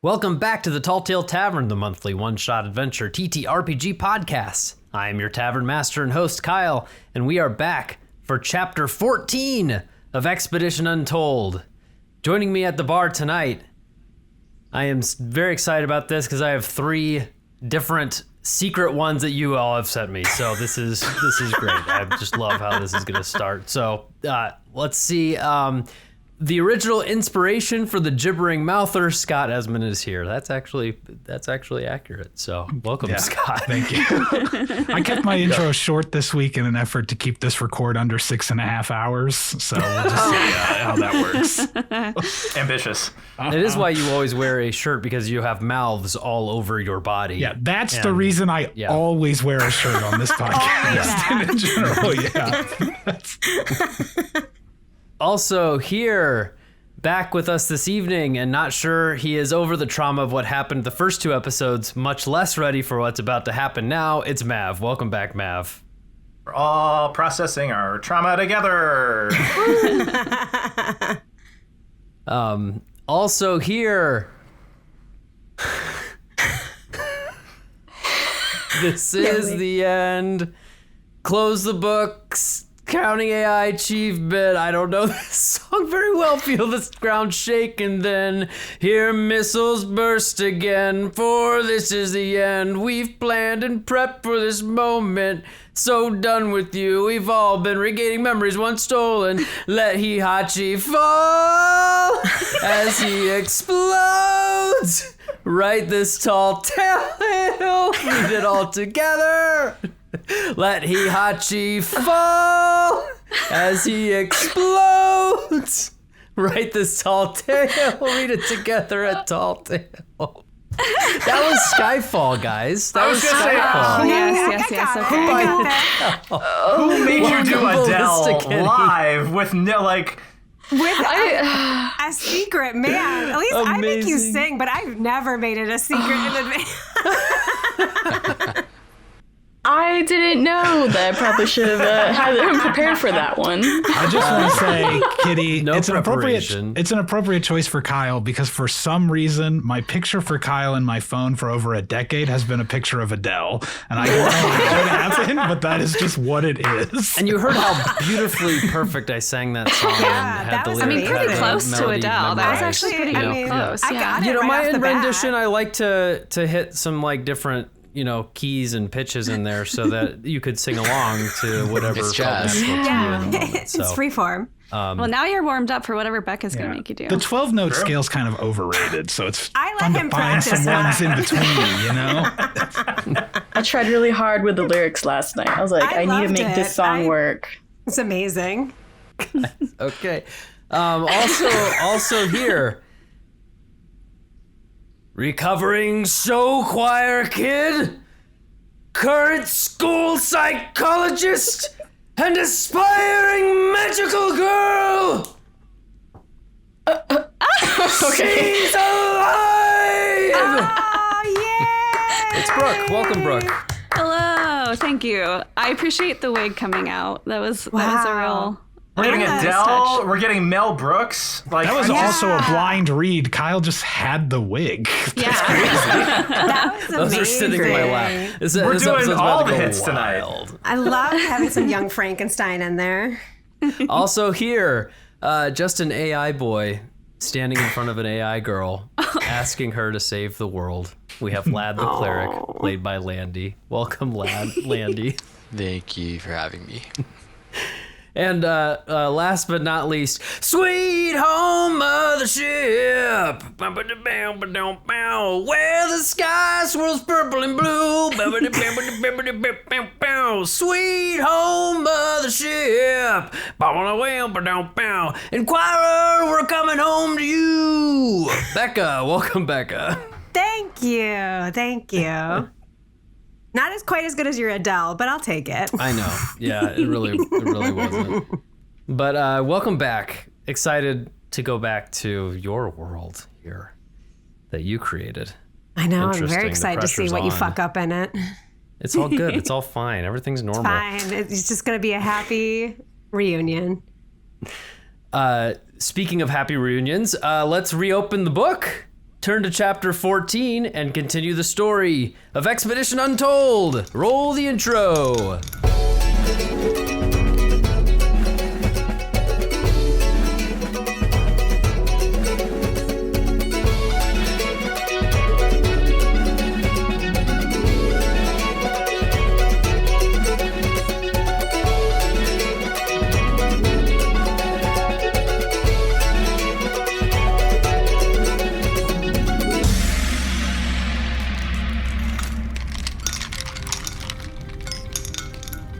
Welcome back to the Talltale Tavern, the monthly one-shot adventure TTRPG podcast. I am your Tavern Master and host, Kyle, and we are back for Chapter 14 of Expedition Untold. Joining me at the bar tonight, I am very excited about this because I have 3 different secret ones that you all have sent me. So this is great. I just love how this is going to start. So let's see. The original inspiration for the gibbering mouther, Scott Esmond, is here. That's actually accurate. So welcome, Scott. Thank you. I kept my intro short this week in an effort to keep this record under 6.5 hours. So we'll just see how that works. Ambitious. It is why you always wear a shirt, because you have mouths all over your body. Yeah, that's the reason I always wear a shirt on this podcast. In general, Also here, back with us this evening, and not sure he is over the trauma of what happened the first 2 episodes, much less ready for what's about to happen now, it's Mav. Welcome back, Mav. We're all processing our trauma together. Also here, this is the end. Close the books. Crowning AIchievement. I don't know this song very well. Feel the ground shake and then hear missiles burst again. For this is the end. We've planned and prepped for this moment. So done with you. We've all been regaining memories once stolen. Let Heihatchi fall as he explodes. Write this tall tale. Read it all together. Let Heihatchi fall as he explodes. Write this tall tale. Read it together at Talltale. That was Skyfall, guys. That was Skyfall. Yes. Okay. Who made you do Adele live with a secret, man? At least I make you sing, but I've never made it a secret in advance. I didn't know that I probably should have had him prepared for that one. I just want to say, Kitty, it's an appropriate choice for Kyle, because for some reason, my picture for Kyle in my phone for over a decade has been a picture of Adele. And I don't know how it happened, but that is just what it is. And you heard how beautifully perfect I sang that song. Yeah, and had that was pretty close to Adele. That was actually pretty close. I got it my off the rendition, bat. I like to hit some different keys and pitches in there so that you could sing along to whatever. It's jazz. It's freeform. Well, now you're warmed up for whatever Becca's going to make you do. The 12-note scale's kind of overrated, so it's I let fun him to find some ones in between, I tried really hard with the lyrics last night. I was like, I need to make this song work. It's amazing. Okay. Also here, recovering show choir kid, current school psychologist, and aspiring magical girl. Okay. She's alive! Oh, yeah! It's Brooke. Welcome, Brooke. Hello. Thank you. I appreciate the wig coming out. That was a real... We're getting Adele. We're getting Mel Brooks. That was also a blind read. Kyle just had the wig. Yeah. That was amazing. Those are sitting in my lap. We're doing all the hits tonight. I love having some young Frankenstein in there. Also here, just an AI boy standing in front of an AI girl, asking her to save the world. We have Lad the Cleric, played by Landy. Welcome, Landy. Thank you for having me. And last but not least, Sweet Home Mothership, where the sky swirls purple and blue. Sweet Home Mothership, Inquirer, we're coming home to you. Becca, welcome, Becca. Thank you. Not as quite as good as your Adele, but I'll take it. I know. Yeah, it really wasn't. But welcome back. Excited to go back to your world here that you created. I know. I'm very excited to see what you fuck up in it. It's all good. It's all fine. Everything's normal. It's fine. It's just going to be a happy reunion. Speaking of happy reunions, let's reopen the book turn to chapter 14 and continue the story of Expedition Untold. Roll the intro.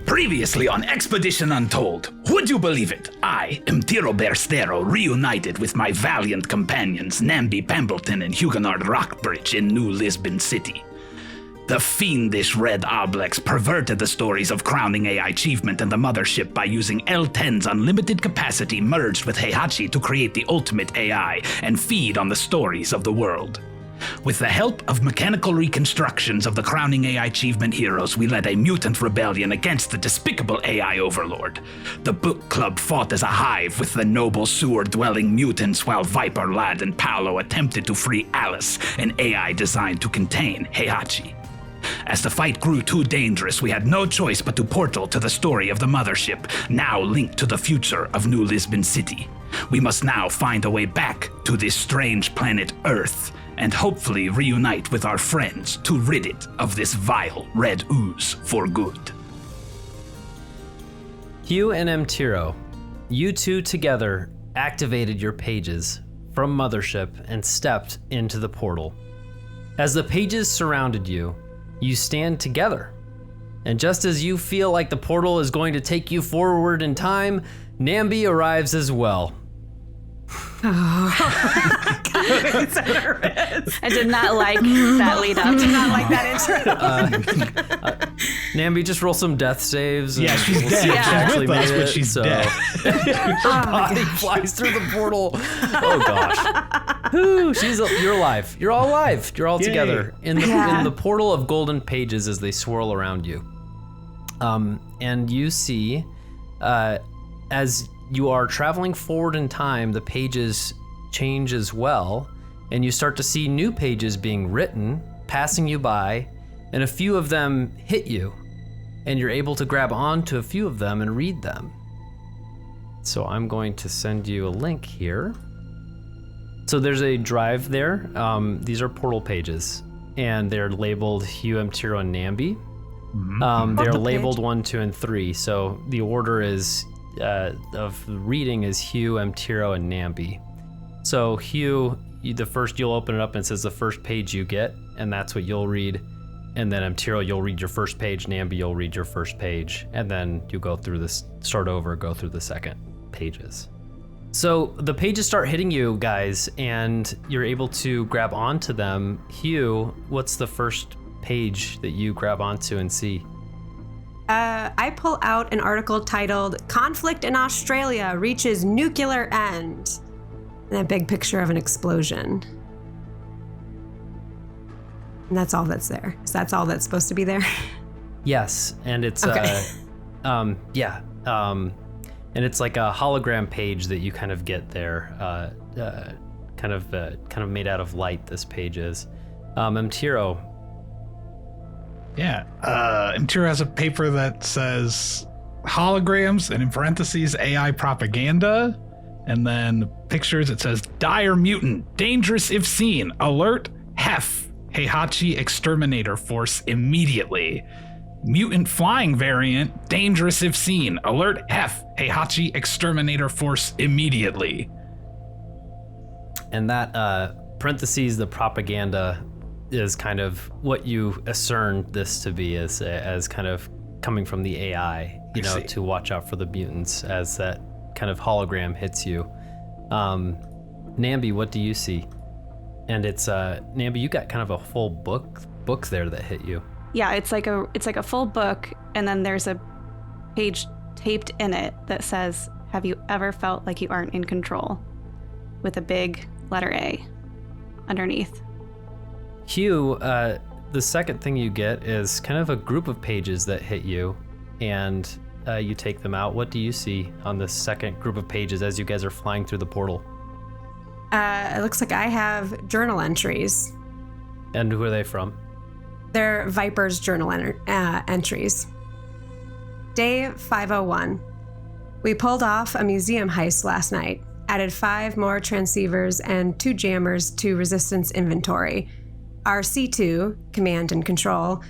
Previously on Expedition Untold, would you believe it? I am Tiro Berstero, reunited with my valiant companions Namby, Pembleton, and Huguenot Rockbridge in New Lisbon City. The fiendish Red Oblex perverted the stories of Crowning AIchievement and the Mothership by using L10's unlimited capacity merged with Heihatchi to create the ultimate AI and feed on the stories of the world. With the help of mechanical reconstructions of the Crowning AIchievement heroes, we led a mutant rebellion against the despicable AI overlord. The book club fought as a hive with the noble sewer-dwelling mutants, while Vyper, Lad, and Paolo attempted to free Alice, an AI designed to contain Heihatchi. As the fight grew too dangerous, we had no choice but to portal to the story of the Mothership, now linked to the future of New Lisbon City. We must now find a way back to this strange planet Earth, and hopefully reunite with our friends to rid it of this vile Red Ooze for good. Hugh and Mtiro, you two together activated your pages from Mothership and stepped into the portal. As the pages surrounded you, you stand together. And just as you feel like the portal is going to take you forward in time, Namby arrives as well. Oh, God, I'm so nervous. I did not like that lead up. I did not like that intro. Namby, just roll some death saves. Yeah, she's dead. Yeah. She's with us, but she's dead. Your body flies through the portal. Oh gosh. Whew, you're alive. You're all alive. You're all together in the portal of golden pages as they swirl around you. And you see, as you are traveling forward in time, the pages change as well, and you start to see new pages being written, passing you by, and a few of them hit you, and you're able to grab onto a few of them and read them. So I'm going to send you a link here. So there's a drive there. These are portal pages, and they're labeled Hugh, Mtiro, and Namby. They're labeled 1, 2, and 3, so the order is of reading is Hugh, Mtiro, and Namby. So Hugh, you'll open it up and it says the first page you get, and that's what you'll read. And then Mtiro, you'll read your first page. Namby, you'll read your first page, and then you go through go through the second pages. So the pages start hitting you guys, and you're able to grab onto them. Hugh, what's the first page that you grab onto and see? I pull out an article titled "Conflict in Australia Reaches Nuclear End," and a big picture of an explosion. And that's all that's there. So that's all that's supposed to be there? Yes, and it's okay. And it's like a hologram page that you kind of get there, kind of made out of light. This page is. Mtiro. Yeah, Mtiro has a paper that says holograms, and in parentheses, AI propaganda, and then pictures, it says dire mutant, dangerous if seen, alert, hef, Heihatchi exterminator force immediately. Mutant flying variant, dangerous if seen, alert, hef, Heihatchi exterminator force immediately. And that parentheses, the propaganda, is kind of what you discern this to be as kind of coming from the AI, to watch out for the mutants as that kind of hologram hits you. Namby, what do you see? And it's Namby, you got kind of a full book there that hit you. Yeah, it's like a full book, and then there's a page taped in it that says, "Have you ever felt like you aren't in control?" with a big letter A underneath. Hugh, the second thing you get is kind of a group of pages that hit you, and you take them out. What do you see on the second group of pages as you guys are flying through the portal? It looks like I have journal entries. And who are they from? They're Vyper's journal entries. Day 501. We pulled off a museum heist last night, added 5 more transceivers and 2 jammers to resistance inventory. Our C2, Command and Control,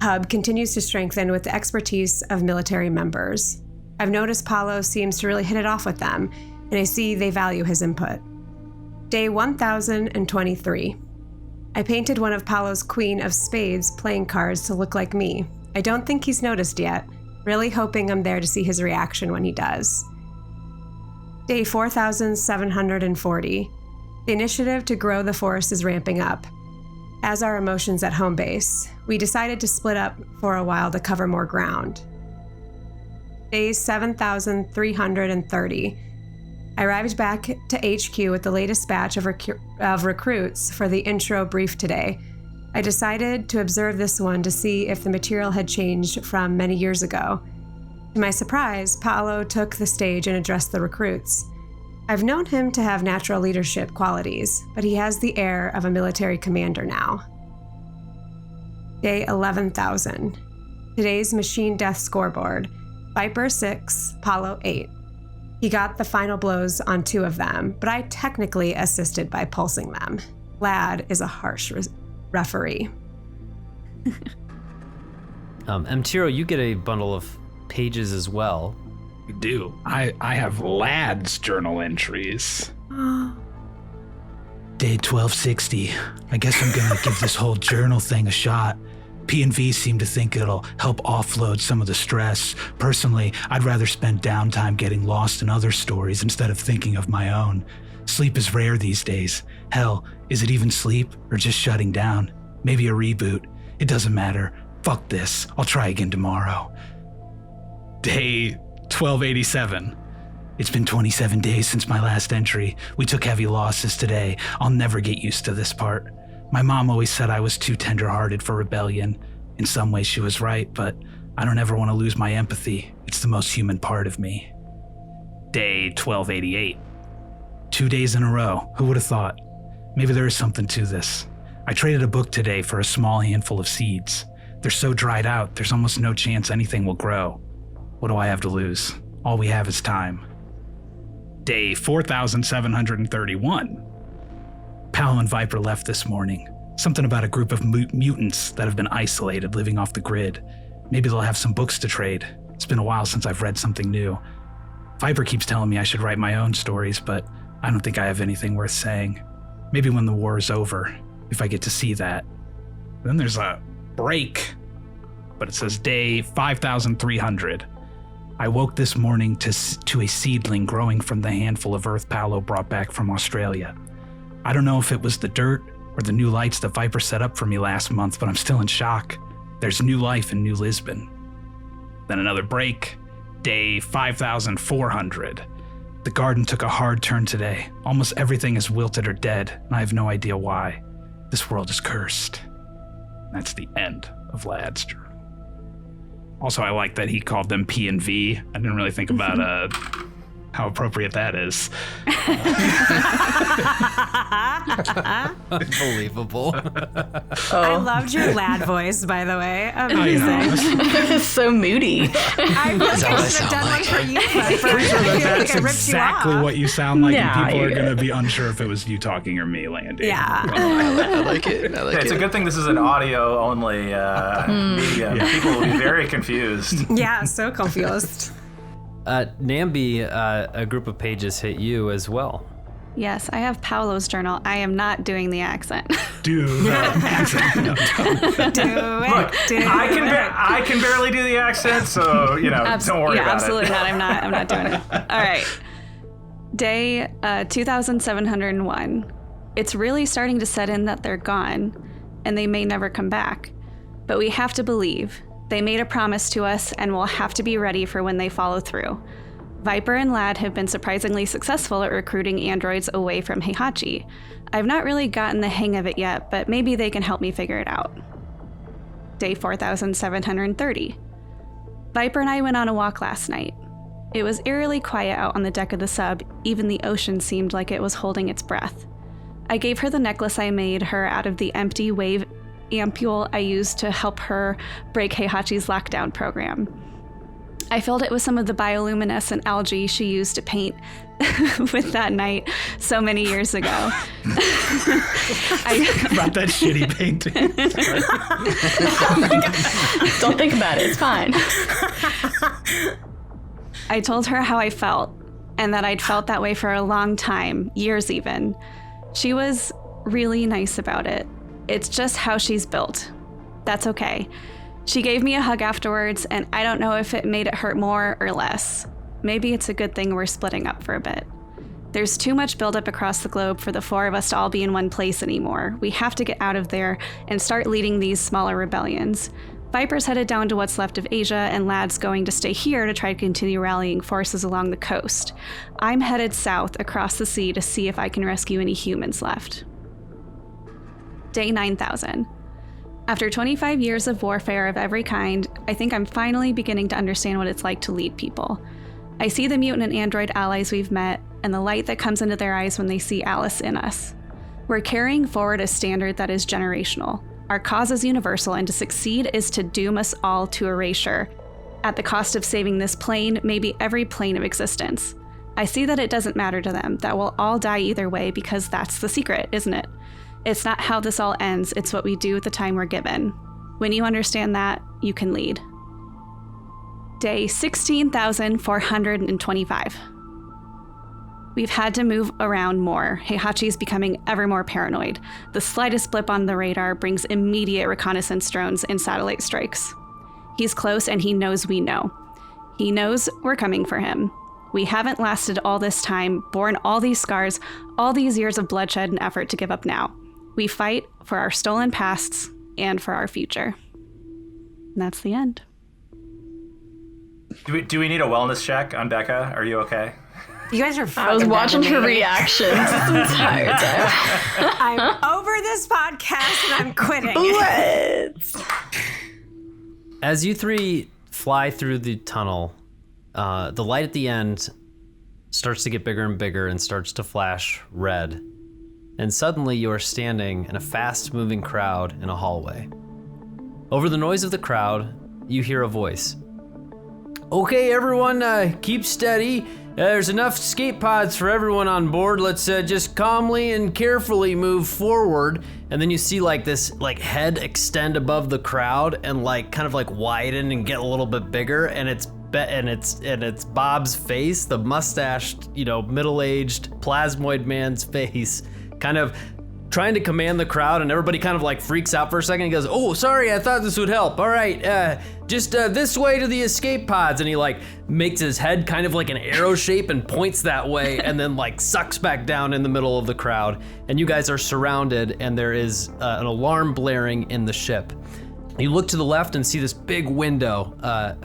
hub continues to strengthen with the expertise of military members. I've noticed Paolo seems to really hit it off with them, and I see they value his input. Day 1023. I painted one of Paolo's Queen of Spades playing cards to look like me. I don't think he's noticed yet, really hoping I'm there to see his reaction when he does. Day 4740. The initiative to grow the forest is ramping up, as are emotions at home base. We decided to split up for a while to cover more ground. Day 7330. I arrived back to HQ with the latest batch of recruits for the intro brief today. I decided to observe this one to see if the material had changed from many years ago. To my surprise, Paolo took the stage and addressed the recruits. I've known him to have natural leadership qualities, but he has the air of a military commander now. Day 11,000. Today's machine death scoreboard. Vyper 6, Paolo 8. He got the final blows on 2 of them, but I technically assisted by pulsing them. Lad is a harsh referee. Mtiro, you get a bundle of pages as well. I do. I have Lad's journal entries. Day 1260. I guess I'm gonna give this whole journal thing a shot. P&V seem to think it'll help offload some of the stress. Personally, I'd rather spend downtime getting lost in other stories instead of thinking of my own. Sleep is rare these days. Hell, is it even sleep or just shutting down? Maybe a reboot. It doesn't matter. Fuck this. I'll try again tomorrow. Day 1287. It's been 27 days since my last entry. We took heavy losses today. I'll never get used to this part. My mom always said I was too tender-hearted for rebellion. In some ways she was right, but I don't ever want to lose my empathy. It's the most human part of me. Day 1288. 2 days in a row. Who would have thought? Maybe there is something to this. I traded a book today for a small handful of seeds. They're so dried out, there's almost no chance anything will grow. What do I have to lose? All we have is time. Day 4731. Paolo and Vyper left this morning. Something about a group of mutants that have been isolated, living off the grid. Maybe they'll have some books to trade. It's been a while since I've read something new. Vyper keeps telling me I should write my own stories, but I don't think I have anything worth saying. Maybe when the war is over, if I get to see that. Then there's a break, but it says day 5300. I woke this morning to a seedling growing from the handful of earth Paolo brought back from Australia. I don't know if it was the dirt or the new lights that Vyper set up for me last month, but I'm still in shock. There's new life in New Lisbon. Then another break, day 5400. The garden took a hard turn today. Almost everything is wilted or dead, and I have no idea why. This world is cursed. That's the end of Lad's journal. Also, I like that he called them P and V. I didn't really think about how appropriate that is. Unbelievable. I loved your Lad voice, by the way. Amazing. So moody. I feel like I should have done one for you, but That's exactly what you sound like, Yeah, and people are you're going to be unsure if it was you talking or me, Landy. Yeah. I like it. It's a good thing this is an audio-only medium. Yeah. People will be very confused. Yeah, so confused. Namby, a group of pages hit you as well. Yes, I have Paolo's journal. I am not doing the accent. Do that accent. No, don't. Do it. Look, do I can barely do the accent, so don't worry about absolutely it. not. I'm not doing it. All right. Day 2701. It's really starting to set in that they're gone, and they may never come back. But we have to believe. They made a promise to us, and we'll have to be ready for when they follow through. Vyper and Lad have been surprisingly successful at recruiting androids away from Heihatchi. I've not really gotten the hang of it yet, but maybe they can help me figure it out. Day 4730. Vyper and I went on a walk last night. It was eerily quiet out on the deck of the sub. Even the ocean seemed like it was holding its breath. I gave her the necklace I made her out of the empty wave ampule I used to help her break Heihatchi's lockdown program. I filled it with some of the bioluminescent algae she used to paint with that night so many years ago. I brought that shitty painting. Oh my God. Don't think about it. It's fine. I told her how I felt, and that I'd felt that way for a long time, years even. She was really nice about it. It's just how she's built. That's okay. She gave me a hug afterwards, and I don't know if it made it hurt more or less. Maybe it's a good thing we're splitting up for a bit. There's too much buildup across the globe for the four of us to all be in one place anymore. We have to get out of there and start leading these smaller rebellions. Vyper's headed down to what's left of Asia, and Lad's going to stay here to try to continue rallying forces along the coast. I'm headed south across the sea to see if I can rescue any humans left. Day 9000. After 25 years of warfare of every kind, I think I'm finally beginning to understand what it's like to lead people. I see the mutant and android allies we've met, and the light that comes into their eyes when they see Alice in us. We're carrying forward a standard that is generational. Our cause is universal, and to succeed is to doom us all to erasure, at the cost of saving this plane, maybe every plane of existence. I see that it doesn't matter to them, that we'll all die either way, because that's the secret, isn't it? It's not how this all ends, it's what we do with the time we're given. When you understand that, you can lead. Day 16,425. We've had to move around more. Heihatchi's becoming ever more paranoid. The slightest blip on the radar brings immediate reconnaissance drones and satellite strikes. He's close, and he knows we know. He knows we're coming for him. We haven't lasted all this time, borne all these scars, all these years of bloodshed and effort to give up now. We fight for our stolen pasts and for our future. And that's the end. Do we need a wellness check on Becca? Are you okay? You guys are I was watching her reactions this entire time. I'm over this podcast and I'm quitting. What? As you three fly through the tunnel, the light at the end starts to get bigger and bigger and starts to flash red. And suddenly you are standing in a fast-moving crowd in a hallway. Over the noise of the crowd, you hear a voice. Okay, everyone, keep steady. There's enough escape pods for everyone on board. Let's just calmly and carefully move forward. And then you see like this head extend above the crowd and kind of widen and get a little bit bigger. And it's Bob's face, the mustached, middle-aged plasmoid man's face, kind of trying to command the crowd, and everybody kind of freaks out for a second. He goes, "Oh, sorry, I thought this would help. All right, just this way to the escape pods." And he makes his head kind of like an arrow shape and points that way, and then sucks back down in the middle of the crowd. And you guys are surrounded, and there is an alarm blaring in the ship. You look to the left and see this big window on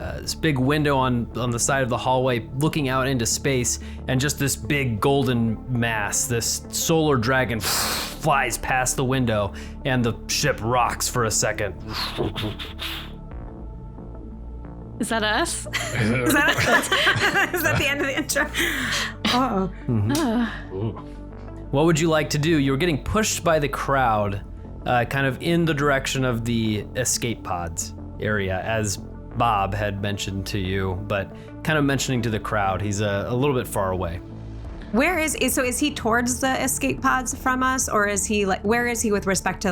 the side of the hallway looking out into space, and just this big golden mass, this solar dragon flies past the window, and the ship rocks for a second. Is that us? Is that the end of the intro? Oh. Mm-hmm. What would you like to do? You were getting pushed by the crowd, kind of in the direction of the escape pods area, as Bob had mentioned to you, but kind of mentioning to the crowd. He's a little bit far away. Where is he towards the escape pods from us, or is he where is he with respect to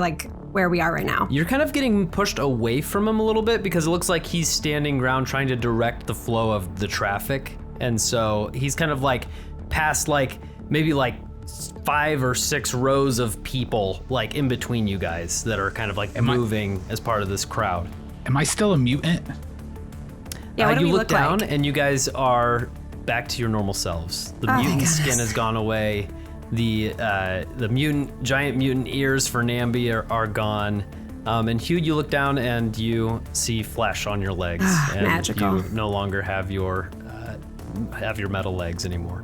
where we are right now? You're kind of getting pushed away from him a little bit, because it looks like he's standing ground trying to direct the flow of the traffic. And so he's kind of past maybe 5 or 6 rows of people in between you guys that are kind of moving as part of this crowd. Am I still a mutant? Yeah, what do you we look look down like? And you guys are back to your normal selves. The mutant skin has gone away. The giant mutant ears for Namby are gone. And Hugh, you look down and you see flesh on your legs. And magical. You no longer have your metal legs anymore.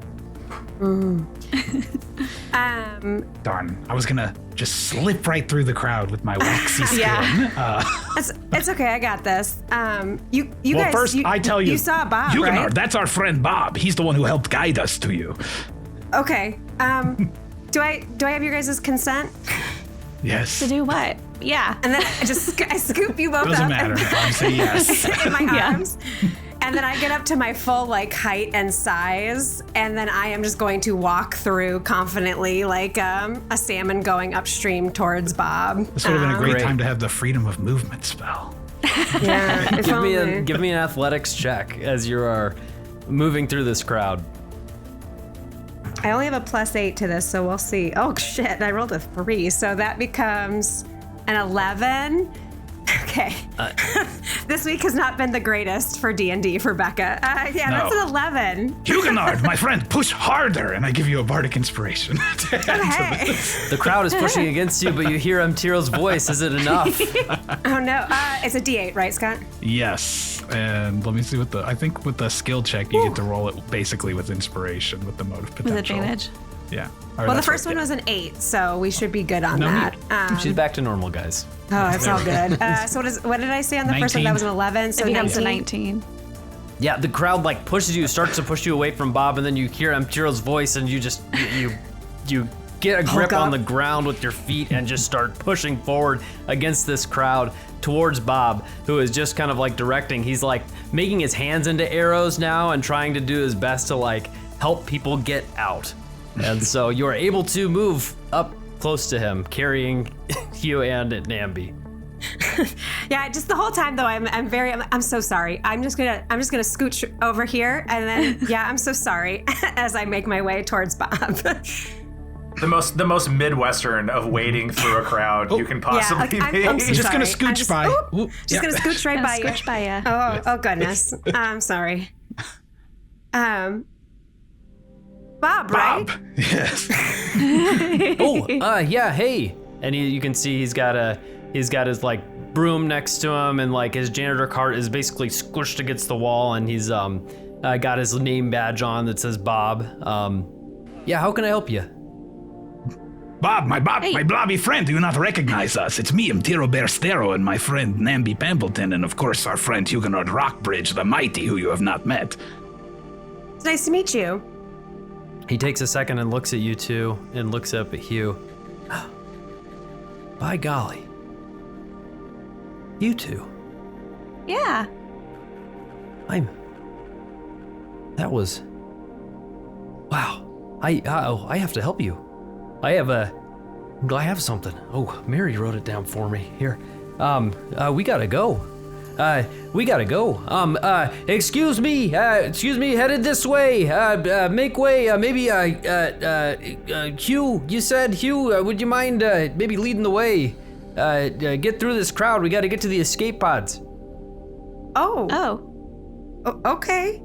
Darn, I was gonna just slip right through the crowd with my waxy skin. It's okay. I got this. You guys. First, I tell you. You saw Bob, Huguenot, right? that's our friend Bob. He's the one who helped guide us to you. Okay. Do I have your guys' consent? Yes. To do what? Yeah. And then I scoop you both Doesn't up matter. I say yes. in my arms. And then I get up to my full height and size, and then I am just going to walk through confidently like a salmon going upstream towards Bob. This would have been a great time to have the freedom of movement spell. Yeah. Give me an athletics check as you are moving through this crowd. I only have a +8 to this, so we'll see. Oh shit! I rolled a 3, so that becomes an 11. Okay. This week has not been the greatest for D&D for Becca. That's an 11. Huguenot, my friend, push harder. And I give you a bardic inspiration. Okay. The crowd is pushing against you, but you hear Amtiro's voice. Is it enough? Oh no. It's a D8, right, Scott? Yes. And let me see I think with the skill check, you get to roll it basically with inspiration with the motive potential. With advantage. Yeah. Well, the first one was an 8, so we should be good on that. She's back to normal, guys. Oh, it's all good. So what did I say on the first one? That was an 11, so It becomes 19. a 19. Yeah, the crowd starts to push you away from Bob, and then you hear Amtiro's voice, and you just you get a grip on the ground with your feet and just start pushing forward against this crowd towards Bob, who is just kind of directing. He's making his hands into arrows now and trying to do his best to help people get out. And so you're able to move up close to him, carrying Hugh and Namby. Yeah, just the whole time though, I'm so sorry. I'm just gonna scooch over here, and then I'm so sorry as I make my way towards Bob. The most Midwestern of wading through a crowd you can possibly be. I'm so just sorry. gonna scooch by. Just gonna scooch right by you. Scooch by ya. Oh goodness. I'm sorry. Bob, right? Yes. Yeah, hey. And you can see he's got his broom next to him, and his janitor cart is basically squished against the wall, and he's got his name badge on that says Bob. How can I help you? Bob, my blobby friend, do you not recognize us? It's me, Amtiro Berstero, and my friend Namby Pambleton, and of course our friend Huguenot Rockbridge the Mighty, who you have not met. It's nice to meet you. He takes a second and looks at you two and looks up at Hugh. By golly. You two. Yeah. That was... Wow. I have to help you. I have something. Oh, Mary wrote it down for me. Here. We gotta go. Excuse me, headed this way. Make way. Maybe, Hugh, you said, Hugh, would you mind, maybe leading the way? Get through this crowd. We gotta get to the escape pods. Oh, okay.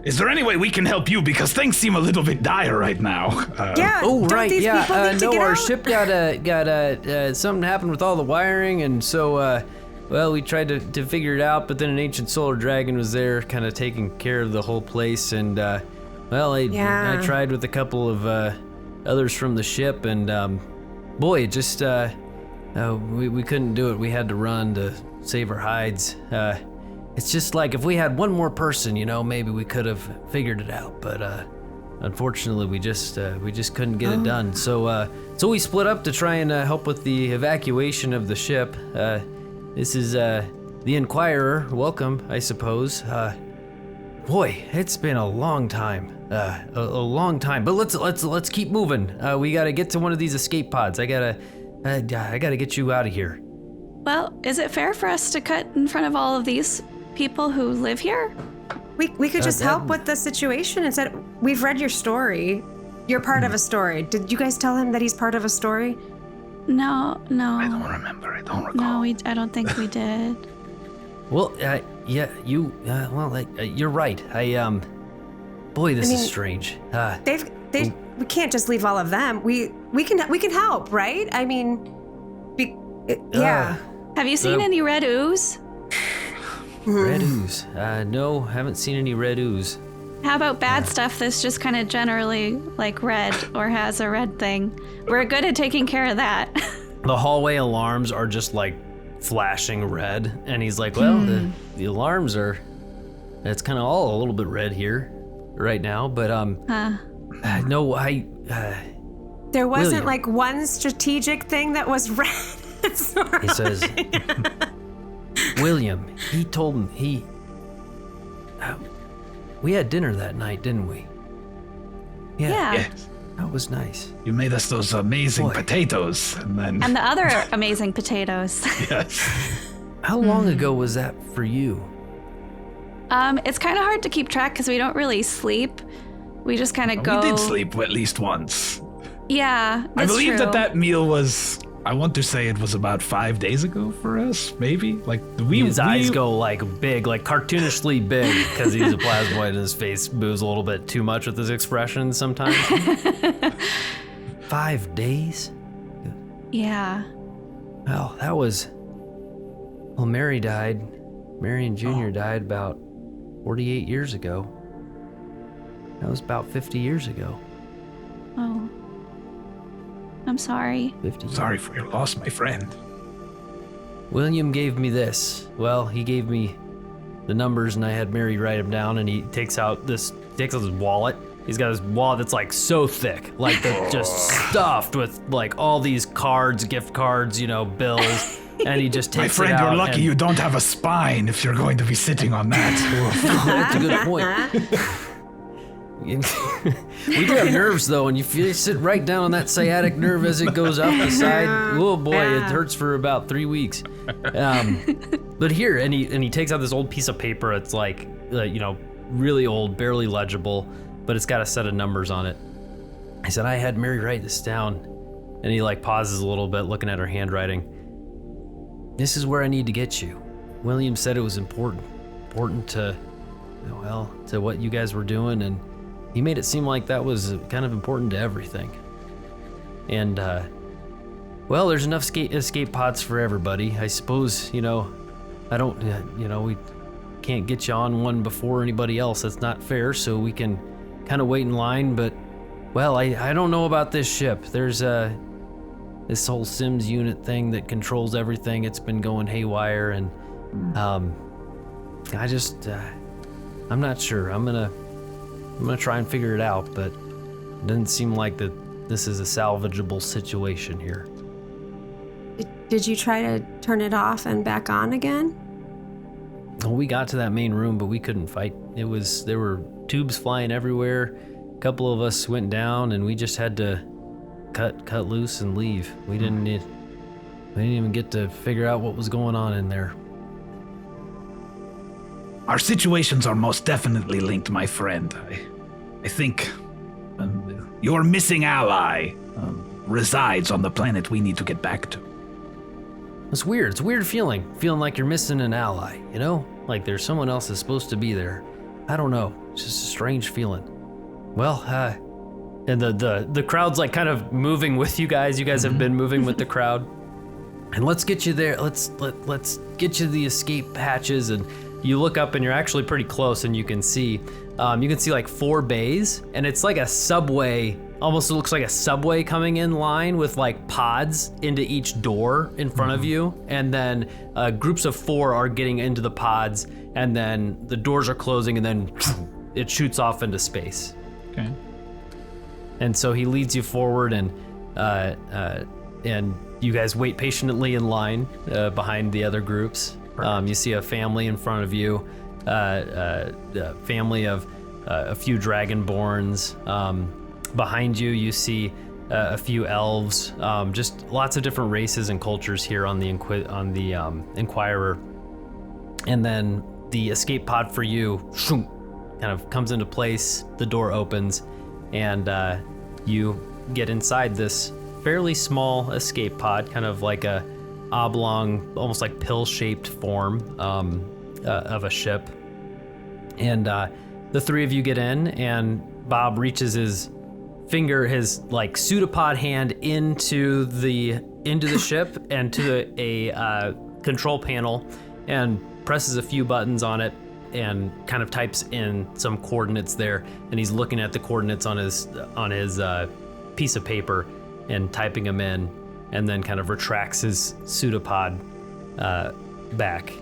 Is there any way we can help you? Because things seem a little bit dire right now. Our ship got something happened with all the wiring, and so, we tried to figure it out, but then an ancient solar dragon was there kind of taking care of the whole place, and, I tried with a couple of others from the ship, and, it just, we couldn't do it. We had to run to save our hides. It's just if we had one more person, maybe we could have figured it out, but, unfortunately, we just couldn't get it done. So we split up to try and help with the evacuation of the ship. This is the Inquirer. Welcome, I suppose. It's been a long time. A long time. But let's keep moving. We gotta get to one of these escape pods. I gotta get you out of here. Well, is it fair for us to cut in front of all of these people who live here? We could just help with the situation and said, we've read your story. You're part of a story. Did you guys tell him that he's part of a story? No. I don't remember. I don't recall. No, I don't think we did. Well, you're right. This is strange. We can't just leave all of them. We can help, right? I mean, yeah. Have you seen any Red Ooze? Red Ooze? No, haven't seen any Red Ooze. How about bad stuff that's just kind of generally like red or has a red thing? We're good at taking care of that. The hallway alarms are just like flashing red, and he's like, well, the alarms are, it's kind of all a little bit red here right now, but no, there wasn't William. like one strategic thing that was red. He says, William, he told me, we had dinner that night, didn't we? Yeah. Yes. That was nice. You made us those amazing potatoes, and then... And the other amazing potatoes. Yes. How long ago was that for you? It's kind of hard to keep track because we don't really sleep. We just kind of go. We did sleep at least once. Yeah, I that's believe true. that meal was, I want to say it was about 5 days ago for us, maybe? Like, His eyes go like big, like cartoonishly big, because he's a plasmoid and his face moves a little bit too much with his expressions sometimes. 5 days? Yeah. Well, that was... Well, Mary died. Marion Jr. died about 48 years ago. That was about 50 years ago. Oh. I'm sorry. 50 years. Sorry for your loss, my friend. William gave me this. Well, he gave me the numbers, and I had Mary write them down, and he takes out his wallet. He's got his wallet that's like so thick, like just stuffed with like all these cards, gift cards, bills. And he just takes My friend, it out. you're lucky you don't have a spine if you're going to be sitting on that. That's a good point. We do have nerves though, and you sit right down on that sciatic nerve as it goes up the side. Oh boy, it hurts for about 3 weeks. But here, and he takes out this old piece of paper. It's like, really old, barely legible, but it's got a set of numbers on it. I said, I had Mary write this down, and he like pauses a little bit, looking at her handwriting. This is where I need to get you. William said it was important to, to what you guys were doing, and he made it seem like that was kind of important to everything. And, there's enough escape pods for everybody. I suppose, we can't get you on one before anybody else. That's not fair, so we can kind of wait in line, but, I don't know about this ship. There's, this whole Sims unit thing that controls everything. It's been going haywire, and I'm not sure. I'm gonna try and figure it out, but it doesn't seem like that this is a salvageable situation here. Did you try to turn it off and back on again? Well, we got to that main room, but we couldn't fight. There were tubes flying everywhere. A couple of us went down, and we just had to cut loose and leave. We didn't even get to figure out what was going on in there. Our situations are most definitely linked, my friend. I think your missing ally resides on the planet we need to get back to. It's weird. It's a weird feeling like you're missing an ally, Like there's someone else that's supposed to be there. I don't know. It's just a strange feeling. Well, and the crowd's like kind of moving with you guys. You guys have been moving with the crowd. And let's get you there. Let's get you the escape hatches, and you look up and you're actually pretty close, and you can see like 4 bays, and it's like a subway. Almost looks like a subway coming in line with like pods into each door in front of you, and then groups of 4 are getting into the pods, and then the doors are closing, and then it shoots off into space. Okay. And so he leads you forward, and you guys wait patiently in line behind the other groups. You see a family in front of you, a family of a few dragonborns. Behind you, you see a few elves, just lots of different races and cultures here on the Inquirer. And then the escape pod for you kind of comes into place. The door opens, and you get inside this fairly small escape pod, kind of like a oblong, almost like pill-shaped form of a ship. And the 3 of you get in, and Bob reaches his finger, his like pseudopod hand into the ship and to a control panel, and presses a few buttons on it, and kind of types in some coordinates there, and he's looking at the coordinates on his piece of paper and typing them in, and then kind of retracts his pseudopod back.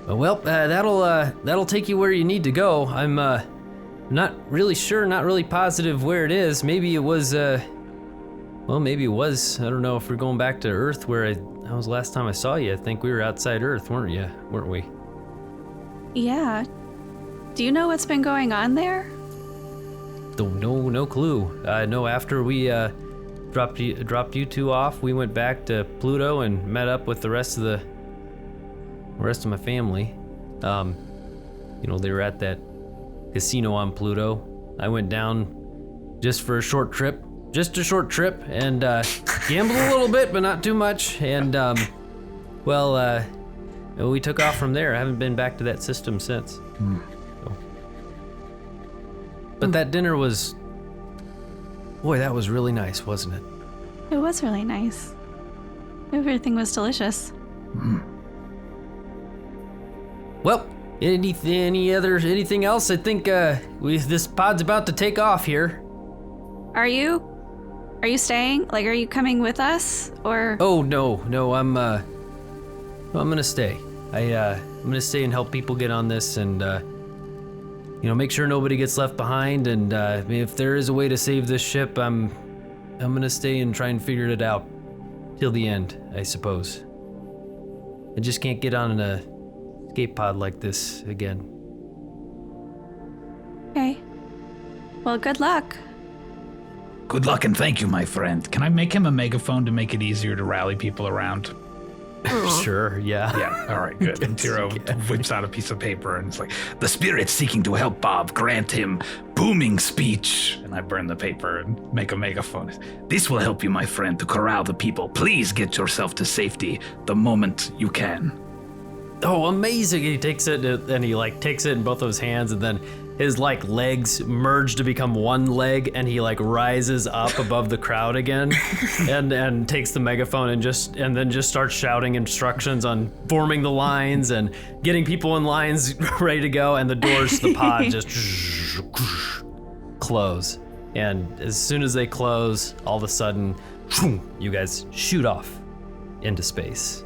Well, that'll take you where you need to go. I'm not really sure, not really positive where it is. Maybe it was, maybe it was. I don't know if we're going back to Earth where that was the last time I saw you. I think we were outside Earth, weren't we? Yeah. Do you know what's been going on there? No clue. No, after we dropped you two off, we went back to Pluto and met up with the rest of my family. They were at that casino on Pluto. I went down just for a short trip, and gambled a little bit, but not too much. And we took off from there. I haven't been back to that system since. So. But that dinner was, that was really nice, wasn't it? It was really nice. Everything was delicious. Well, anything else? I think this pod's about to take off here. Are you staying? Like, are you coming with us, or? Oh no, I'm gonna stay. I'm gonna stay and help people get on this, and make sure nobody gets left behind. And if there is a way to save this ship, I'm gonna stay and try and figure it out till the end, I suppose. I just can't get on an escape pod like this again. Okay. Well, good luck. Good luck and thank you, my friend. Can I make him a megaphone to make it easier to rally people around? Sure, yeah. Yeah, all right, good. And Tiro whips out a piece of paper and it's like, the spirit seeking to help Bob grant him booming speech. And I burn the paper and make a megaphone. This will help you, my friend, to corral the people. Please get yourself to safety the moment you can. Oh, amazing. He takes it and he takes it in both of his hands, and then his legs merge to become one leg, and he rises up above the crowd again and takes the megaphone and then just starts shouting instructions on forming the lines and getting people in lines ready to go, and the doors to the pod just close. And as soon as they close, all of a sudden, you guys shoot off into space.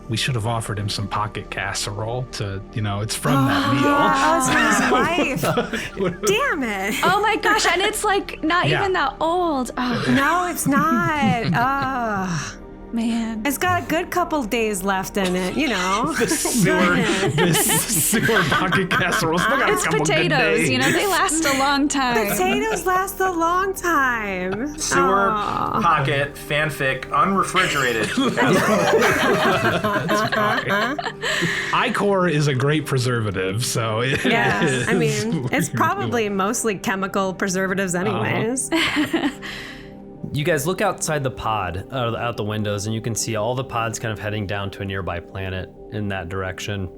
We should have offered him some pocket casserole to, it's from that meal. Oh, it's his wife. Damn it. Oh my gosh, and it's not even that old. Oh. No, it's not. Oh. Man. It's got a good couple days left in it, This sewer pocket casserole. It's potatoes, they last a long time. Potatoes last a long time. Sewer pocket fanfic unrefrigerated. Icor is a great preservative, so it's probably mostly chemical preservatives anyways. You guys look outside the pod, out the windows, and you can see all the pods kind of heading down to a nearby planet in that direction.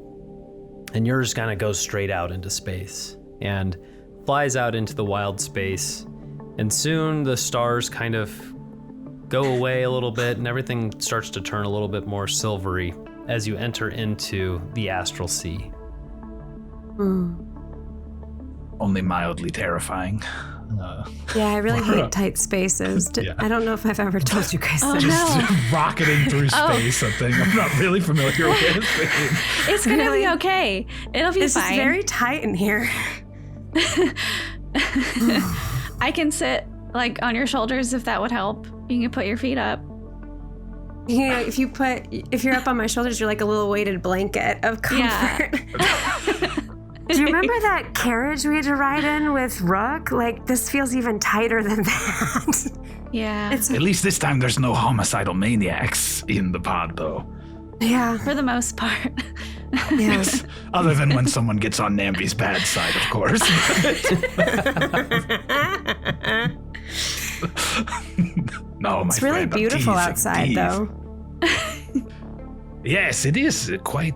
And yours kind of goes straight out into space and flies out into the wild space. And soon the stars kind of go away a little bit, and everything starts to turn a little bit more silvery as you enter into the astral sea. Only mildly terrifying. Yeah, I really hate tight spaces. I don't know if I've ever told you guys that. Just rocketing through space, a thing I'm not really familiar with. It's going to be okay. It'll be fine. It's very tight in here. I can sit on your shoulders if that would help. You can put your feet up. If you're up on my shoulders, you're like a little weighted blanket of comfort. Yeah. Do you remember that carriage we had to ride in with Brooke? This feels even tighter than that. Yeah. At least this time there's no homicidal maniacs in the pod, though. Yeah. For the most part. Yes. Other than when someone gets on Namby's bad side, of course. No, my It's really friend, beautiful outside, though. Yes, it is quite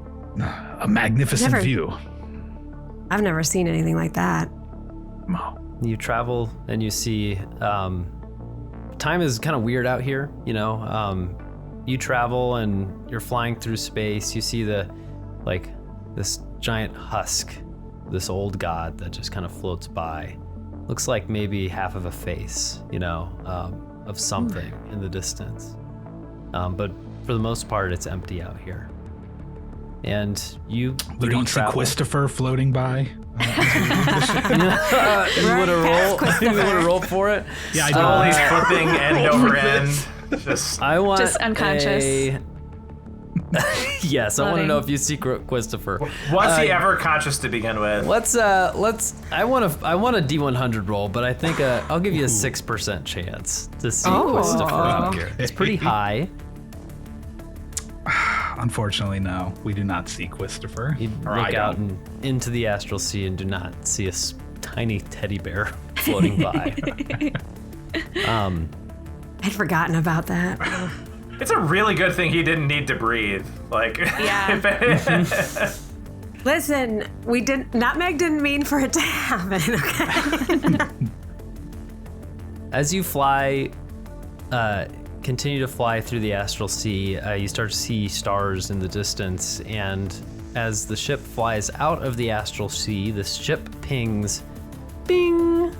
a magnificent view. I've never seen anything like that. You travel and you see time is kind of weird out here, you travel and you're flying through space. You see the this giant husk, this old god that just kind of floats by. Looks like maybe half of a face, of something in the distance. But for the most part, it's empty out here. And you don't see Christopher floating by? You want to roll for it? Yeah, I do. He's flipping end over end. I want just unconscious. Yes, I want to know if you see Christopher. Was he ever conscious to begin with? I want a D100 roll, but I think I'll give you a 6% chance to see Christopher out here. It's pretty high. Unfortunately, no. We do not see Christopher. You look out into the astral sea and do not see a tiny teddy bear floating by. I'd forgotten about that. It's a really good thing he didn't need to breathe. Yeah. Listen, Nutmeg didn't mean for it to happen, okay? As you continue to fly through the astral sea, you start to see stars in the distance, and as the ship flies out of the astral sea, the ship pings, bing,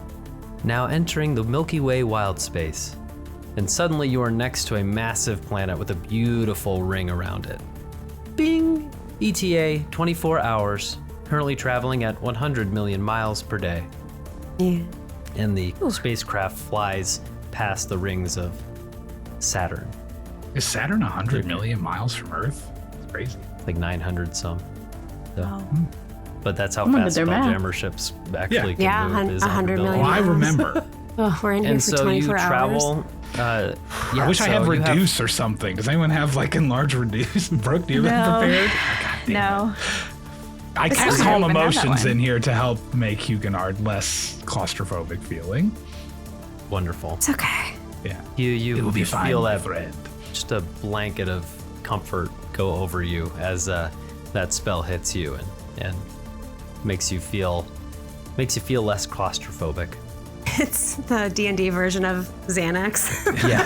now entering the Milky Way wild space. And suddenly you are next to a massive planet with a beautiful ring around it. Bing! ETA 24 hours, currently traveling at 100 million miles per day. Yeah. And the spacecraft flies past the rings of Saturn. Is Saturn 100 million miles from Earth? It's crazy. Like 900 some. So. Wow. But that's how fast Spelljammer ships actually can move. Is 100 million. Well, I remember. Oh, we're in here and for so 24 you travel. hours. I wish I had reduce or something. Does anyone have enlarge reduce? Brooke, do you have prepared? No. I cast Calm Emotions in here to help make Huguenard less claustrophobic feeling. Wonderful. It's okay. Yeah. You will be fine, feel my that friend. Just a blanket of comfort go over you as that spell hits you and makes you feel less claustrophobic. It's the D&D version of Xanax. Yeah.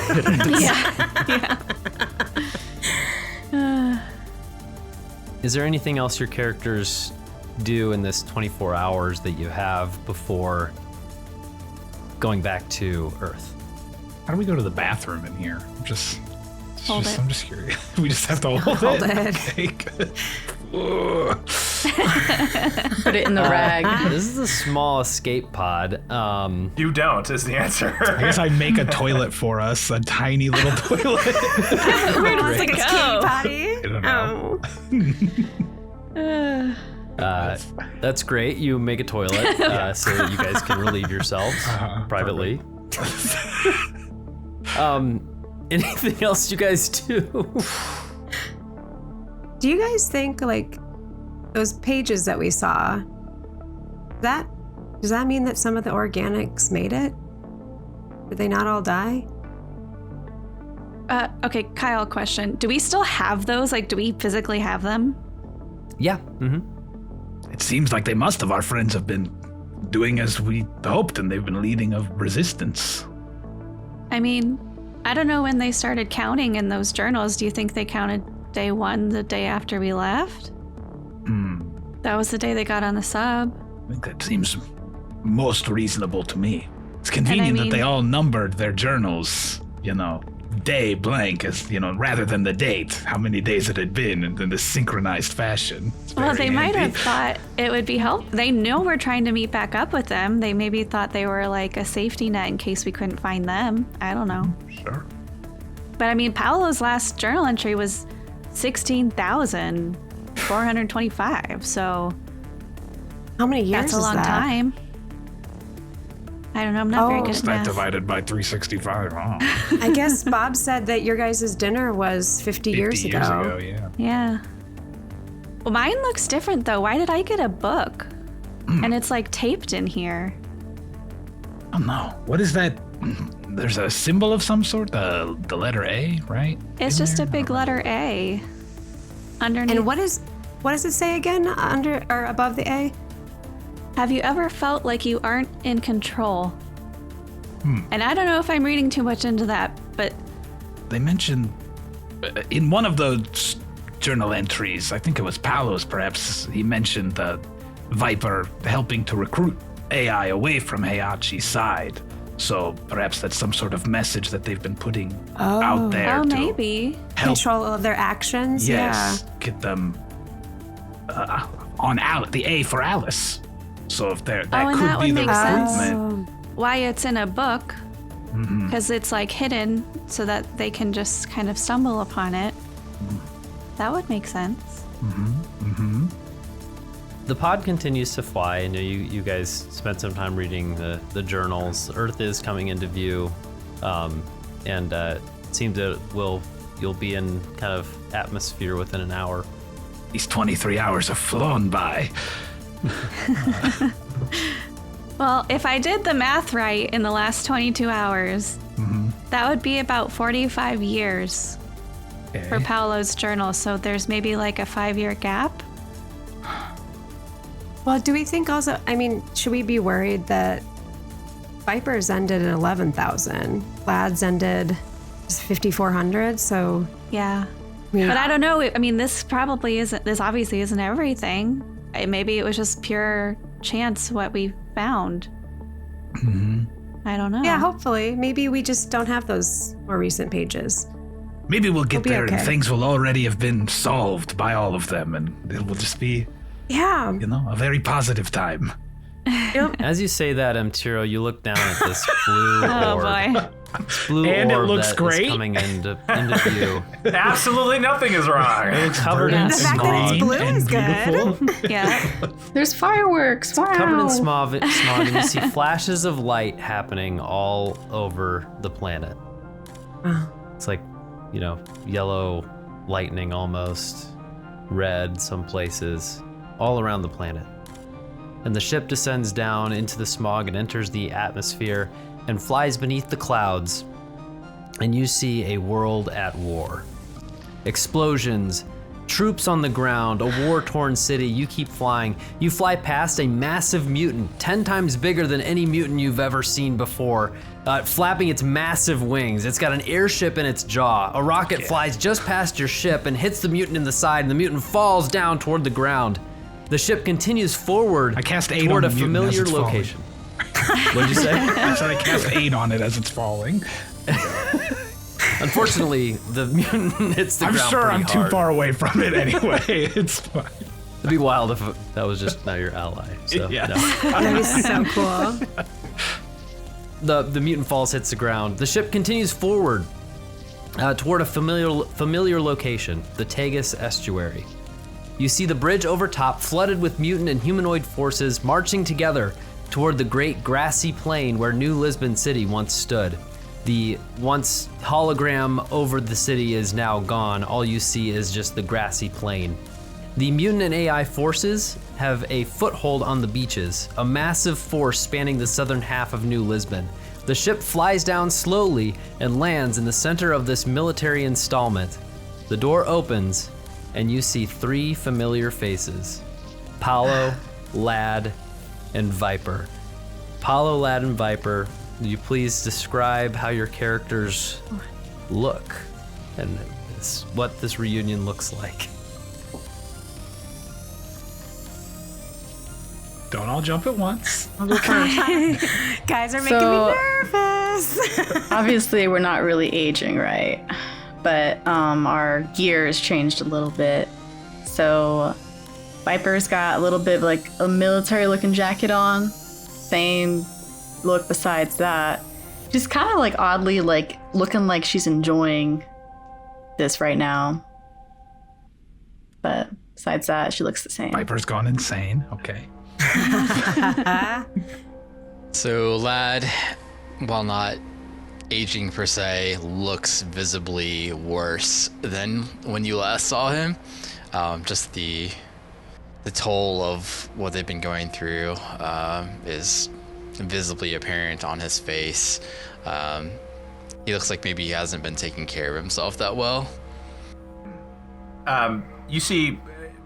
Is there anything else your characters do in this 24 hours that you have before going back to Earth? How do we go to the bathroom in here? I'm just curious. We just have to hold it. Okay. Put it in the rag. This is a small escape pod. You don't is the answer. I guess I make a toilet for us, a tiny little toilet. Where does it go? Potty? I don't know. That's great. You make a toilet so that you guys can relieve yourselves privately. Anything else you guys do? Do you guys think those pages that we saw, does that mean that some of the organics made it? Did they not all die? Okay, Kyle, question. Do we still have those? Do we physically have them? Yeah. Mm-hmm. It seems like they must have. Our friends have been doing as we hoped, and they've been leading a resistance. I mean, I don't know when they started counting in those journals. Do you think they counted day 1 the day after we left? That was the day they got on the sub. I think that seems most reasonable to me. It's convenient that they all numbered their journals, day blank as, rather than the date, how many days it had been in this synchronized fashion. Well, they might have thought it would be helpful. They know we're trying to meet back up with them. They maybe thought they were like a safety net in case we couldn't find them. I don't know. Sure. But I mean, Paolo's last journal entry was 16,425. So how many years? That's a long time. I don't know. I'm not very good at math. That divided by 365. Oh. I guess Bob said that your guys' dinner was 50 years ago. Yeah. Well, mine looks different though. Why did I get a book? And it's taped in here. Oh no. What is that? There's a symbol of some sort? The letter A, right? It's just a big letter A. Underneath. And what does it say again under or above the A? Have you ever felt like you aren't in control? And I don't know if I'm reading too much into that, but they mentioned in one of those journal entries. I think it was Paolo's, perhaps. He mentioned the Vyper helping to recruit AI away from Heihatchi's side. So perhaps that's some sort of message that they've been putting out there. Oh, to maybe. help, Control of their actions. yes, get them on the A for Alice. So if that and could that be would the make sense. recruitment. Why it's in a book, because it's like hidden so that they can just kind of stumble upon it. That would make sense. The pod continues to fly. I know you guys spent some time reading the journals. Earth is coming into view, and it seems that you'll be in kind of atmosphere within an hour. These 23 hours have flown by. Well, if I did the math right in the last 22 hours, that would be about 45 years for Paolo's journal. So there's maybe like a 5-year gap. Well, do we think also, I mean, should we be worried that Vyper's ended at 11,000, Vlad's ended 5,400, so... Yeah. Yeah. But I don't know. I mean, this obviously isn't everything. Maybe it was just pure chance what we found. I don't know. Yeah, hopefully. Maybe we just don't have those more recent pages. Maybe we'll get there okay. and things will already have been solved by all of them, and it will just be, Yeah. a very positive time. As you say that, Tiro, you look down at this blue Oh, orb. boy. This blue And it orb looks that great. is coming into view. Absolutely nothing is wrong. It's covered in The fact that it's smog. blue is good. Yeah. There's fireworks. Wow. Covered in smog, and you see flashes of light happening all over the planet. It's like, yellow lightning almost, red some places, all around the planet. And the ship descends down into the smog and enters the atmosphere and flies beneath the clouds. And you see a world at war. Explosions, troops on the ground, a war-torn city. You keep flying. You fly past a massive mutant, 10 times bigger than any mutant you've ever seen before, flapping its massive wings. It's got an airship in its jaw. A rocket flies just past your ship and hits the mutant in the side, and the mutant falls down toward the ground. The ship continues forward I cast 8 toward on a the mutant as familiar it's falling. location. What'd you say? I said I cast 8 on it as it's falling. Unfortunately, the mutant hits the I'm ground sure pretty I'm too hard. far away from it anyway. It's fine. It'd be wild if that was just now your ally. So, Yeah. no. That is so cool. The mutant falls, hits the ground. The ship continues forward toward a familiar location, the Tagus Estuary. You see the bridge over top flooded with mutant and humanoid forces marching together toward the great grassy plain where New Lisbon City once stood. The once hologram over the city is now gone. All you see is just the grassy plain. The mutant and AI forces have a foothold on the beaches, a massive force spanning the southern half of New Lisbon. The ship flies down slowly and lands in the center of this military installment. The door opens, and you see 3 familiar faces: Paolo, Lad, and Vyper. Paolo, Lad, and Vyper, will you please describe how your characters look and what this reunion looks like? Don't all jump at once. I'll go first. Guys are making So- me nervous. Obviously, we're not really aging, right? But our gear has changed a little bit. So Vyper's got a little bit of like a military-looking jacket on. Same look besides that. She's kind of like oddly like looking like she's enjoying this right now. But besides that, she looks the same. Viper's gone insane. Okay. So, Lad, while not aging per se, looks visibly worse than when you last saw him. Just the toll of what they've been going through is visibly apparent on his face. He looks like maybe he hasn't been taking care of himself that well. You see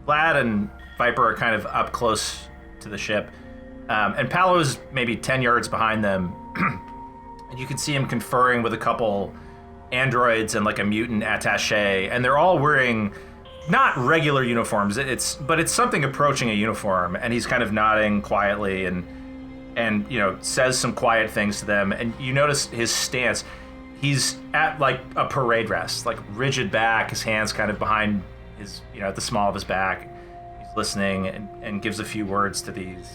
Vlad and Vyper are kind of up close to the ship, and Paolo's maybe 10 yards behind them. And you can see him conferring with a couple androids and like a mutant attaché, and they're all wearing not regular uniforms. But it's something approaching a uniform, and he's kind of nodding quietly and says some quiet things to them. And you notice his stance. He's at like a parade rest, like rigid back, his hands kind of behind his, at the small of his back. He's listening and gives a few words to these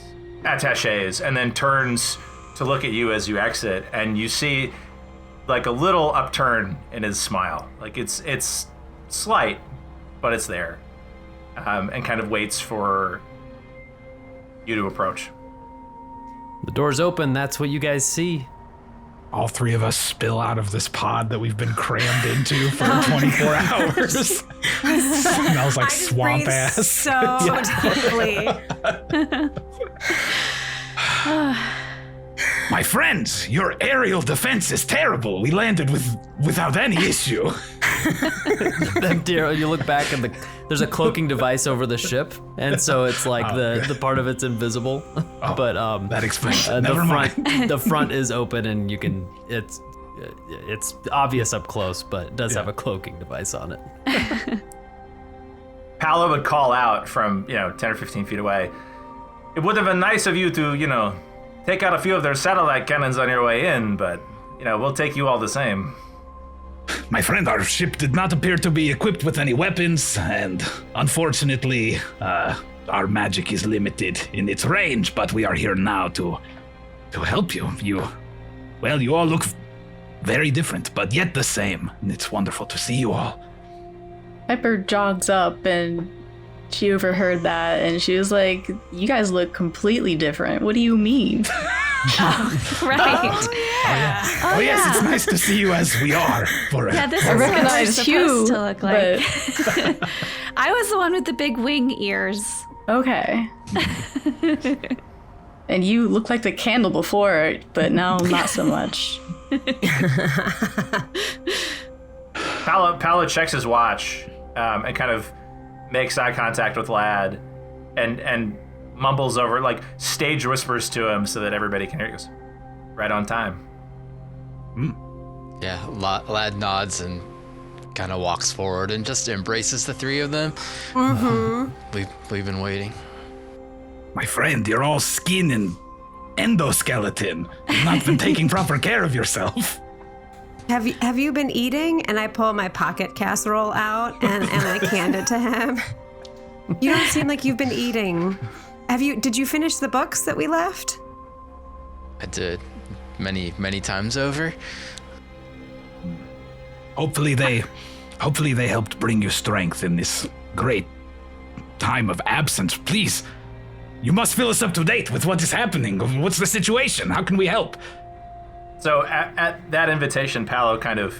attaches, and then turns to look at you as you exit, and you see like a little upturn in his smile. Like it's slight, but it's there, and kind of waits for you to approach. The door's open. That's what you guys see. All three of us spill out of this pod that we've been crammed into for 24 hours. Smells like swamp ass. So deeply. My friends, your aerial defense is terrible. We landed without any issue. You look back and there's a cloaking device over the ship, and so it's like the part of it's invisible. But that explains it. Never mind. The front is open, and you can. It's obvious up close, but it does have a cloaking device on it. Paolo would call out from 10 or 15 feet away. It would have been nice of you to take out a few of their satellite cannons on your way in, but we'll take you all the same. My friend, our ship did not appear to be equipped with any weapons, and unfortunately, our magic is limited in its range, but we are here now to help you. You all look very different, but yet the same, and it's wonderful to see you all. Vyper jogs up, and she overheard that, and she was like, you guys look completely different. What do you mean? Right. Oh yes, it's nice to see you as we are. This I is recognize what Hugh, we're supposed to look like. but I was the one with the big wing ears. okay. And you look like the candle before, but now not so much. Paolo checks his watch and kind of makes eye contact with Lad and mumbles over, like stage whispers to him so that everybody can hear. He goes, right on time. Yeah, Lad nods and kind of walks forward and just embraces the three of them. Mm-hmm. We've been waiting. My friend, you're all skin and endoskeleton. You've not been taking proper care of yourself. Have you been eating? And I pull my pocket casserole out and I hand it to him. You don't seem like you've been eating. Did you finish the books that we left? I did, many times over. Hopefully they helped bring you strength in this great time of absence. Please, you must fill us up to date with what is happening. What's the situation? How can we help? So at that invitation, Paolo kind of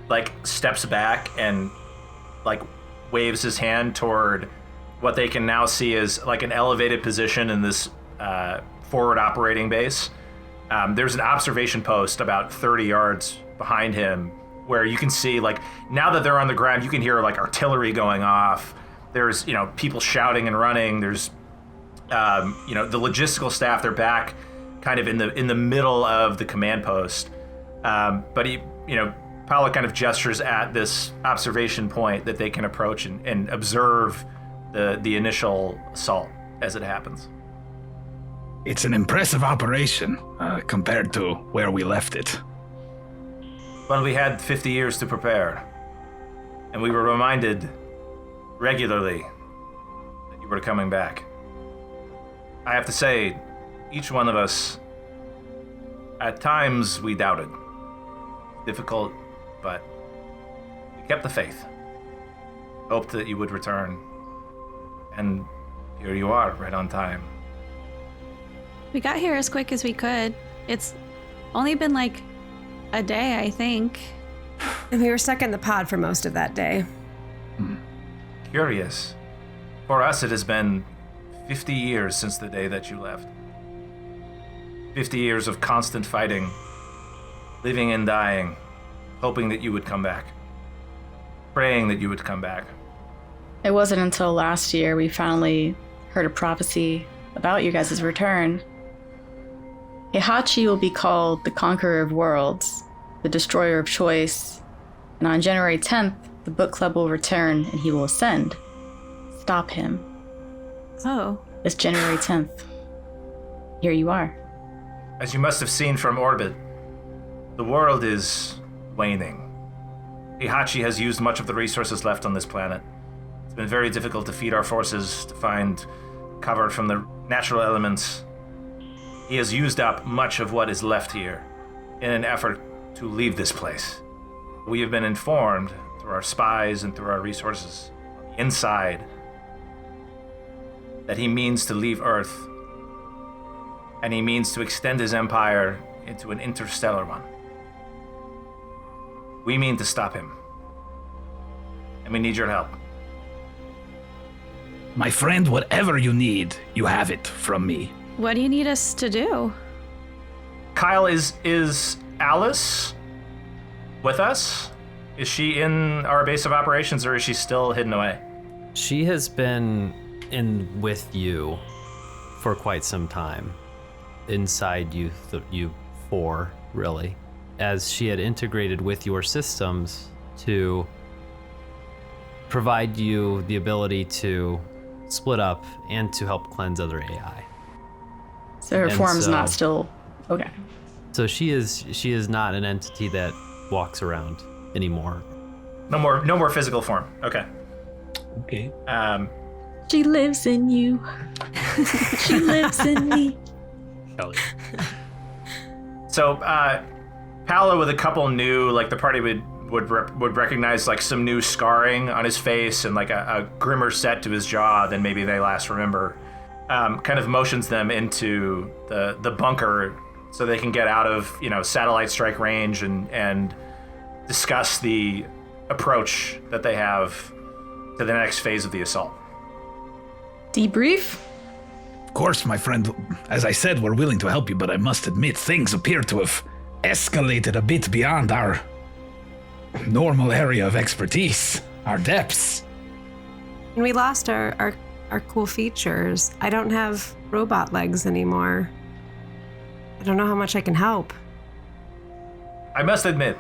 like steps back and like waves his hand toward what they can now see as like an elevated position in this forward operating base. There's an observation post about 30 yards behind him where you can see, like, now that they're on the ground, you can hear like artillery going off. There's, people shouting and running. There's, the logistical staff, they're back kind of in the middle of the command post. But Paolo kind of gestures at this observation point that they can approach and observe the initial assault as it happens. It's an impressive operation compared to where we left it. Well, we had 50 years to prepare, and we were reminded regularly that you were coming back. I have to say, each one of us, at times we doubted. Difficult, but we kept the faith. Hoped that you would return. And here you are, right on time. We got here as quick as we could. It's only been like a day, I think. And we were stuck in the pod for most of that day. Curious. For us, it has been 50 years since the day that you left. 50 years of constant fighting, living and dying, hoping that you would come back, praying that you would come back. It wasn't until last year we finally heard a prophecy about you guys' return. Heihatchi will be called the Conqueror of Worlds, the Destroyer of Choice, and on January 10th, the book club will return and he will ascend. stop him. Oh. It's January 10th. Here you are. As you must have seen from orbit, the world is waning. Heihatchi has used much of the resources left on this planet. It's been very difficult to feed our forces, to find cover from the natural elements. He has used up much of what is left here in an effort to leave this place. We have been informed through our spies and through our resources on the inside that he means to leave Earth, and he means to extend his empire into an interstellar one. We mean to stop him, and we need your help. My friend, whatever you need, you have it from me. What do you need us to do? Kyle, is Alice with us? Is she in our base of operations, or is she still hidden away? She has been with you for quite some time. Inside you four, really. As she had integrated with your systems to provide you the ability to split up and to help cleanse other AI. So her form's not still... Okay. So she is not an entity that walks around anymore. No more physical form. Okay. Okay. She lives in you. She lives in me. Hell yeah. So, Paolo with a couple new, like the party would recognize like some new scarring on his face and like a grimmer set to his jaw than maybe they last remember. Kind of motions them into the bunker so they can get out of, satellite strike range and discuss the approach that they have to the next phase of the assault. Debrief? Of course, my friend. As I said, we're willing to help you, but I must admit things appear to have escalated a bit beyond our normal area of expertise, our depths. And we lost our cool features. I don't have robot legs anymore. I don't know how much I can help. I must admit,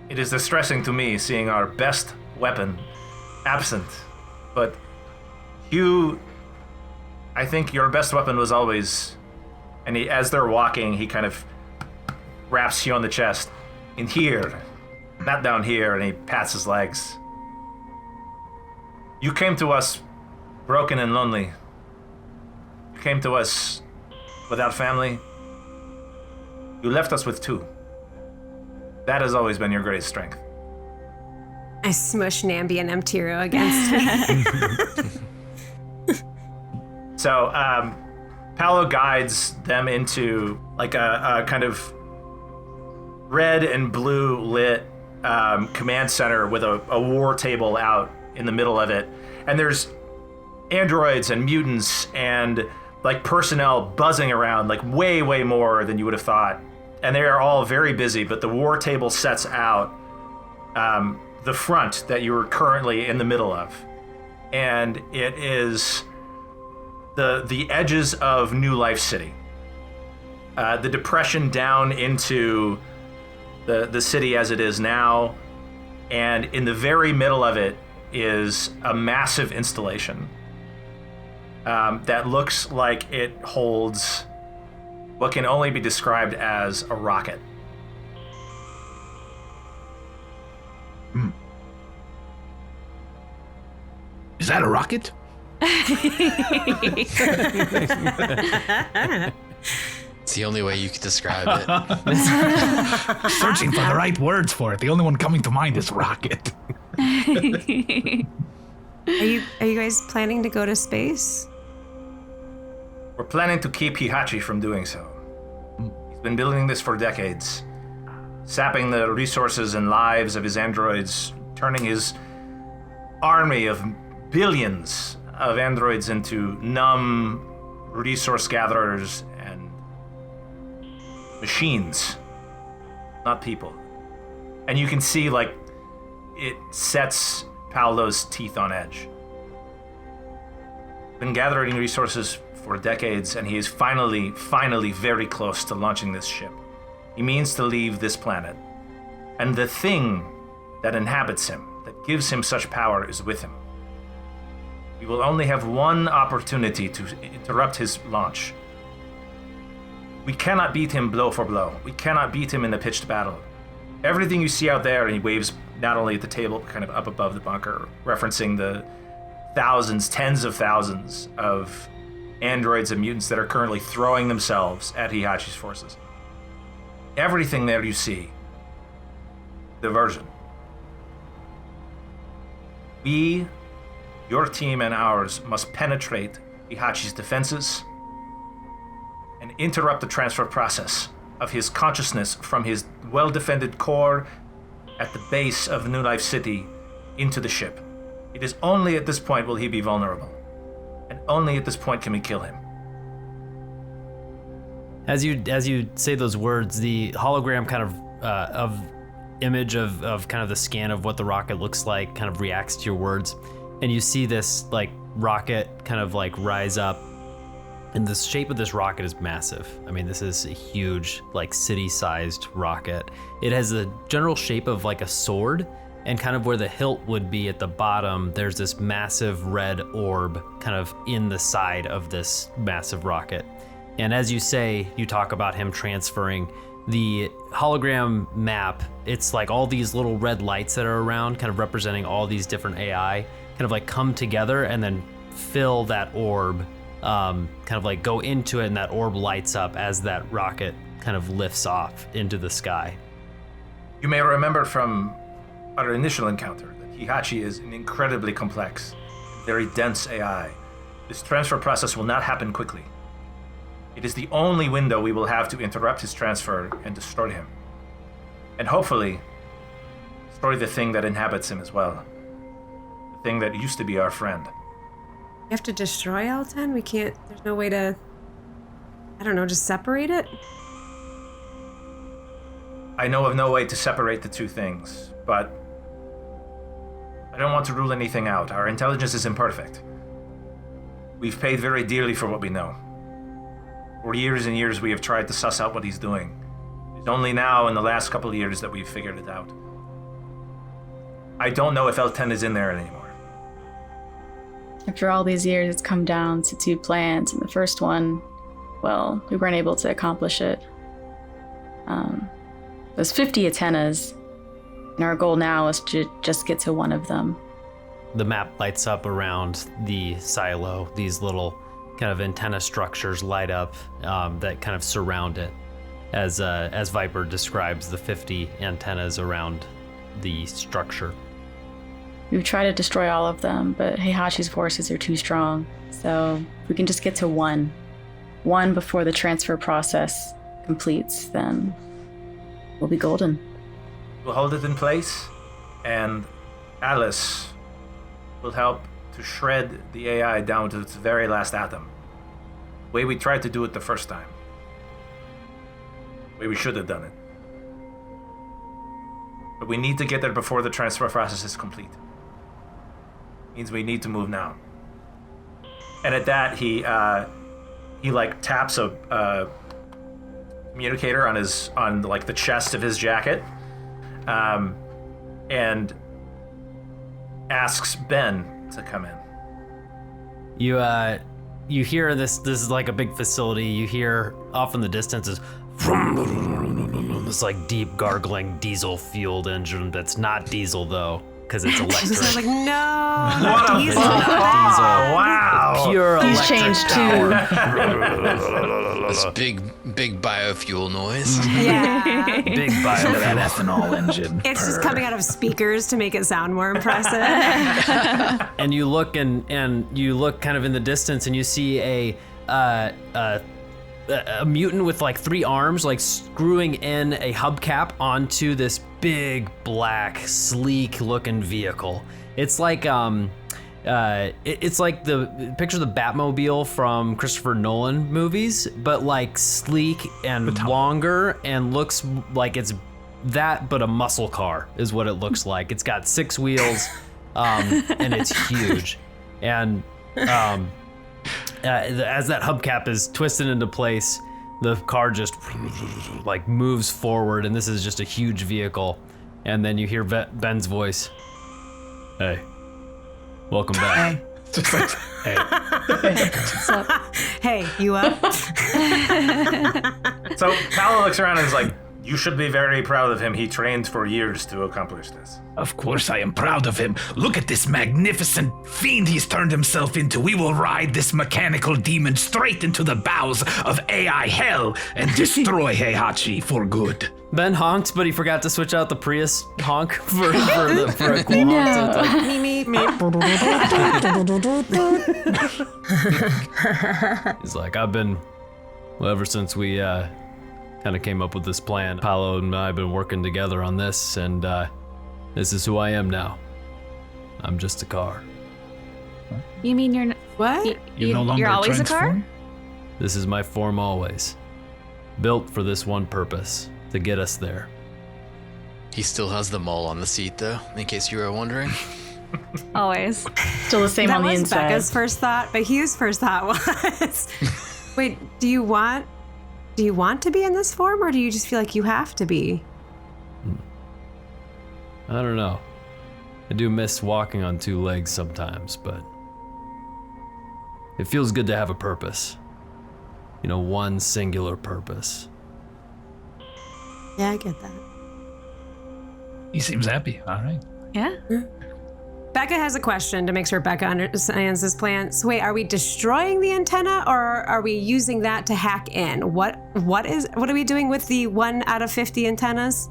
it is distressing to me seeing our best weapon absent, but Hugh, I think your best weapon was always, and as they're walking, he kind of raps Hugh on the chest, in here, not down here, and he pats his legs. You came to us broken and lonely. You came to us without family. You left us with two. That has always been your greatest strength. I smush Namby and Mtiro against me. So, Paolo guides them into like a kind of red and blue lit command center with a war table out in the middle of it. And there's androids and mutants and like personnel buzzing around, like way, way more than you would have thought. And they are all very busy, but the war table sets out the front that you are currently in the middle of. And it is the edges of New Life City. The depression down into the city as it is now. And in the very middle of it is a massive installation that looks like it holds what can only be described as a rocket. Is that a rocket? It's the only way you could describe it. Searching for the right words for it. The only one coming to mind is rocket. Are you guys planning to go to space? We're planning to keep Heihatchi from doing so. He's been building this for decades, sapping the resources and lives of his androids, turning his army of billions of androids into numb resource gatherers and machines, not people. And you can see, like, it sets Paolo's teeth on edge. Been gathering resources for decades, and he is finally very close to launching this ship. He means to leave this planet. And the thing that inhabits him, that gives him such power, is with him. We will only have one opportunity to interrupt his launch. We cannot beat him blow for blow. We cannot beat him in the pitched battle. Everything you see out there, and he waves not only at the table, but kind of up above the bunker, referencing the thousands, tens of thousands of androids and mutants that are currently throwing themselves at Heihatchi's forces. Everything there you see, diversion. We, your team and ours, must penetrate Heihatchi's defenses and interrupt the transfer process of his consciousness from his well-defended core at the base of New Life City into the ship. It is only at this point will he be vulnerable, and only at this point can we kill him. As you say those words, the hologram kind of image of kind of the scan of what the rocket looks like kind of reacts to your words, and you see this like rocket kind of like rise up, and the shape of this rocket is massive. I mean, this is a huge, like city-sized rocket. It has the general shape of like a sword, and kind of where the hilt would be at the bottom, there's this massive red orb kind of in the side of this massive rocket. And as you say, you talk about him transferring the hologram map. It's like all these little red lights that are around, kind of representing all these different AI, kind of like come together and then fill that orb, kind of like go into it, and that orb lights up as that rocket kind of lifts off into the sky. You may remember from our initial encounter that Heihatchi is an incredibly complex, very dense AI. This transfer process will not happen quickly. It is the only window we will have to interrupt his transfer and destroy him. And hopefully, destroy the thing that inhabits him as well. The thing that used to be our friend. We have to destroy L10? We can't, there's no way to, I don't know, just separate it? I know of no way to separate the two things, but I don't want to rule anything out. Our intelligence is imperfect. We've paid very dearly for what we know. For years and years we have tried to suss out what he's doing. It's only now in the last couple of years that we've figured it out. I don't know if L10 is in there anymore. After all these years, it's come down to 2 plans, and the first one, well, we weren't able to accomplish it. There's 50 antennas, and our goal now is to just get to one of them. The map lights up around the silo. These little kind of antenna structures light up that kind of surround it, as Vyper describes the 50 antennas around the structure. We've tried to destroy all of them, but Heihatchi's forces are too strong. So if we can just get to one before the transfer process completes, then we'll be golden. We'll hold it in place, and Alice will help to shred the AI down to its very last atom. The way we tried to do it the first time. The way we should have done it. But we need to get there before the transfer process is complete. Means we need to move now. And at that, he like taps a communicator on like the chest of his jacket, and asks Ben to come in. You hear this is like a big facility. You hear off in the distance is this like deep gargling diesel fueled engine that's not diesel though, because it's electric. I was like, no, not diesel. Diesel. Wow. Pure He's electric changed power. This big biofuel noise. Yeah. Big bio. That ethanol engine. It's just coming out of speakers to make it sound more impressive. And you look and you look kind of in the distance and you see a mutant with like 3 arms, like screwing in a hubcap onto this big black sleek looking vehicle. It's like it's like the picture the Batmobile from Christopher Nolan movies, but like sleek and longer, and looks like it's that, but a muscle car is what it looks like. It's got 6 wheels, and it's huge. And as that hubcap is twisted into place, the car just like moves forward, and this is just a huge vehicle. And then you hear Ben's voice. Hey, welcome back. Just like, hey. Hey, you up? So Paolo looks around and is like, you should be very proud of him. He trained for years to accomplish this. Of course I am proud of him. Look at this magnificent fiend he's turned himself into. We will ride this mechanical demon straight into the bowels of AI hell and destroy Heihatchi for good. Ben honked, but he forgot to switch out the Prius honk for a cool honk. So it's like, Me. he's like, ever since we kind of came up with this plan, Paolo and I have been working together on this, and this is who I am now. I'm just a car. You mean you're What? you're always a car? transform? This is my form always. Built for this one purpose, to get us there. He still has the mole on the seat, though, in case you were wondering. Always. Still the same That on the was inside. Becca's first thought, but Hugh's first thought was, wait, do you want to be in this form, or do you just feel like you have to be? I don't know. I do miss walking on two legs sometimes, but it feels good to have a purpose. You know, one singular purpose. Yeah, I get that. He seems happy. All right. Yeah. Becca has a question to make sure Becca understands this plan. So wait, are we destroying the antenna, or are we using that to hack in? What are we doing with the 1 out of 50 antennas?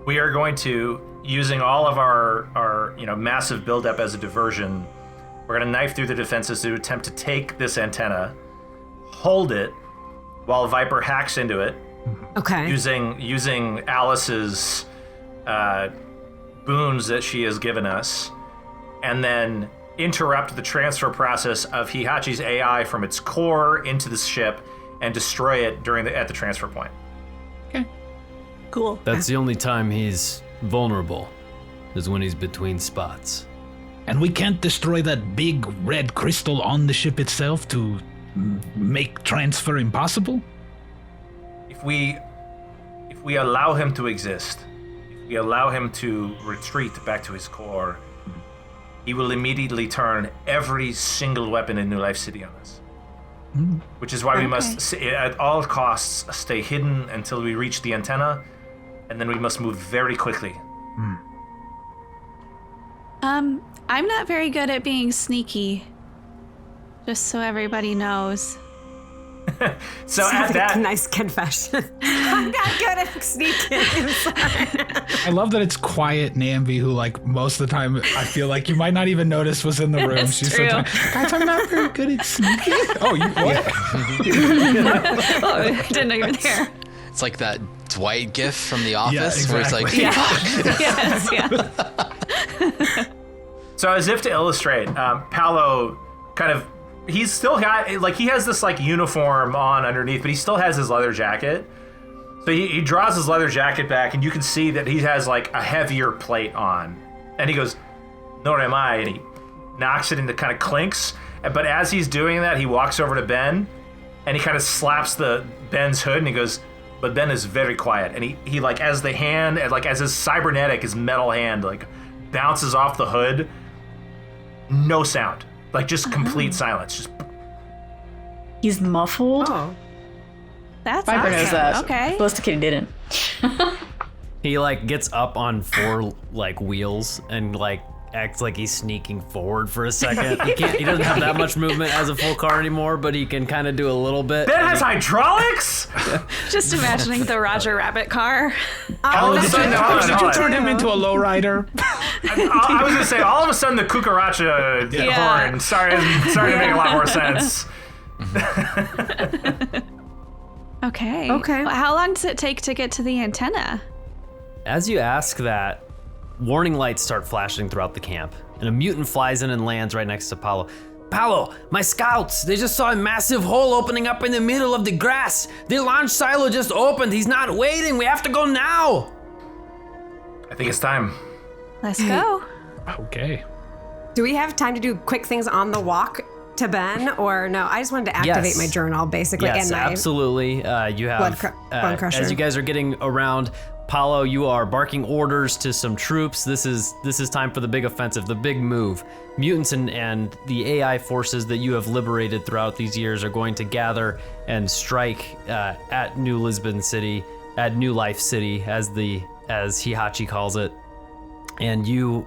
We are going to, using all of our massive buildup as a diversion, we're going to knife through the defenses to attempt to take this antenna, hold it, while Vyper hacks into it, Okay. using Alice's boons that she has given us, and then interrupt the transfer process of Heihatchi's AI from its core into the ship and destroy it at the transfer point. Cool. That's the only time he's vulnerable, is when he's between spots. And we can't destroy that big red crystal on the ship itself to make transfer impossible? If we allow him to exist, if we allow him to retreat back to his core, he will immediately turn every single weapon in New Life City on us. Which is why we must, at all costs, stay hidden until we reach the antenna, and then we must move very quickly. I'm not very good at being sneaky. Just so everybody knows. So Sounds at like that, a nice confession. I'm not good at sneaking inside. I love that it's quiet Namby, who like most of the time I feel like you might not even notice was in the room. It's She's true. Guys, I'm not very good at sneaking. Oh, you what? Oh, I didn't know you were there. It's like that Dwight gif from The Office, Yeah, where it's like, Yes, yeah. so as if to illustrate, Paolo kind of, he's still got, like, he has this like uniform on underneath, but he still has his leather jacket. So he draws his leather jacket back, and you can see that he has like a heavier plate on. And he goes, "Nor am I," and he knocks it into kind of clinks. But as he's doing that, he walks over to Ben, and he kind of slaps Ben's hood, and he goes, "But Ben is very quiet." And he like, as the hand, like as his cybernetic, his metal hand like bounces off the hood, no sound, like just complete silence. Just He's muffled. Oh. That's Vyper knows awesome. that. Okay. Ballistikitty didn't. He like gets up on 4 like wheels and like acts like he's sneaking forward for a second. He doesn't have that much movement as a full car anymore, but he can kind of do a little bit. Ben has hydraulics. Just imagining the Roger Rabbit car. All of a sudden, Did you turn him into a lowrider? I was gonna say, all of a sudden, the cucaracha Yeah. horn started to make a lot more sense. Okay. Okay. Well, how long does it take to get to the antenna? As you ask that, warning lights start flashing throughout the camp, and a mutant flies in and lands right next to Paolo. "Paolo, my scouts, they just saw a massive hole opening up in the middle of the grass. The launch silo just opened. He's not waiting. We have to go now." I think it's time. Let's go. Okay. Do we have time to do quick things on the walk to Ben, or no? I just wanted to activate Yes. my journal, basically, Yes, and my absolutely. You have, Blood crusher. as you guys are getting around, Paolo, you are barking orders to some troops. This is time for the big offensive, the big move. Mutants and the AI forces that you have liberated throughout these years are going to gather and strike at New Lisbon City, at New Life City, as Heihatchi calls it. And you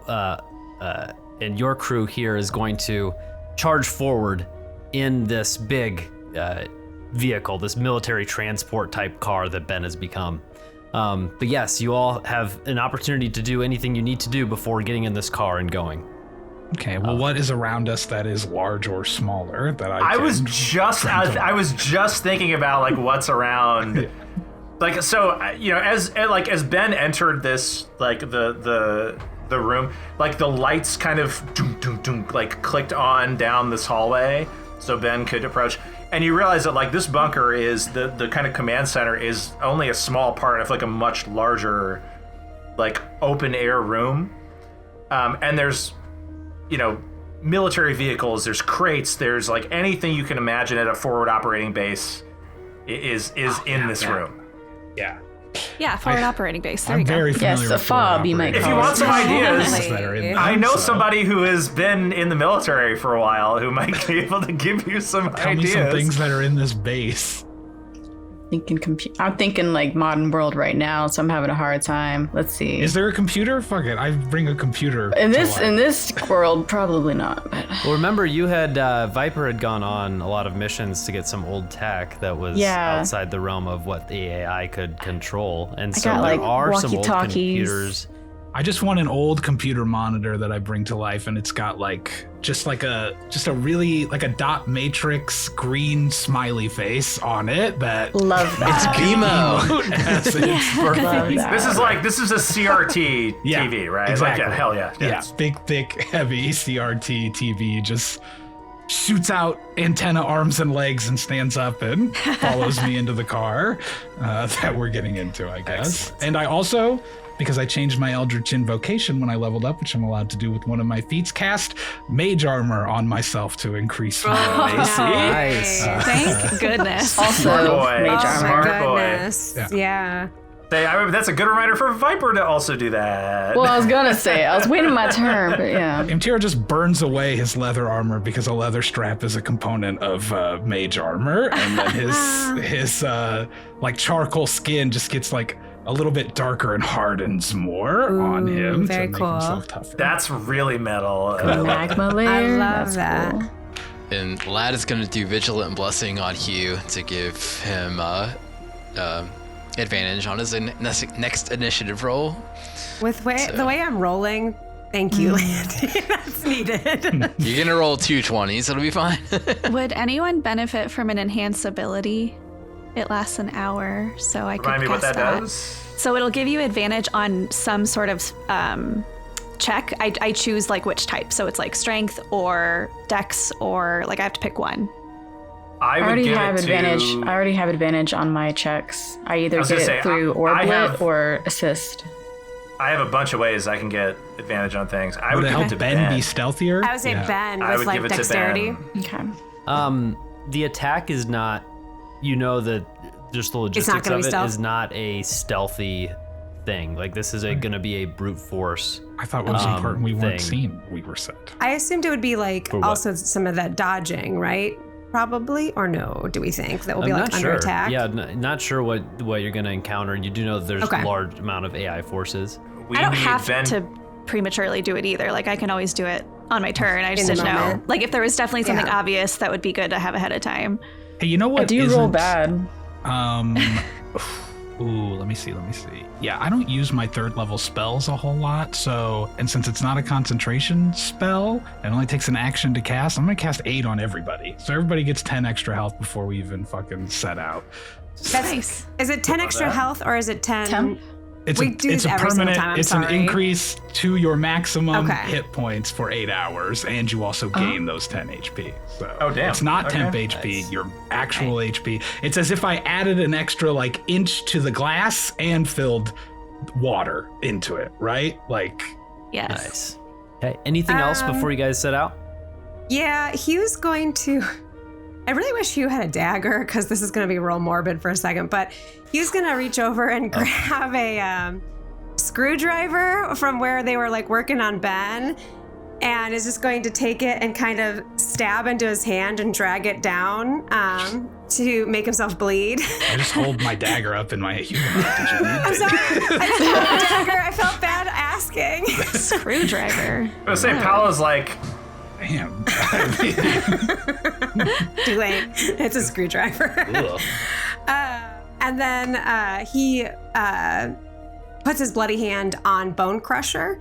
and your crew here is going to charge forward in this big vehicle, this military transport type car that Ben has become. But yes, you all have an opportunity to do anything you need to do before getting in this car and going. Okay, well, what is around us that is large or smaller that I was just thinking about like what's around. Like, so, you know, as Ben entered this, like the room, like the lights kind of like clicked on down this hallway so Ben could approach. And you realize that like this bunker is the kind of command center is only a small part of like a much larger like open air room. And there's, you know, military vehicles, there's crates, there's like anything you can imagine at a forward operating base is in this room. Yeah. Yeah, forward operating base. There I'm you go. very familiar Yes, with a fob, you might If call you want some ideas, that are in I them, know so somebody who has been in the military for a while who might be able to give you some Tell ideas. me some things that are in this base. I'm thinking like modern world right now, so I'm having a hard time. Let's see. Is there a computer? Fuck it, I bring a computer. In this world, probably not. But Well, remember you had Vyper had gone on a lot of missions to get some old tech that was outside the realm of what the AI could control, and so got, there like, are some old walkie-talkies. computers. I just want an old computer monitor that I bring to life, and it's got like just a really like a dot matrix green smiley face on it. That love that. It's BMO. This is a CRT TV, right? Exactly. Like, hell yeah. Yeah, big, thick, heavy CRT TV just shoots out antenna arms and legs and stands up and follows me into the car that we're getting into, I guess. Excellent. And I also, because I changed my Eldritch Invocation when I leveled up, which I'm allowed to do with one of my feats, cast Mage Armor on myself to increase my AC. Nice. Thank goodness. Also, Smart boy. Mage Oh Armor. my Smart boy. goodness. Yeah. That's a good reminder for Vyper to also do that. Well, I was gonna say, I was waiting my turn, but yeah. Imtira just burns away his leather armor because a leather strap is a component of mage armor, and then his like charcoal skin just gets like a little bit darker and hardens more on him very to make cool. himself tougher. That's really metal. Magma layer. I love That's that. cool. And Lad is going to do Vigilant Blessing on Hugh to give him advantage on his next initiative roll. With the way I'm rolling, thank you, Landy. That's needed. You're going to roll 2 20s, it'll be fine. Would anyone benefit from an enhanced ability? It lasts an hour, so I could Remind me what cast that does. So it'll give you advantage on some sort of check. I choose like which type. So it's like strength or dex, or like I have to pick one. I I already give have it advantage. to. I already have advantage on my checks. I either was get gonna it say, through I Orblit have- or assist. I have a bunch of ways I can get advantage on things. I Would would it give it help to Ben be stealthier? I would say Ben I with would like give it to dexterity. Ben. Okay. The attack is not, you know, that just the logistics gonna of be it stealth? is not a stealthy thing. Like this is going to be a brute force. I thought it was important we weren't thing. seen. We were set. I assumed it would be like what? also some of that dodging, right? Probably, or no? Do we think that will be I'm like not under sure. attack? Yeah, not sure what you're going to encounter. You do know that there's Okay. a large amount of AI forces. We I don't need have Ben. to prematurely do it either. Like I can always do it on my turn. I just In the didn't know. moment. Like if there was definitely something Yeah. obvious, that would be good to have ahead of time. Hey, you know what? I do roll isn't- bad. Ooh, let me see. Yeah, I don't use my 3rd level spells a whole lot, so, and since it's not a concentration spell, it only takes an action to cast, I'm gonna cast 8 on everybody. So everybody gets 10 extra health before we even fucking set out. That's Nice. Is it 10 extra health or is it 10? Temp? We do It's this a every single permanent, time, I'm it's an sorry. increase to your maximum Okay. hit points for 8 hours, and you also gain those 10 HP. So Oh, damn. it's not temp Okay. HP, your actual HP. It's as if I added an extra like inch to the glass and filled water into it, right? Like, Yes. Nice. Okay. Anything else before you guys set out? Yeah, Hugh's going to. I really wish Hugh had a dagger because this is going to be real morbid for a second, but Hugh's going to reach over and grab a screwdriver from where they were like working on Ben and is just going to take it and kind of stab into his hand and drag it down to make himself bleed. I just hold my dagger up in my human. I'm sorry. I just held the dagger. I felt bad asking. Screwdriver. I was saying, Paolo's like, damn. Too late. It's a screwdriver. And then he puts his bloody hand on Bone Crusher,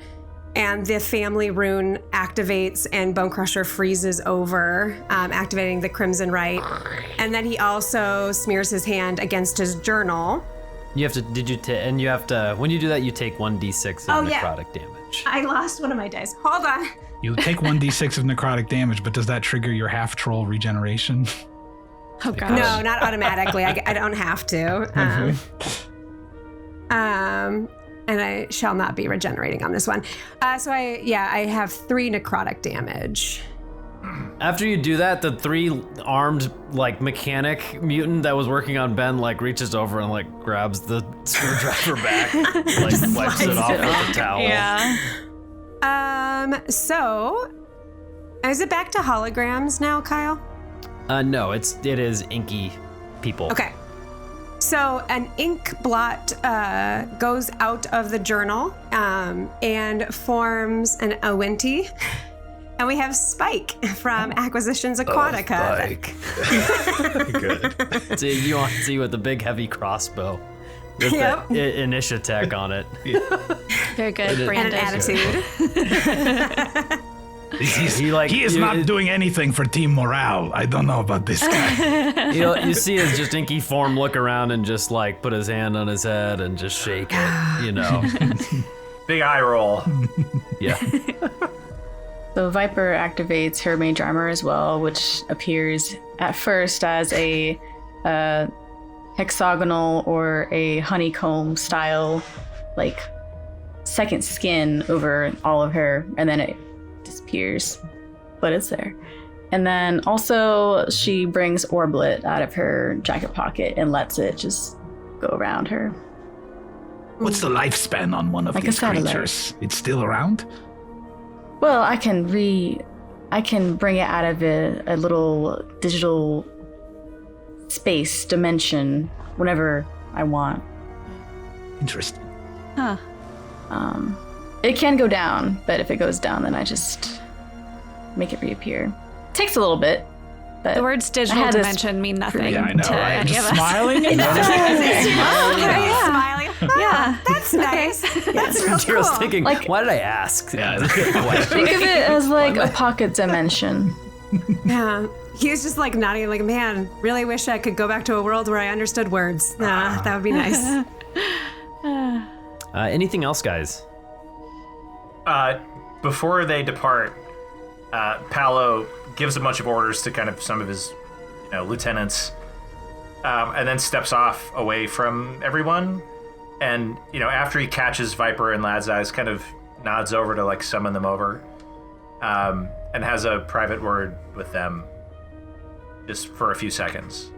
and the family rune activates and Bone Crusher freezes over, activating the Crimson Rite. And then he also smears his hand against his journal. You have to, when you do that, you take 1d6 of necrotic damage. I lost one of my dice. Hold on. You take 1d6 of necrotic damage, but does that trigger your half-troll regeneration? Oh, gosh. No, not automatically. I don't have to. And I shall not be regenerating on this one. So I have 3 necrotic damage. After you do that, the 3-armed like mechanic mutant that was working on Ben like reaches over and like grabs the screwdriver back, like wipes it off with the towel. Yeah. So is it back to holograms now, Kyle? No, it is inky people. Okay. So an ink blot goes out of the journal and forms an Awinti. And we have Spike from Acquisitions Aquatica. Good. So you want to see with the big heavy crossbow with the initiative on it. Very good. And an attitude. He is not doing anything for team morale. I don't know about this guy. You see his just inky form look around and just like put his hand on his head and just shake it, you know. big eye roll. Yeah. So Vyper activates her mage armor as well, which appears at first as a hexagonal or a honeycomb style, like second skin over all of her, and then it disappears, but it's there. And then also she brings Orblet out of her jacket pocket and lets it just go around her. What's the lifespan on one of Like these a satellite. creatures? It's still around? Well, I can bring it out of a little digital space dimension whenever I want. Interesting. Huh. It can go down, but if it goes down, then I just make it reappear. Takes a little bit, but The words digital had this- dimension mean nothing Yeah, I know. to Right? any Just of us. smiling. And Smiling. Yeah. That's nice. That's real Tiro's cool. thinking, Like- why did I ask? Yeah. think of it as like a pocket dimension. Yeah. He was just like nodding, like, man, really wish I could go back to a world where I understood words. That would be nice. Anything else, guys? Before they depart, Paolo gives a bunch of orders to kind of some of his, lieutenants, and then steps off away from everyone. And after he catches Vyper and Lad's eyes, kind of nods over to like summon them over, and has a private word with them, just for a few seconds,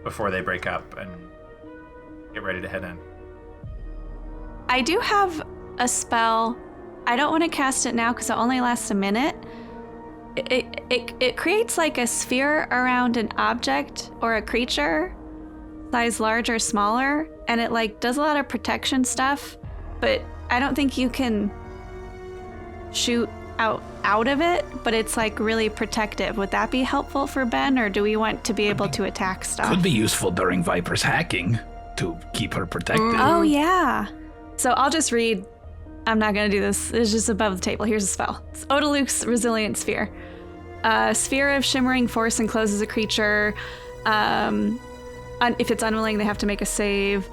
before they break up and get ready to head in. I do have a spell. I don't want to cast it now because it only lasts a minute. It creates like a sphere around an object or a creature, size large or smaller, and it like does a lot of protection stuff, but I don't think you can shoot out of it, but it's like really protective. Would that be helpful for Ben, or do we want to be able to attack stuff? Could be useful during Viper's hacking to keep her protected. Oh yeah. So I'll just read. I'm not going to do this. It's just above the table. Here's a spell. It's Odaluk's Resilient Sphere. A sphere of shimmering force encloses a creature. If it's unwilling, they have to make a save.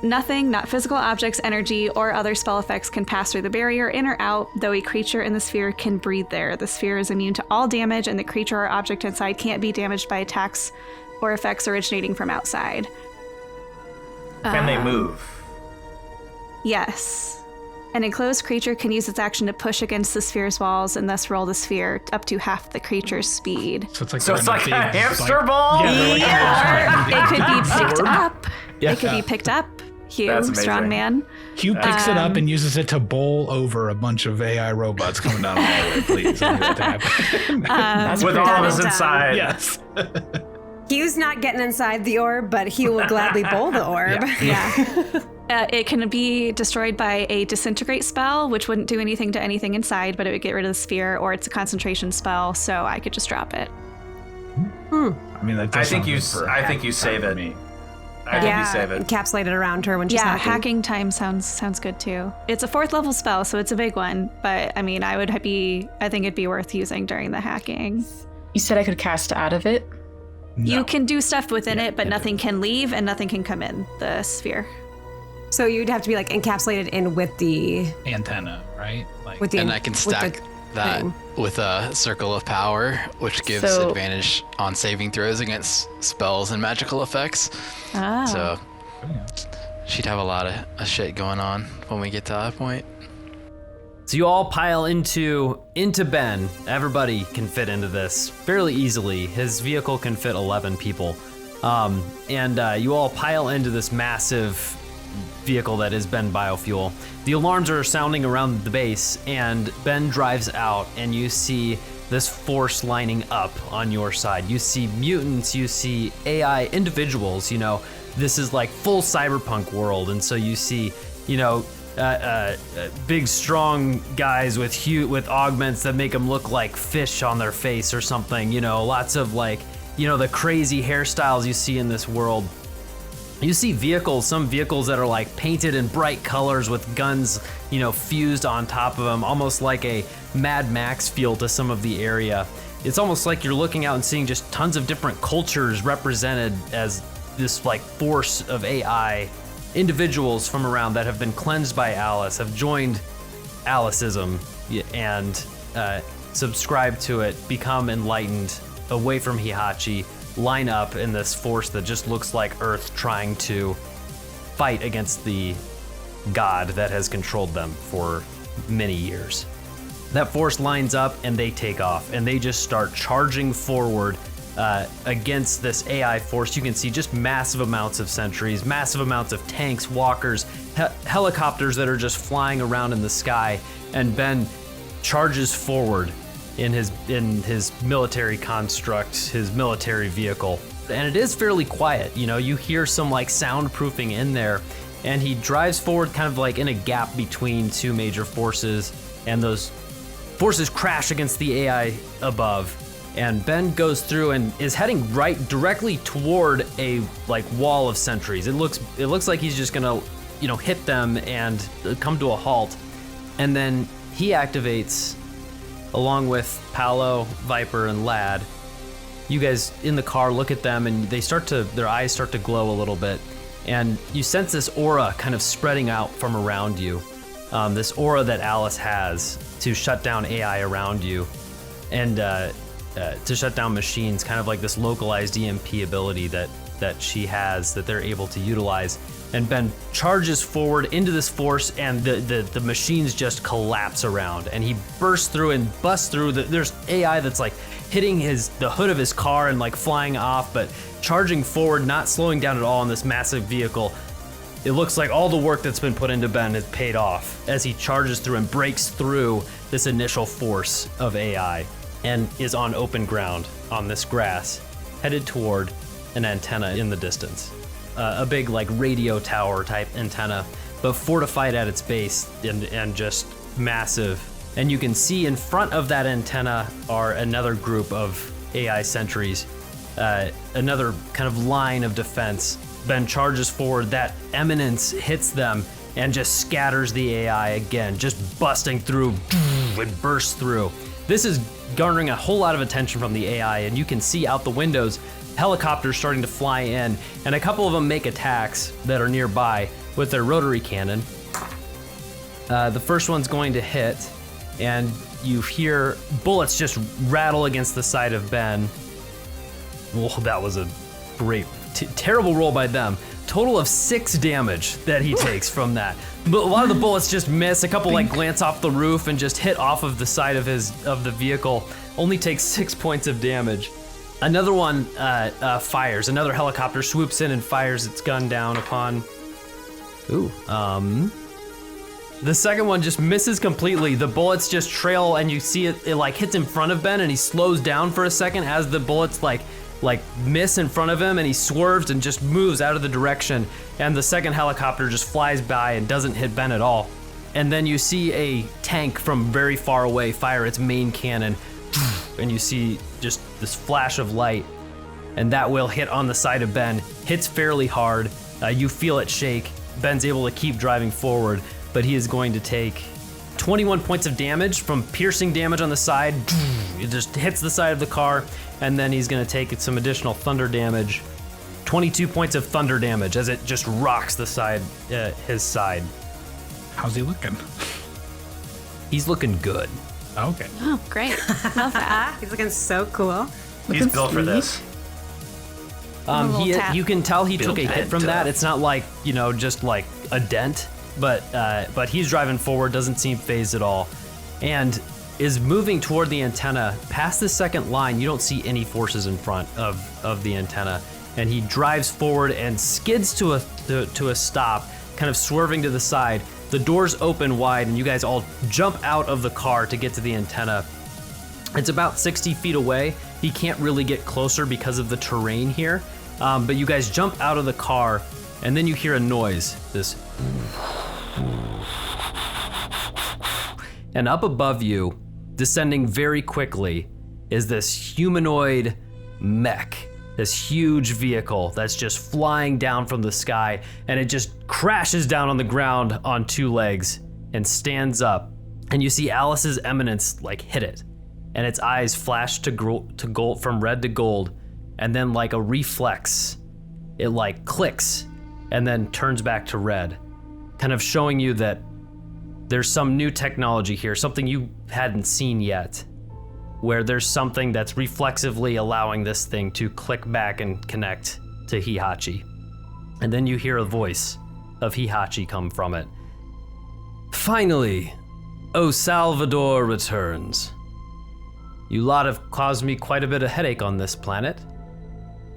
Nothing, not physical objects, energy, or other spell effects can pass through the barrier, in or out, though a creature in the sphere can breathe there. The sphere is immune to all damage, and the creature or object inside can't be damaged by attacks or effects originating from outside. Can they move? Yes. An enclosed creature can use its action to push against the sphere's walls and thus roll the sphere up to half the creature's speed. So it's like a hamster ball? Yeah. It could be picked up. Yeah. It could be picked up. Hugh, strong man. Hugh picks it up and uses it to bowl over a bunch of AI robots coming down the hallway, please. With all of us inside. Yes. Hugh's not getting inside the orb, but Hugh will gladly bowl the orb. Yeah. It can be destroyed by a disintegrate spell, which wouldn't do anything to anything inside, but it would get rid of the sphere, or it's a concentration spell, so I could just drop it. I mean, I think you save it. Me. I think you save it. Encapsulate it around her when she's hacking time sounds good too. It's a 4th level spell, so it's a big one, but I mean, I think it'd be worth using during the hacking. You said I could cast out of it? No. You can do stuff within it, but nothing can leave and nothing can come in the sphere. So you'd have to be like encapsulated in with the antenna, right? And I can stack that with a circle of power, which gives advantage on saving throws against spells and magical effects. So she'd have a lot of shit going on when we get to that point. So you all pile into Ben. Everybody can fit into this fairly easily. His vehicle can fit 11 people. And you all pile into this massive vehicle that is Ben Biofuel. The alarms are sounding around the base, and Ben drives out, and you see this force lining up on your side. You see mutants, you see AI individuals, this is like full cyberpunk world, and so you see, big strong guys with augments that make them look like fish on their face or something, lots of the crazy hairstyles you see in this world. You see some vehicles that are like painted in bright colors with guns, fused on top of them, almost like a Mad Max feel to some of the area. It's almost like you're looking out and seeing just tons of different cultures represented as this like force of AI. Individuals from around that have been cleansed by Alice, have joined Aliceism and subscribe to it, become enlightened, away from Heihatchi, line up in this force that just looks like Earth trying to fight against the god that has controlled them for many years. That force lines up and they take off and they just start charging forward against this AI force. You can see just massive amounts of sentries, massive amounts of tanks, walkers, helicopters that are just flying around in the sky, and Ben charges forward in his military construct, his military vehicle. And it is fairly quiet, you hear some like soundproofing in there, and he drives forward kind of like in a gap between two major forces, and those forces crash against the AI above. And Ben goes through and is heading directly toward a like wall of sentries. It looks like he's just gonna, hit them and come to a halt. And then he activates, along with Paolo, Vyper, and Lad. You guys in the car look at them and their eyes start to glow a little bit. And you sense this aura kind of spreading out from around you. This aura that Alice has to shut down AI around you. And to shut down machines, kind of like this localized EMP ability that she has that they're able to utilize. And Ben charges forward into this force, and the machines just collapse around, and he bursts through and busts through. There's AI that's like hitting the hood of his car and like flying off, but charging forward, not slowing down at all in this massive vehicle. It looks like all the work that's been put into Ben has paid off as he charges through and breaks through this initial force of AI and is on open ground on this grass, headed toward an antenna in the distance. A big like radio tower type antenna, but fortified at its base and just massive. And you can see in front of that antenna are another group of AI sentries, another kind of line of defense. Ben charges forward, that eminence hits them and just scatters the AI again, just busting through and bursts through. This is garnering a whole lot of attention from the AI, and you can see out the windows helicopters starting to fly in, and a couple of them make attacks that are nearby with their rotary cannon. The first one's going to hit, and you hear bullets just rattle against the side of Ben. Well, that was a great, terrible roll by them. total of 6 damage that he takes from that. But a lot of the bullets just miss. A couple like glance off the roof and just hit off of the side of the vehicle. Only takes 6 points of damage. Another one fires. Another helicopter swoops in and fires its gun down upon. The second one just misses completely. The bullets just trail, and you see it like hits in front of Ben, and he slows down for a second as the bullets like miss in front of him, and he swerves and just moves out of the direction, and the second helicopter just flies by and doesn't hit Ben at all. And then you see a tank from very far away fire its main cannon, and you see just this flash of light, and that will hit on the side of Ben. Hits fairly hard. You feel it shake. Ben's able to keep driving forward, but he is going to take 21 points of damage from piercing damage on the side. It just hits the side of the car, and then he's going to take some additional thunder damage. 22 points of thunder damage as it just rocks the side, his side. How's he looking? He's looking good. Okay. Oh, great. Love that. He's looking so cool. He's built for this. You can tell he took a hit from that. It's not like, just like a dent, but he's driving forward, doesn't seem phased at all, and is moving toward the antenna. Past the second line, you don't see any forces in front of the antenna, and he drives forward and skids to a stop, kind of swerving to the side. The doors open wide, and you guys all jump out of the car to get to the antenna. It's about 60 feet away. He can't really get closer because of the terrain here, but you guys jump out of the car, and then you hear a noise, this, and up above you, descending very quickly, is this humanoid mech, this huge vehicle that's just flying down from the sky, and it just crashes down on the ground on 2 legs and stands up, and you see Alice's eminence like hit it, and its eyes flash to gold, from red to gold, and then like a reflex, it like clicks and then turns back to red, kind of showing you that there's some new technology here, something you hadn't seen yet, where there's something that's reflexively allowing this thing to click back and connect to Heihatchi. And then you hear a voice of Heihatchi come from it. Finally, O Salvador returns. You lot have caused me quite a bit of headache on this planet.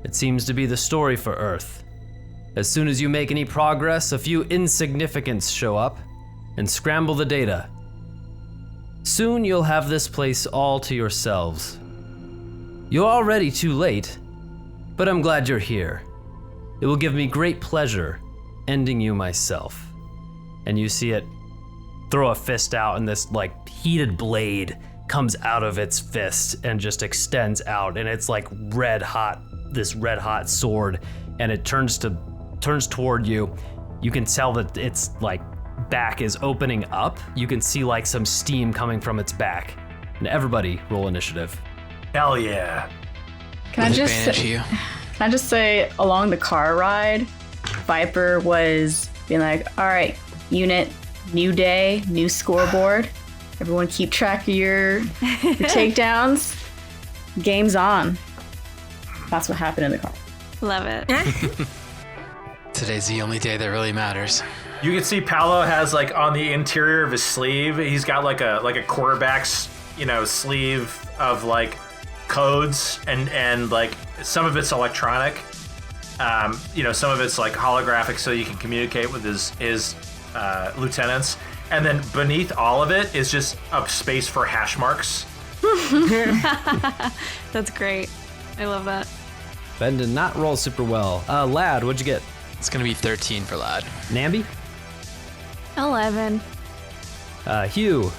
It seems to be the story for Earth. As soon as you make any progress, a few insignificants show up and scramble the data. Soon you'll have this place all to yourselves. You're already too late, but I'm glad you're here. It will give me great pleasure ending you myself. And you see it throw a fist out, and this like heated blade comes out of its fist and just extends out, and it's like this red hot sword, and it turns toward you. You can tell that its like back is opening up. You can see like some steam coming from its back. And everybody roll initiative. Hell yeah. Can I just say, along the car ride, Vyper was being like, all right, unit, new day, new scoreboard. Everyone keep track of your takedowns. Game's on. That's what happened in the car. Love it. Today's the only day that really matters. You can see Paolo has like on the interior of his sleeve, he's got like a quarterback's, sleeve of like codes and like some of it's electronic. Some of it's like holographic so you can communicate with his lieutenants. And then beneath all of it is just a space for hash marks. That's great. I love that. Ben did not roll super well. Lad, what'd you get? It's gonna be 13 for Lad. Namby? 11. Hugh?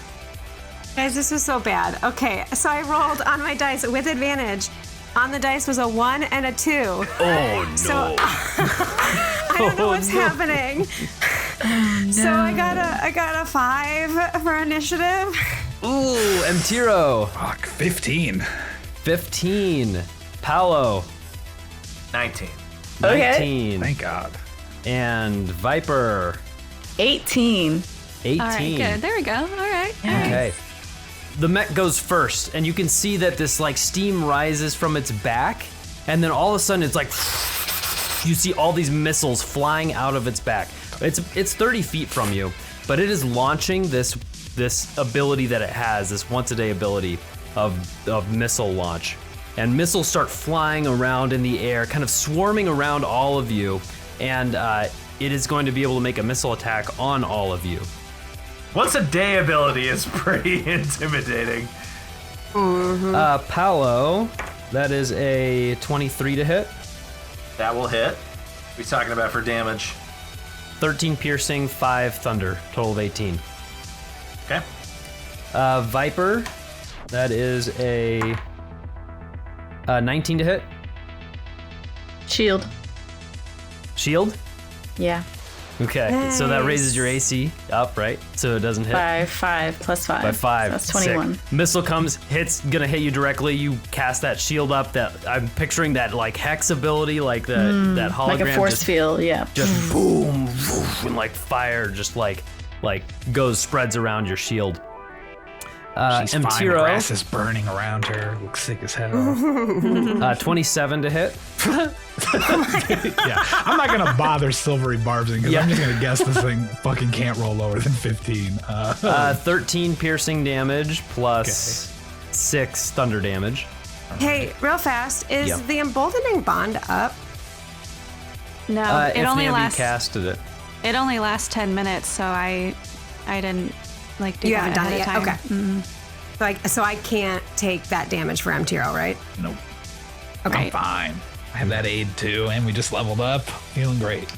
Guys, this was so bad. Okay, so I rolled on my dice with advantage. On the dice was a 1 and a 2. Oh, no. So I don't know what's happening. Oh, no. So I got a 5 for initiative. Ooh, Mtiro. Fuck, 15. 15. Paolo. 19. 19. Thank God. And Vyper. 18. 18. All right, good. There we go. All right. Okay. The mech goes first, and you can see that this like steam rises from its back, and then all of a sudden it's like you see all these missiles flying out of its back. It's 30 feet from you, but it is launching this ability that it has, this once-a-day ability of missile launch. And missiles start flying around in the air, kind of swarming around all of you, and it is going to be able to make a missile attack on all of you. Once-a-day ability is pretty intimidating. Paolo, that is a 23 to hit. That will hit. What are we talking about for damage? 13 piercing, 5 thunder, total of 18. Okay. Vyper, that is a 19 to hit. Shield. Shield? Yeah. Okay, so that raises your AC up, right? So it doesn't hit. By 5 plus 5. By 5. So that's 21. Sick. Missile comes, gonna hit you directly. You cast that shield up. That I'm picturing that like hex ability, like that hologram. Like a force field, yeah. Just boom, woof, and like fire, just like spreads around your shield. She's fine. The grass is burning around her. Looks sick as hell. 27 to hit. Yeah, I'm not gonna bother Silvery Barbs because I'm just gonna guess this thing fucking can't roll lower than 15. 13 piercing damage plus 6 thunder damage. Hey, real fast, is the emboldening bond up? No, it only lasts. Casted it. It only lasts 10 minutes, so I didn't do You that haven't done it yet? time. Okay. Mm-hmm. So I can't take that damage for MTRO, right? Nope. Okay. I'm fine. I have that aid too, and we just leveled up. Feeling great.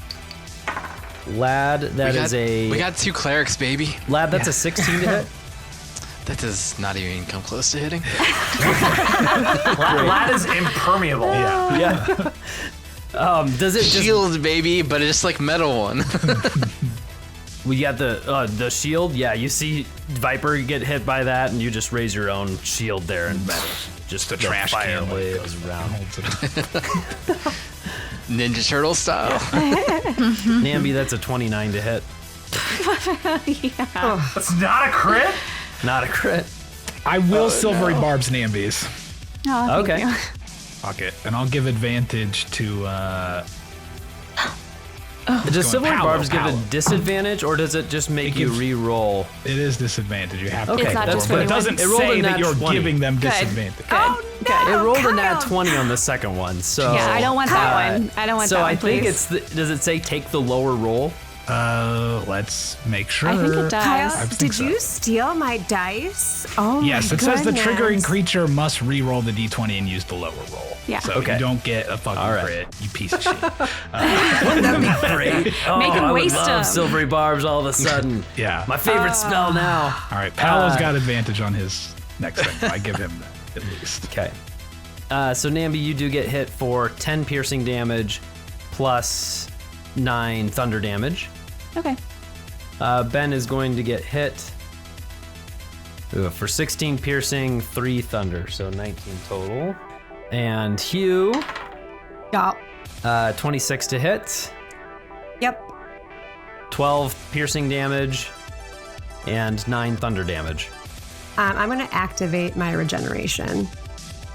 Lad, we got 2 clerics, baby. Lad, that's a 16 to hit. That does not even come close to hitting. Lad is impermeable. Yeah. Does it shield, baby, but it's just like metal one. We got the shield. Yeah, you see Vyper get hit by that, and you just raise your own shield there, and just the trash fire can goes around. Ninja Turtle style. Namby, that's a 29 to hit. Yeah. That's not a crit? Not a crit. I will Silvery Barbs Namby's. Oh, okay. thank you. Fuck it. And I'll give advantage to Does Silvery Barbs give a Paolo. disadvantage, or does it just make you re-roll? It is disadvantage. You have to. Okay, It's not roll, just but it 21. doesn't It rolled say a that nat you're 20. giving them Good. disadvantage. Good. It rolled a Kyle. nat 20 on the second one, so Yeah, I don't want that one. I don't want so that one, I think please. does it say take the lower roll? Let's make sure. I think it does. Kyle, think did so. you steal my dice? Oh Yes, my it says the triggering goodness. creature must re-roll the d20 and use the lower roll. Yeah. So Okay. you don't get a fucking All right. crit, you piece of shit. Wouldn't that be great? Oh, Make 'em I would waste love 'em. Silvery Barbs all of a sudden. Yeah. My favorite spell now. All right, Paolo's got advantage on his next thing. I give him that, at least. Okay. So Namby, you do get hit for 10 piercing damage plus 9 thunder damage. Okay. Ben is going to get hit for 16 piercing, 3 thunder, so 19 total. And Hugh, Yup. 26 to hit, Yep. 12 piercing damage, and 9 thunder damage. I'm going to activate my regeneration.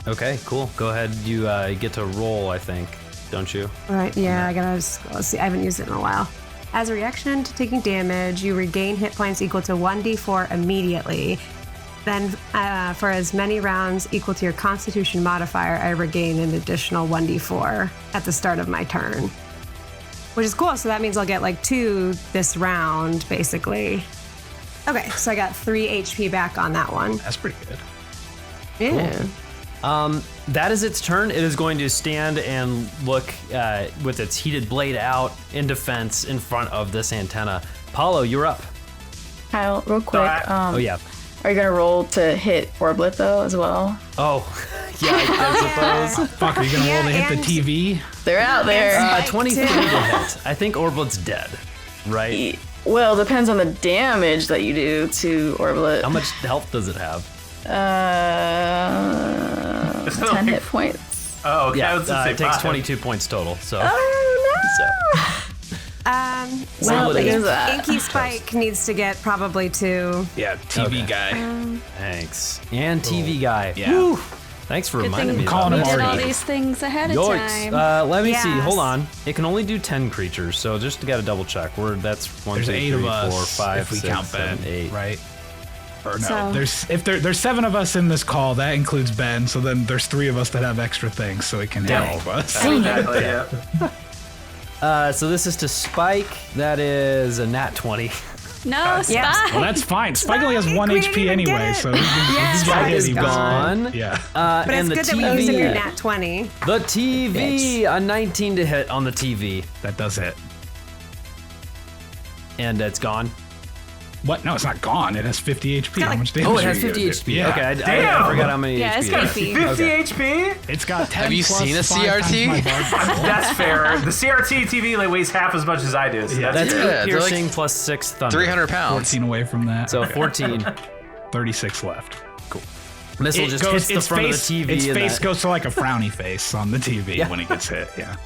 Okay, cool. Go ahead. You get to roll, I think, don't you? All right, yeah, I gotta let's see. I haven't used it in a while. As a reaction to taking damage, you regain hit points equal to 1d4 immediately. Then, for as many rounds equal to your Constitution modifier, I regain an additional 1d4 at the start of my turn, which is cool. So that means I'll get like 2 this round, basically. Okay, so I got 3 HP back on that one. That's pretty good. Yeah. That is its turn. It is going to stand and look with its heated blade out in defense in front of this antenna. Paolo, you're up. Kyle, real quick. Oh, yeah. Are you gonna roll to hit Orblet though as well? Oh, yeah, I suppose. Fuck, are you going to roll to hit the TV? They're out there. 23 to hit. I think Orblet's dead, right? Well, depends on the damage that you do to Orblet. How much health does it have? 10 hit points. Oh, okay. I Yeah, was gonna say it takes 5. 22 points total. So, Well, it is. that. Inky Spike needs to get probably 2. Yeah, TV Okay. guy. Thanks. And TV guy. Yeah. Woo. Thanks for Good reminding thing me. calling we him did all already. these things ahead of Yoicks. time. Let me see. Yes. Hold on. It can only do 10 creatures, so just got to double check. That's 1, There's 2, 8 3, of us 4, 5, if we 6, count 7, Ben, 8. right? Or no, So- there's 7 of us in this call. That includes Ben. So then there's 3 of us that have extra things, so it can hit all of us. Exactly, yeah. So this is to Spike. That is a nat 20. No, stop. Yes. Well, that's fine. Spike only has 1 We didn't HP even get anyway, it. so he's Spike is gone. Yeah. But it's And the good that we TV. used up your nat 20. The TV. A 19 to hit on the TV. That does hit. And it's gone. What? No, it's not gone. It has 50 HP. How much damage? Oh, it has are you 50 gonna HP. do? Yeah. Okay, I Damn. forgot how many Yeah, HP it's it got has. 50. 50 HP? It's got 10 Have you plus seen a 5 times CRT? my bard. That's fair. The CRT TV like weighs half as much as I do. So Yeah. that's That's 8 Yeah, they're like piercing plus 6 thunder. 300 pounds. 14 away from that. So 14. 36 left. Missile just hits the front of the TV. Its and face that- goes to like a frowny face on the TV Yeah. when it gets hit. Yeah.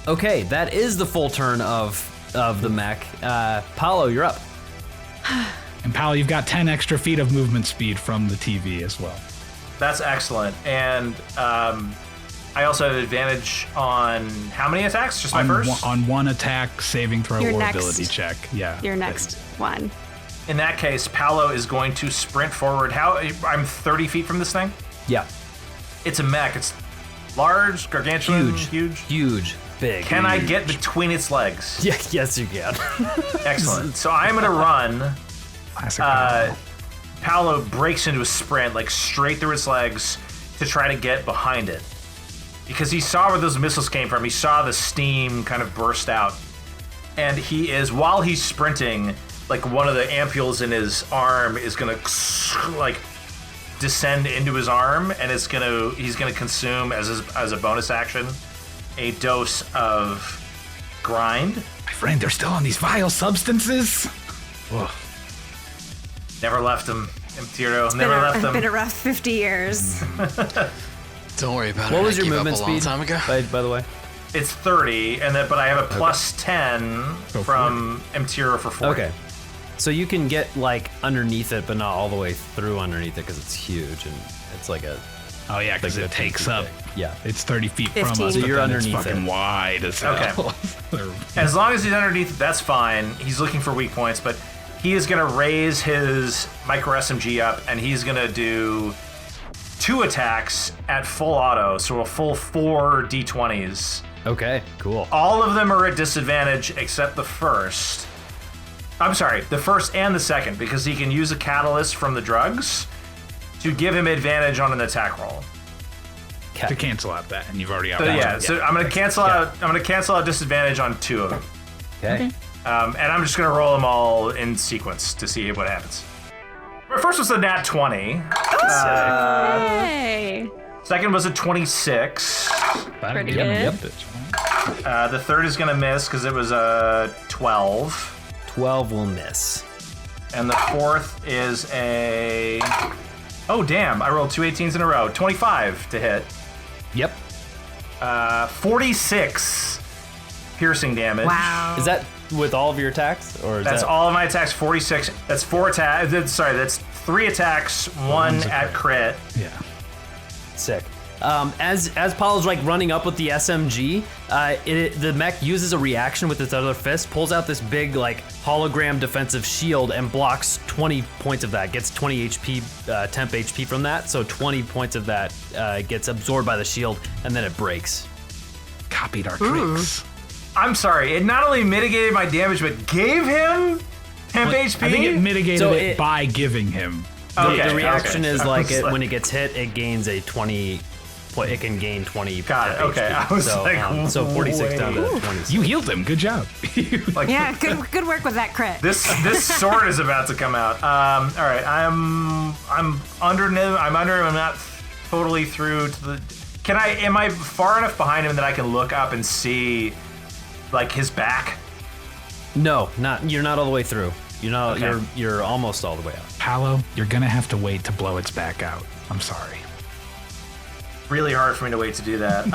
Okay, that is the full turn of the mech. Paolo, you're up. And Pal, you've got 10 extra feet of movement speed from the TV as well. That's excellent. And I also have advantage on how many attacks? Just my first? On one attack, saving throw, Your or next- ability check. Yeah. Your next one. In that case, Paolo is going to sprint forward. I'm 30 feet from this thing? Yeah. It's a mech. It's large, gargantuan, huge. Huge. Big. Can I get between its legs? Yeah, yes, you can. Excellent. So I'm going to run. Classic. Paolo breaks into a sprint, like straight through its legs to try to get behind it. Because he saw where those missiles came from. He saw the steam kind of burst out. And while he's sprinting, like one of the ampules in his arm is gonna like descend into his arm, and he's gonna consume as a bonus action a dose of grind. My friend, they're still on these vile substances. Ugh. Never left him. Imptiro, It's never left been him. a rough 50 years. Don't worry about it. What was I your gave up movement a long speed? time ago. By the way. It's 30, but I have a plus 10 from Imptiro for 40. Okay. So you can get like underneath it, but not all the way through underneath it because it's huge and it's like a. Oh yeah, because Like it the takes 50 up. thing. Yeah. It's 30 feet from 15. us. So but you're then it's underneath fucking it. wide as hell. Okay. As long as he's underneath it, that's fine. He's looking for weak points, but he is going to raise his micro SMG up, and he's going to do 2 attacks at full auto, so a full 4 D20s. Okay. Cool. All of them are at disadvantage except the first. I'm sorry, the first and the second, because he can use a catalyst from the drugs to give him advantage on an attack roll. To cancel out that, and you've already got So one. yeah, so I'm gonna cancel out. I'm gonna cancel out disadvantage on 2 of them, Okay. and I'm just gonna roll them all in sequence to see what happens. My first was a nat 20. Hey. Second was a 26. Pretty Yep. good. The third is gonna miss because it was a 12. 12 will miss. And the fourth is a... Oh, damn. I rolled 2 18s in a row. 25 to hit. Yep. 46 piercing damage. Wow. Is that with all of your attacks, or is That's that... all of my attacks. 46. That's 4 attacks. Sorry, that's 3 attacks, 1 at crit. Yeah. Sick. As Paolo's like running up with the SMG, the mech uses a reaction with its other fist, pulls out this big like hologram defensive shield and blocks 20 points of that. Gets 20 HP, temp HP from that, so 20 points of that gets absorbed by the shield, and then it breaks. Copied our tricks. I'm sorry. It not only mitigated my damage, but gave him temp HP? I think it mitigated So it by giving him. Okay, The reaction okay. is I like was when it gets hit, it gains a 20. It can gain 20. Got it, temp okay. HP. I was so, like, so 46 down to 26. You healed him. Good job. Like, Yeah, good work with that crit. This sword is about to come out. All right, I'm under him. I'm not totally through to the. Am I far enough behind him that I can look up and see, like, his back? No, you're not all the way through. Okay. You're almost all the way out. Paolo, you're gonna have to wait to blow its back out. I'm sorry. Really hard for me to wait to do that.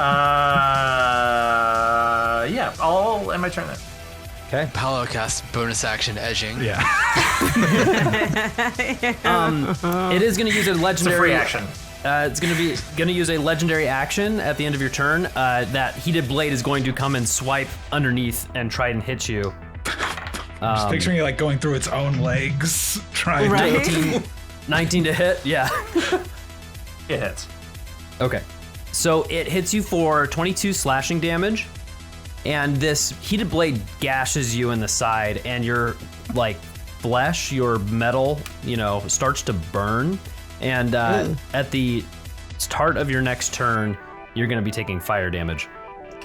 Yeah, I'll end my turn then. Okay. Paolo casts bonus action edging. Yeah. It is going to use a It's a legendary. free action. it's gonna use a legendary action at the end of your turn. That heated blade is going to come and swipe underneath and try and hit you. Just picturing it like going through its own legs, trying to 19 to hit. Yeah. It hits. Okay. So it hits you for 22 slashing damage, and this heated blade gashes you in the side, and your like flesh, your metal, starts to burn. And at the start of your next turn, you're going to be taking fire damage.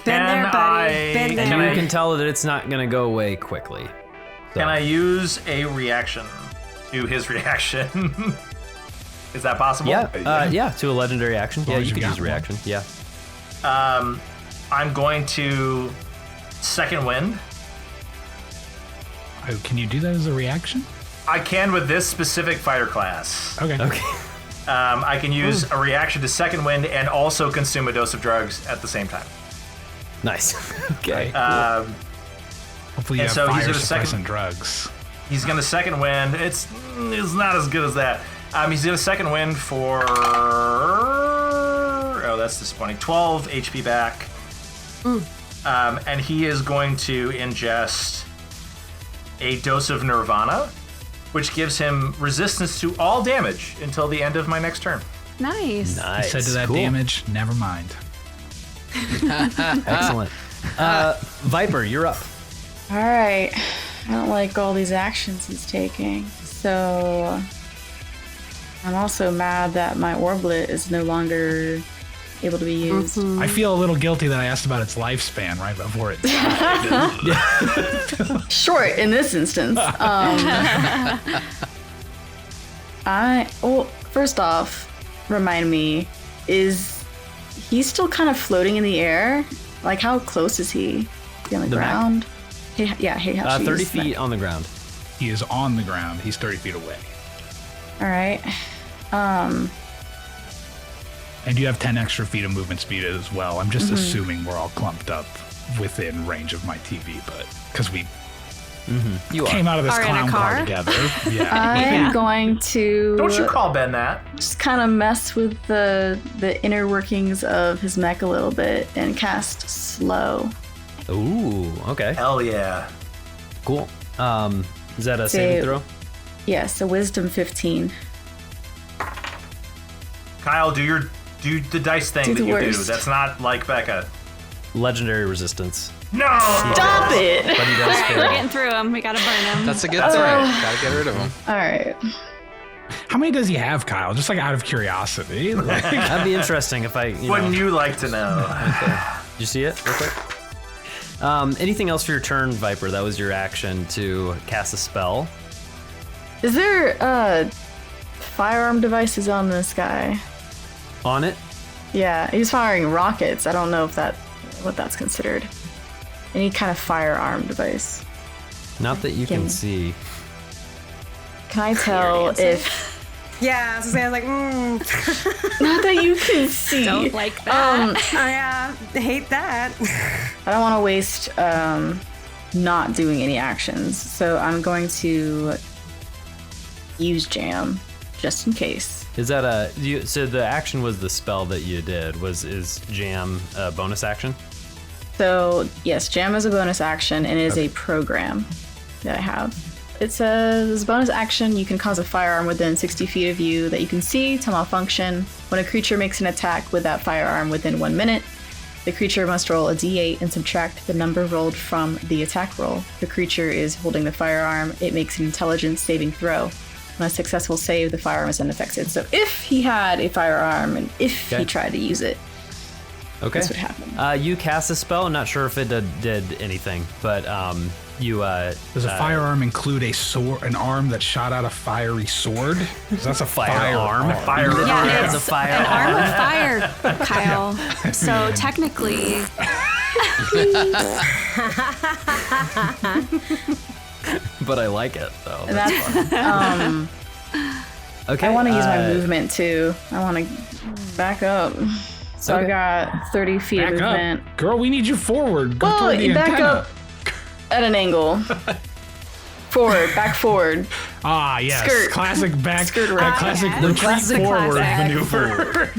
Been there, buddy. Been there. And you can tell that it's not going to go away quickly. So. Can I use a reaction to his reaction? Is that possible? Yeah, to a legendary action. Yeah, you could use a reaction. Yeah. I'm going to second wind. Oh, can you do that as a reaction? I can with this specific fighter class. Okay. I can use a reaction to second wind and also consume a dose of drugs at the same time. Nice. Okay. Cool. Hopefully you have fire suppressant drugs. He's going to second wind. It's not as good as that. He's going to second wind for... Oh, that's disappointing. 12 HP back. And he is going to ingest a dose of Nirvana, which gives him resistance to all damage until the end of my next turn. Nice. He said to that damage, never mind. Excellent. Vyper, you're up. All right. I don't like all these actions he's taking. So I'm also mad that my Orblet is no longer able to be used. I feel a little guilty that I asked about its lifespan right before it died. Short in this instance. First off, remind me, is he still kind of floating in the air? Like, how close is he? Is he on the ground? Heihatchi. 30 feet on the ground. He is on the ground. He's 30 feet away. All right. And you have 10 extra feet of movement speed as well. I'm just assuming we're all clumped up within range of my TV, but because we came out of this clown car together. Yeah. I'm going to... Don't you call Ben that. Just kind of mess with the inner workings of his mech a little bit and cast Slow. Ooh, okay. Hell yeah. Cool. Is that a saving throw? Yes, a Wisdom 15. Kyle, do the dice thing that you do. That's not like Becca. Legendary resistance. No! Stop it! But he does fail. We're getting through him. We gotta burn him. That's a good thing. Gotta get rid of him. All right. How many does he have, Kyle? Just like out of curiosity. That'd be interesting if I. Wouldn't you like to know? Did you see it real quick? Anything else for your turn, Vyper? That was your action to cast a spell. Is there firearm devices on this guy? On it? Yeah, he's firing rockets. I don't know if what that's considered. Any kind of firearm device. Not that you can see. Can I tell if... Yeah, I was like, Not that you can see. Don't like that. I hate that. I don't want to waste not doing any actions, so I'm going to use Jam just in case. Is that so the action was the spell that you did. Is Jam a bonus action? So yes, Jam is a bonus action and it is a program that I have. It says, bonus action, you can cause a firearm within 60 feet of you that you can see to malfunction. When a creature makes an attack with that firearm within 1 minute, the creature must roll a d8 and subtract the number rolled from the attack roll. If the creature is holding the firearm, it makes an intelligence saving throw. On a successful save, the firearm is unaffected. So if he had a firearm and if he tried to use it, this would happen. You cast a spell. I'm not sure if it did anything, but you... Does a firearm include a sword, an arm that shot out a fiery sword? That's a firearm. Yeah, it's a fire an arm of fire, Kyle. So technically... But I like it, though. That's okay. I want to use my movement, too. I want to back up. So I got 30 feet of movement. Up. Girl, we need you forward. Go toward the back antenna. up at an angle. Forward, back forward. Ah, yes. Skirt. Classic back. Skirt right. Classic Yeah. retreat Classic forward classic. maneuver.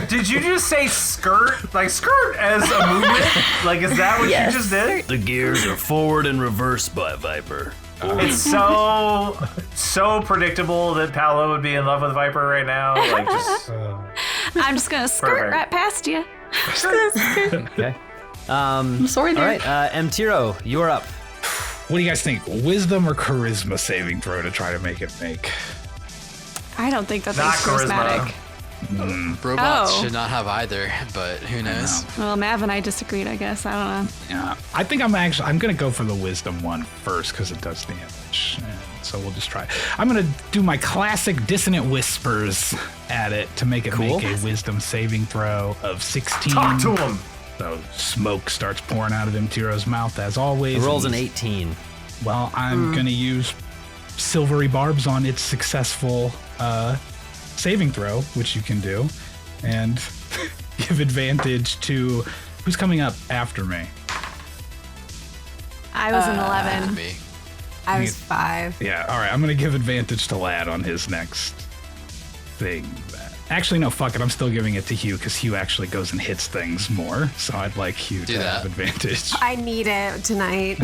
Did you just say skirt? Like skirt as a movement? Like, is that what Yes. you just did? The gears are forward and reverse by Vyper. It's so predictable that Paolo would be in love with Vyper right now. Like, just I'm just gonna skirt Perfect. right past you. Okay. I'm sorry All there. right, Mtiro, you're up. What do you guys think? Wisdom or charisma saving throw to try to make it make? I don't think that Not thing's charismatic. Robots Oh. should not have either, but who knows? Well, Mav and I disagreed, I guess. I don't know. Yeah, I think I'm gonna go for the wisdom one first because it does damage. And so we'll just try. I'm gonna do my classic dissonant whispers at it to make it Cool. make a wisdom saving throw of 16. talk to him. So smoke starts pouring out of Mtiro's mouth as always. It rolls an and 18. Well, I'm gonna use silvery barbs on its successful saving throw, which you can do, and give advantage to who's coming up after me. I was an 11. Me. I was 5. Yeah, all right. I'm gonna give advantage to Lad on his next thing. Actually, no, fuck it. I'm still giving it to Hugh because Hugh actually goes and hits things more. So I'd like Hugh Do to that. have advantage. I need it tonight.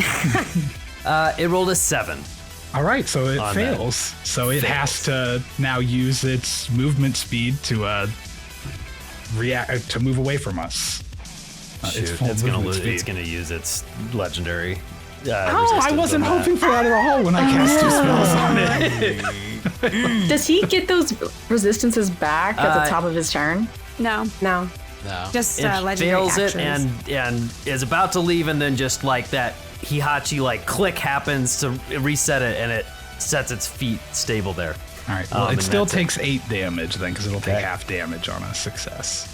It rolled a 7. All right, so it On fails. So it has to now use its movement speed to react to move away from us. Shoot, full it's gonna movement speed. it's gonna use its legendary. Oh, I wasn't hoping for that at all when I cast two spells on it. Does he get those resistances back at the top of his turn? No. No, No. just It legendary fails it actions. and is about to leave, and then just like that Heihatchi like click happens to reset it, and it sets its feet stable there. All right, well, it and still that's it. takes 8 damage then because it'll take Okay. half damage on a success.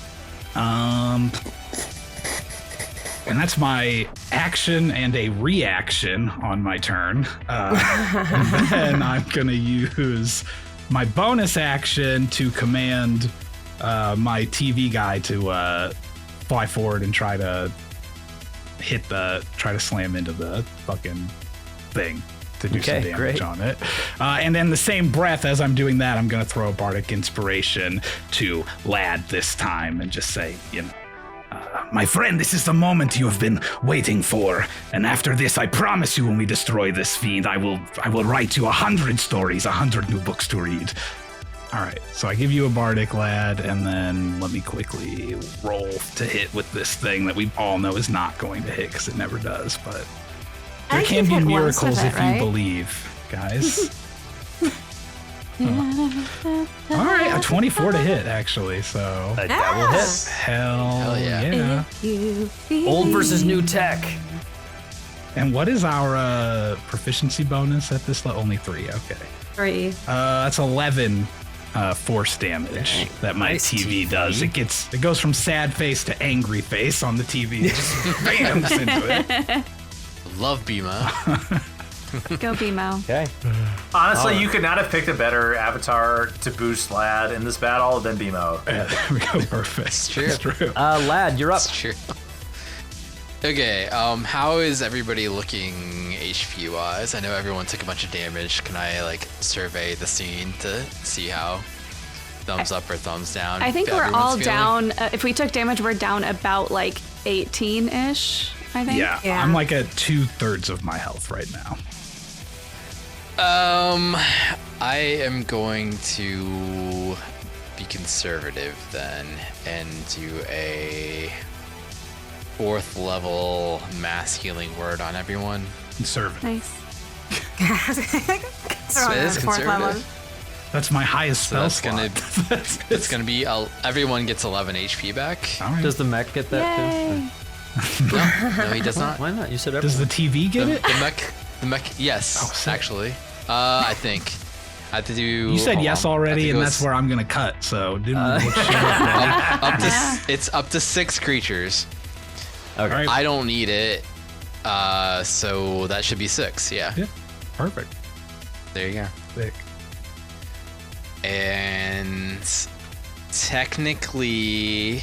And that's my action and a reaction on my turn. And then I'm going to use my bonus action to command my TV guy to fly forward and try to slam into the fucking thing to do Okay, some damage great. on it. And then the same breath as I'm doing that, I'm going to throw a bardic inspiration to Lad this time and just say, my friend, this is the moment you have been waiting for. And after this, I promise you, when we destroy this fiend, I will write you 100 stories, 100 new books to read. All right, so I give you a bardic, Lad, and then let me quickly roll to hit with this thing that we all know is not going to hit because it never does. But there I can think be you've hit once miracles with it, if right? you believe, guys. All right, a 24 to hit, actually. So That will hit. hell yeah. yeah. Old versus new tech. And what is our proficiency bonus at this level? Only 3. Okay. 3. That's 11 force damage that my Nice TV does. It goes from sad face to angry face on the TV. It just bams into it. Love Bima. Go Bimo. Okay. Honestly, you could not have picked a better avatar to boost Lad in this battle than Bimo. Yeah, there we go. Perfect. It's true. It's true. Lad, you're up. That's true. Okay, how is everybody looking HP wise? I know everyone took a bunch of damage. Can I survey the scene to see how thumbs up or thumbs down? I think we're everyone's all feeling? down. If we took damage, we're down about 18-ish, I think. Yeah, Yeah. I'm at 2/3 of my health right now. I am going to be conservative then and do a 4th level mass healing word on everyone. Conservative. Nice. Throw it is at 4th level. conservative. That's my highest So spell that's slot. gonna it's gonna be everyone gets 11 HP back. All right. Does the mech get that Yay. No, he does not. too? Why not? You said Does everyone. the TV get it? The mech, yes, Oh, sick. actually. I think I have to do. You said hold yes on. I already, think and it that's was where I'm gonna cut. So, dude, it's up to 6 creatures. Okay. All right. I don't need it, so that should be 6. Yeah, Yeah, perfect. there you go. Sick. And technically,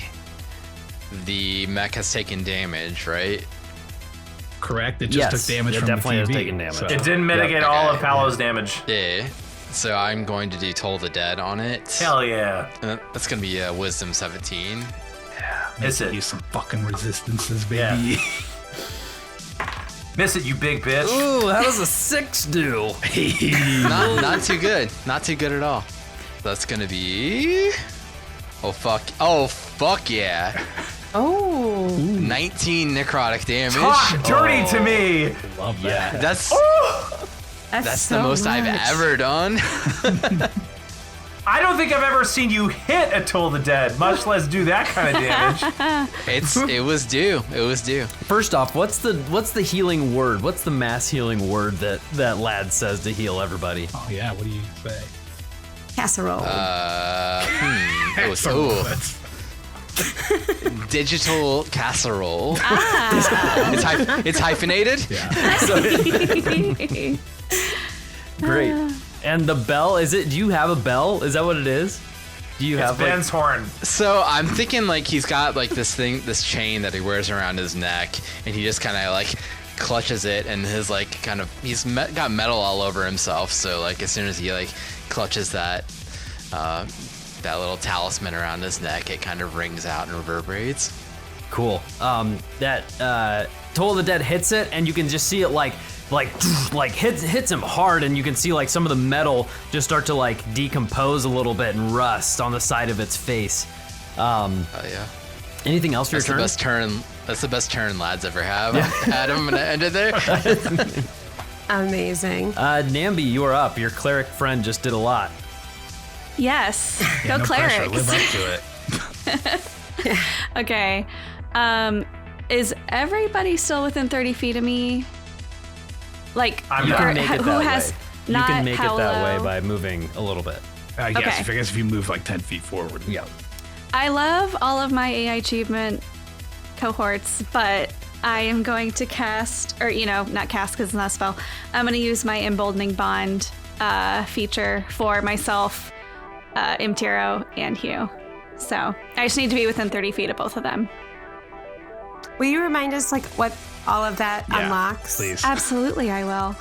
the mech has taken damage, right? correct? It just took damage from definitely the has TV. taken damage. So. It didn't mitigate all of Paolo's damage. Yeah. So I'm going to do Toll the Dead on it. Hell yeah. That's going to be a Wisdom 17. Miss it. Use some fucking resistances, baby. Yeah. Miss it, you big bitch. Ooh, how does a 6 do? Not too good. Not too good at all. That's going to be... Oh, fuck yeah. Oh. 19 necrotic damage. Talk dirty to me. Love that. That's so the most I've much. ever done. I don't think I've ever seen you hit a Toll the Dead, much less do that kind of damage. It was due. It was due. First off, what's the healing word? What's the mass healing word that lad says to heal everybody? Oh yeah, what do you say? Casserole. Digital casserole. It's hyphenated. Yeah. Great. And the bell, do you have a bell? Is that what it is? Do you It's have Ben's horn. So I'm thinking like he's got like this chain that he wears around his neck, and he just kind of like clutches it, and his like kind of got metal all over himself. So like as soon as he like clutches that little talisman around his neck, it kind of rings out and reverberates. Cool. That Toll of the Dead hits it, and you can just see it like hits him hard, and you can see like some of the metal just start to like decompose a little bit and rust on the side of its face. Oh yeah. Anything else for your turn? That's the best turn lads ever have. Adam, I'm gonna end it there. Amazing. Namby, you are up. Your cleric friend just did a lot. Yes. Yeah, Go no Cleric. pressure. Live up to it. Okay. Is everybody still within 30 feet of me? Like, I'm You not. can make it who that has way. not You can make Paolo? it that way by moving a little bit. Yes, Okay. I guess if you move like 10 feet forward. Yeah. I love all of my AI achievement cohorts, but I am going to cast, or not cast because it's not a spell. I'm going to use my emboldening bond feature for myself, Imtiro, and Hugh. So I just need to be within 30 feet of both of them. Will you remind us like what all of that Yeah, unlocks? please. Absolutely, I will.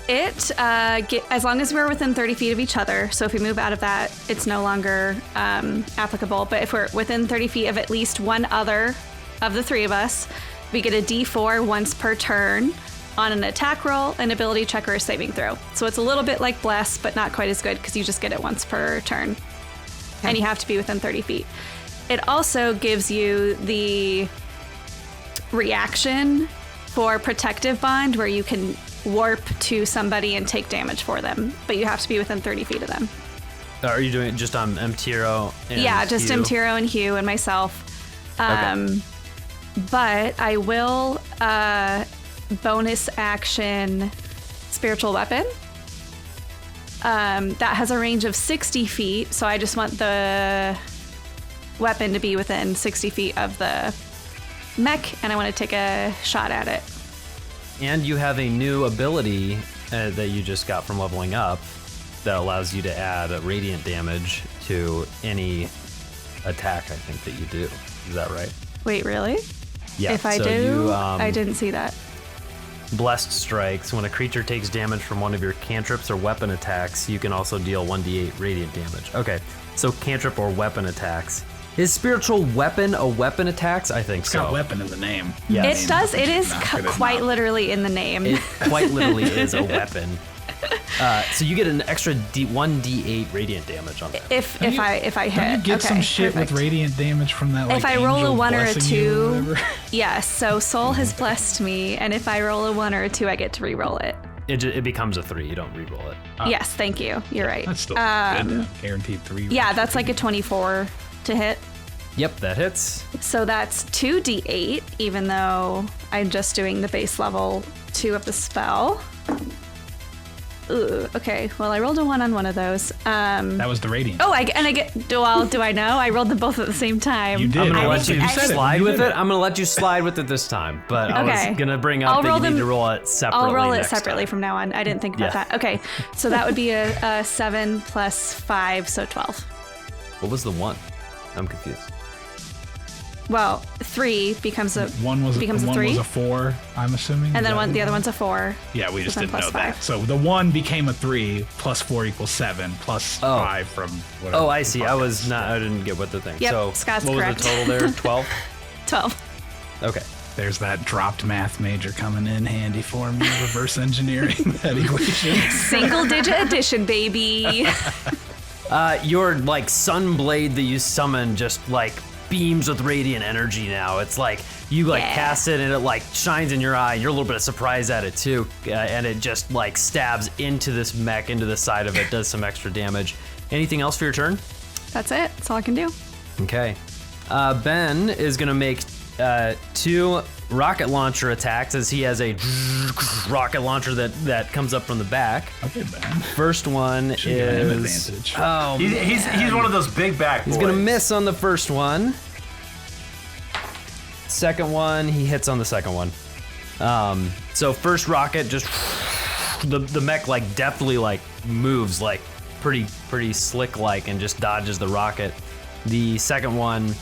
It, as long as we're within 30 feet of each other, so if we move out of that, it's no longer applicable. But if we're within 30 feet of at least one other of the three of us, we get a D4 once per turn on an attack roll, an ability check, or a saving throw. So it's a little bit like Bless, but not quite as good because you just get it once per turn. And you have to be within 30 feet. It also gives you the reaction for Protective Bond, where you can warp to somebody and take damage for them, but you have to be within 30 feet of them. Are you doing it just on Mtiro and Yeah, just Hugh? Mtiro and Hugh and myself. Okay. But I will bonus action Spiritual Weapon. That has a range of 60 feet, so I just want the weapon to be within 60 feet of the mech, and I want to take a shot at it. And you have a new ability that you just got from leveling up that allows you to add radiant damage to any attack, I think, that you do. Is that right? Wait, really? Yeah. If I so do, you, I didn't see that. Blessed strikes. When a creature takes damage from one of your cantrips or weapon attacks, you can also deal 1d8 radiant damage. Okay, so cantrip or weapon attacks. Is spiritual weapon a weapon attacks? I think It's so. got weapon in the name. Yes. It does. It is Not good quite enough. literally in the name. It quite literally is a weapon. So you get an extra 1d8 radiant damage on that. if I hit, Don't you get some shit perfect. with radiant damage from that? Like, If I roll a angel 1 or a blessing you 2, whatever? yes. So Soul has blessed me, and if I roll a 1 or a 2, I get to re-roll it. It becomes a 3. You don't re-roll it. Yes, thank you. You're right. That's still good. Guaranteed 3. Yeah, that's like a 24 to hit. Yep, that hits. So that's 2d8, even though I'm just doing the base level 2 of the spell. Ooh, okay. Well, I rolled a 1 on one of those. That was the radiant. Oh, I get. Well, do I know? I rolled them both at the same time. You did. I'm gonna I let think you you said it. slide You with did it. I'm gonna let you slide with it this time, but I Okay. was gonna bring up I'll that roll you need them- to roll it separately. I'll roll it next separately time. from now on. I didn't think about Yeah. that. Okay, so that would be a 7 plus 5, so 12. What was the 1? I'm confused. Well, 3 becomes a one was 3. Was a 4, I'm assuming. And then the other one's a 4. Yeah, we just didn't know +5. that. So the 1 became a 3, plus 4 equals 7, plus 5 from whatever. Oh, I see. I didn't get what the thing. Yep, so Scott's what correct. was the total there? 12? 12. Okay. There's that dropped math major coming in handy for me, reverse engineering that equation. Single digit addition, baby. Your like sun blade that you summon just like beams with radiant energy now. It's like you like cast it and it like shines in your eye. You're a little bit surprised at it too, and it just like stabs into this mech, into the side of it, does some extra damage. Anything else for your turn? That's it. That's all I can do. Okay. Ben is gonna make 2 rocket launcher attacks as he has a rocket launcher that comes up from the back. Okay, Ben. First one Should give him is advantage. oh, He's one of those big back boys. he's gonna miss on the first one. Second one, he hits on the second one. So first rocket, just the mech like deftly like moves like pretty slick like and just dodges the rocket. The second one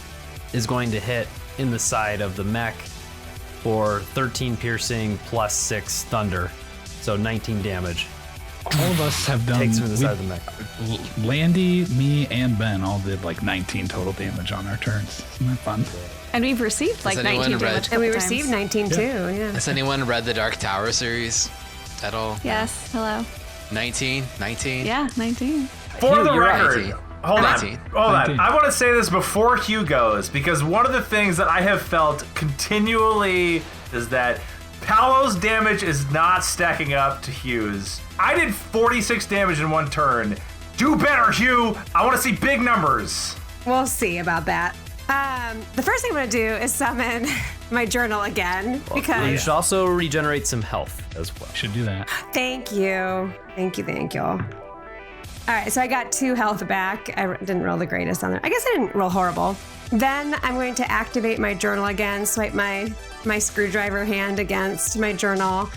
is going to hit in the side of the mech for 13 piercing plus 6 thunder, so 19 damage. All of us have done. Takes him to the side of the mech. Landy, me, and Ben all did like 19 total damage on our turns. Isn't that fun? And we've received like Has anyone 19 read- damage. a And we couple received times. 19 too, yeah. Has anyone read the Dark Tower series at all? Yes. Hello. 19? 19? Yeah, 19. For Hugh, the you're right. record, hold 19. on. 19. I want to say this before Hugh goes, because one of the things that I have felt continually is that Paolo's damage is not stacking up to Hugh's. I did 46 damage in one turn. Do better, Hugh. I want to see big numbers. We'll see about that. The first thing I'm going to do is summon my journal again because You should also regenerate some health as well. Should do that. Thank you. All right, so I got 2 health back. I didn't roll the greatest on there. I guess I didn't roll horrible. Then I'm going to activate my journal again, swipe my screwdriver hand against my journal.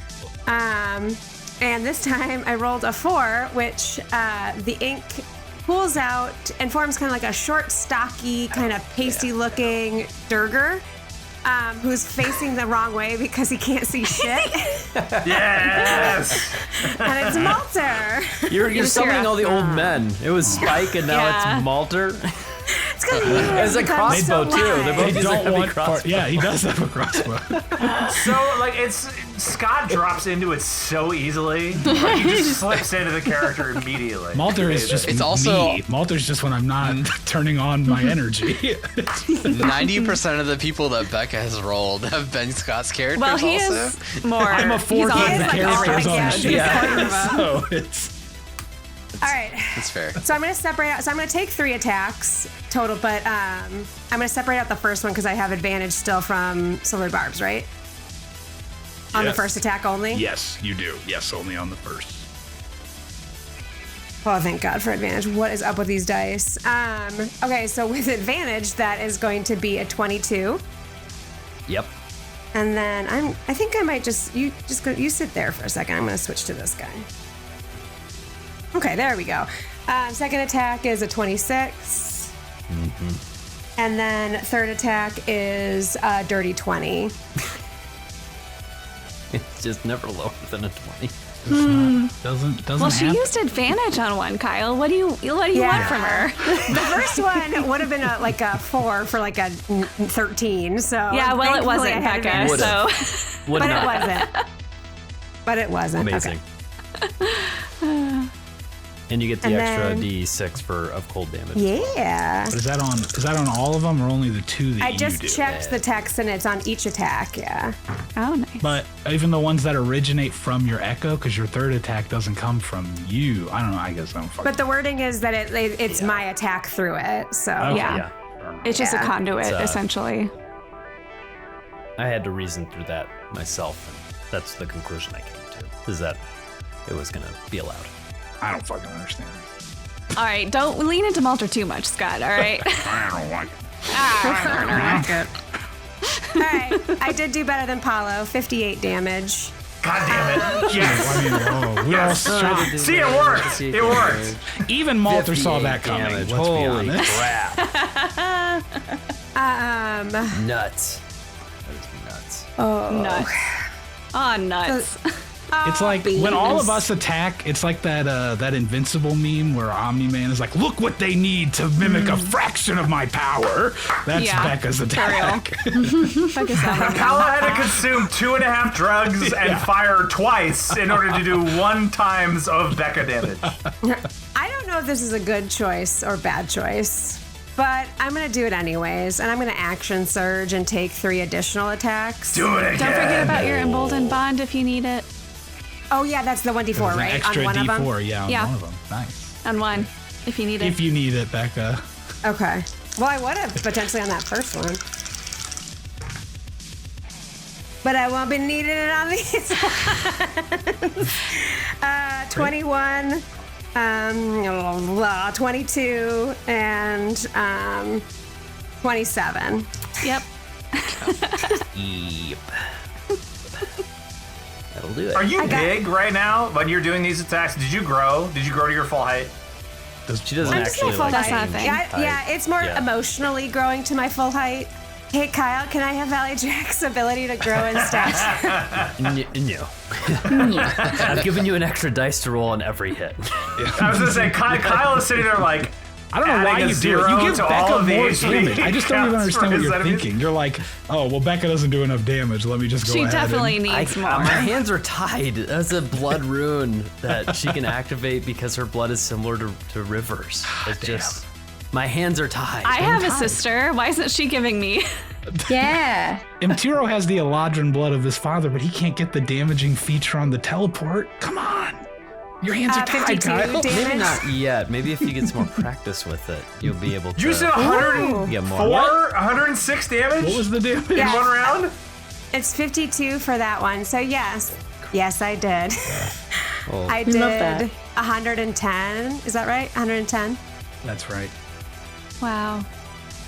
And this time I rolled a 4, which the ink pulls out and forms kind of like a short, stocky, kind of pasty-looking Durger. Who's facing the wrong way because he can't see shit. Yes. And it's Malter. You're summoning all the old men. It was Spike and now it's Malter. It's because It's a crossbow too. They're both using a heavy crossbow. Yeah, he does have a crossbow. So, like, Scott drops into it so easily. Like, he just slips into the character immediately. Malter is just It's also- me. Malter's just when I'm not turning on my energy. 90% of the people that Becca has rolled have been Scott's characters Well, he also. is more. I'm a fourth of he's the on- characters on the sheet. Yeah. So it's All right. That's fair. So I'm going to separate out. So I'm going to take 3 attacks total, but I'm going to separate out the first one because I have advantage still from Silver Barbs, right? On the Yes. first attack only? yes, you do. Yes, only on the first. Oh, thank God for advantage. What is up with these dice? Okay, so with advantage, that is going to be a 22. Yep. And then I think I might you sit there for a second. I'm going to switch to this guy. Okay, there we go. Second attack is a 26. And then third attack is a dirty 20. It's just never lower than a 20. Doesn't Well, she have used advantage on one, Kyle. What do you want from her? The first one would have been like a 4 for like a 13. So Yeah, well, it thankfully wasn't, I had Becca. advantage. So Would But it not. wasn't. But it wasn't. Amazing. Okay. And you get the And extra then- D6 of cold damage. Yeah. But is that on all of them or only the 2 that I you just do? checked the text and it's on each attack. Yeah. oh, nice. But even the ones that originate from your echo, because your third attack doesn't come from you. I don't know. I guess I don't fucking. But the wording is that it's my attack through it. So Okay. Yeah. It's just a Yeah. conduit, It's, essentially. I had to reason through that myself, and that's the conclusion I came to, is that it was going to be allowed. I don't fucking understand. All right, don't lean into Malter too much, Scott, all right? I don't like it. All right. I did do better than Paolo. 58 damage. God damn it. Yes. I mean, whoa, we're all shocked. See, it worked. It worked. Even Malter saw that coming. 58 Let's damage. be Holy honest. crap. Nuts. That is nuts. Nuts. Oh, nuts. It's like when all of us attack, it's like that Invincible meme where Omni-Man is like, look what they need to mimic a fraction of my power. That's Becca's attack. Paolo had to consume 2.5 drugs and fire twice in order to do 1 times of Becca damage. I don't know if this is a good choice or bad choice, but I'm going to do it anyways, and I'm going to action surge and take 3 additional attacks. Do it again. Don't forget about your emboldened bond if you need it. Oh, yeah, that's the 1d4, right? Extra on one D4, of them? on one of them. Nice. On one, if you need it. If you need it, Becca. Okay. Well, I would have potentially on that first one. But I won't be needing it on these ones. 21, 22, and 27. Yep. Yep. That'll do it. Are you big right now when you're doing these attacks? Did you grow? Did you grow to your full height? She doesn't I'm just actually my full like That's not a height. thing. Yeah, it's more emotionally growing to my full height. Hey, Kyle, can I have Valley Jack's ability to grow in stats? No. I've given you an extra dice to roll on every hit. I was going to say, Kyle is sitting there like, I don't know why you do it. You give Becca more damage. I just don't even understand what you're thinking. You're like, oh, well, Becca doesn't do enough damage. Let me just go She ahead. definitely needs more. My hands are tied. That's a blood rune that she can activate because her blood is similar to River's. It's just, my hands are tied. I have a sister. Why isn't she giving me? Yeah. Imtiro has the Eladrin blood of his father, but he can't get the damaging feature on the teleport. Come on. Your hands are tied, 52 Kyle. damage. Maybe not yet. Maybe if you get some more practice with it, you'll be able to. you said 104, get more. 106 damage What was the damage? in Yeah. 1 round? It's 52 for that one. So yes, I did. I We did love that. 110. Is that right? 110. That's right. Wow.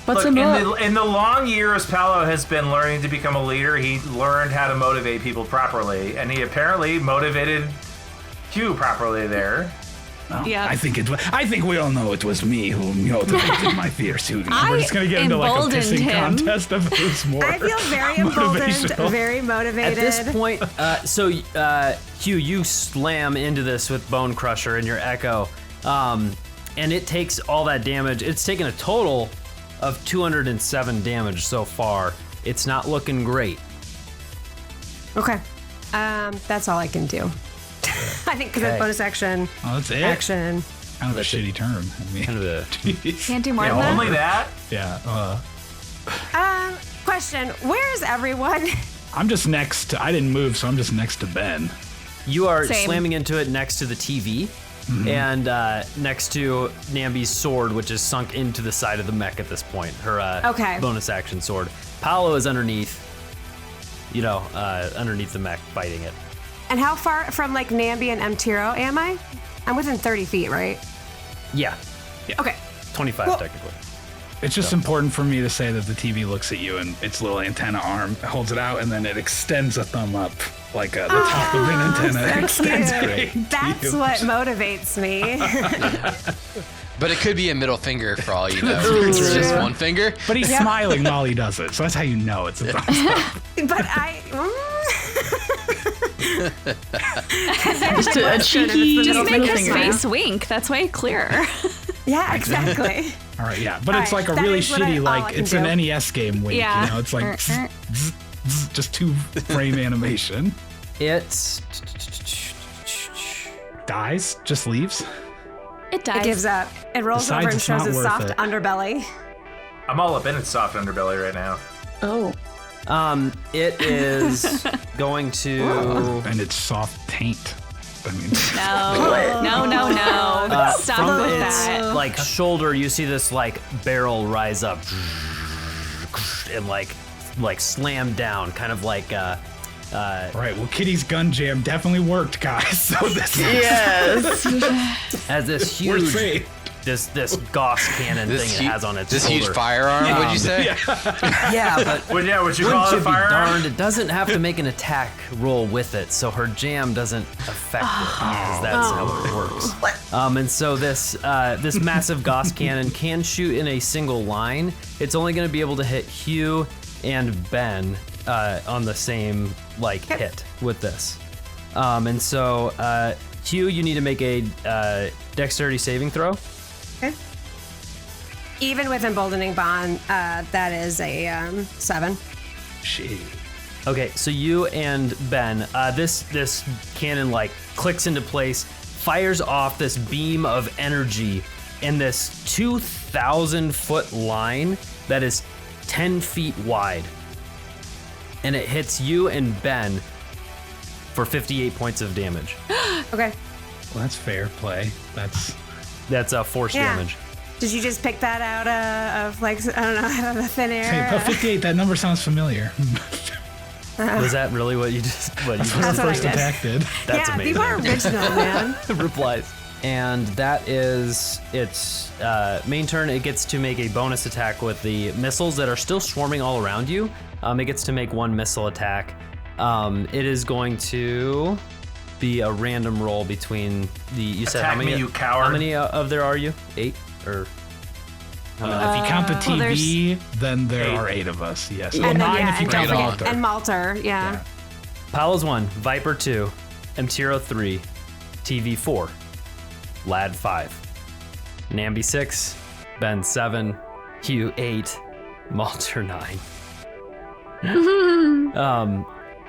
What's Look, a in the long years Paolo has been learning to become a leader, he learned how to motivate people properly, and he apparently motivated Hugh properly there. Well, Yeah. I think we all know it was me who motivated my fierce Hugh. We're just going to get into like a emboldened pissing him. contest of who's more I feel very emboldened, motivational. very motivated. At this point, Hugh, you slam into this with Bone Crusher and your Echo, and it takes all that damage. It's taken a total of 207 damage so far. It's not looking great. Okay. That's all I can do. I think because Okay. it's bonus action. Oh, that's it? Action. Kind of a shitty turn. I mean, Kind of a Can't do more than that. Only that? yeah. Question: where is everyone? I'm just next to, I didn't move, so I'm just next to Ben. You are Same. slamming into it next to the TV and next to Namby's sword, which is sunk into the side of the mech at this point. Her Okay. bonus action sword. Paolo is underneath, underneath the mech fighting it. And how far from like Namby and Mtiro am I? I'm within 30 feet, right? Yeah, Okay. 25 Well- technically. It's just important for me to say that the TV looks at you and its little antenna arm holds it out and then it extends a thumb up like the top of an antenna extends great. to That's you. what motivates me. But it could be a middle finger for all you know. It's just one finger. But he's smiling while he does it, so that's how you know it's a thumbs up. But I. Just a cheeky Just make middle his finger. face wink. That's way clearer. Yeah, exactly. All right, yeah, but it's All like right, a that really is what I- shitty, all I like can it's do. an NES game wink. Yeah. You know, it's like just 2-frame animation. It's Dies, just leaves. It dies. It gives up. It rolls Besides, over and it's shows not its worth soft it. underbelly. I'm all up in its soft underbelly right now. Oh. it is going to And it's soft taint. I mean, No. Stop from with its that. like shoulder. You see this like barrel rise up and like slam down, kind of like right, well, Kitty's gun jam definitely worked, guys. So this Yes. as this we're huge saved. this Gauss cannon thing it has on its shoulder. Huge firearm, would you say? Yeah, but would you call it a firearm? Darned, it doesn't have to make an attack roll with it, so her jam doesn't affect it, because that's how it works. And so this massive Gauss cannon can shoot in a single line. It's only going to be able to hit Hugh and Ben on the same hit with this. And so Hugh, you need to make a dexterity saving throw. Okay. Even with emboldening bond, that is a 7. Shit. Okay, so you and Ben, this cannon clicks into place, fires off this beam of energy in this 2,000-foot line that is 10 feet wide, and it hits you and Ben for 58 points of damage. Okay. Well, that's fair play. That's force damage. Did you just pick that out of out of the thin air? Hey, 58. That number sounds familiar. Was that really what you just? That's what the first attack did. That's amazing. Be more original, man. Replies. And that is its main turn. It gets to make a bonus attack with the missiles that are still swarming all around you. It gets to make one missile attack. It is going to be a random roll between the. You said Attack how many? Me, you coward. How many of there are you? 8 or? If you count the TV, then there are 8 of us. Yes. Well, 9 if you count Malter. And Malter, yeah. Paolo's 1, Vyper 2, Mtiro 3, TV 4, Lad 5, Namby 6, Ben 7, Hugh 8, Malter 9.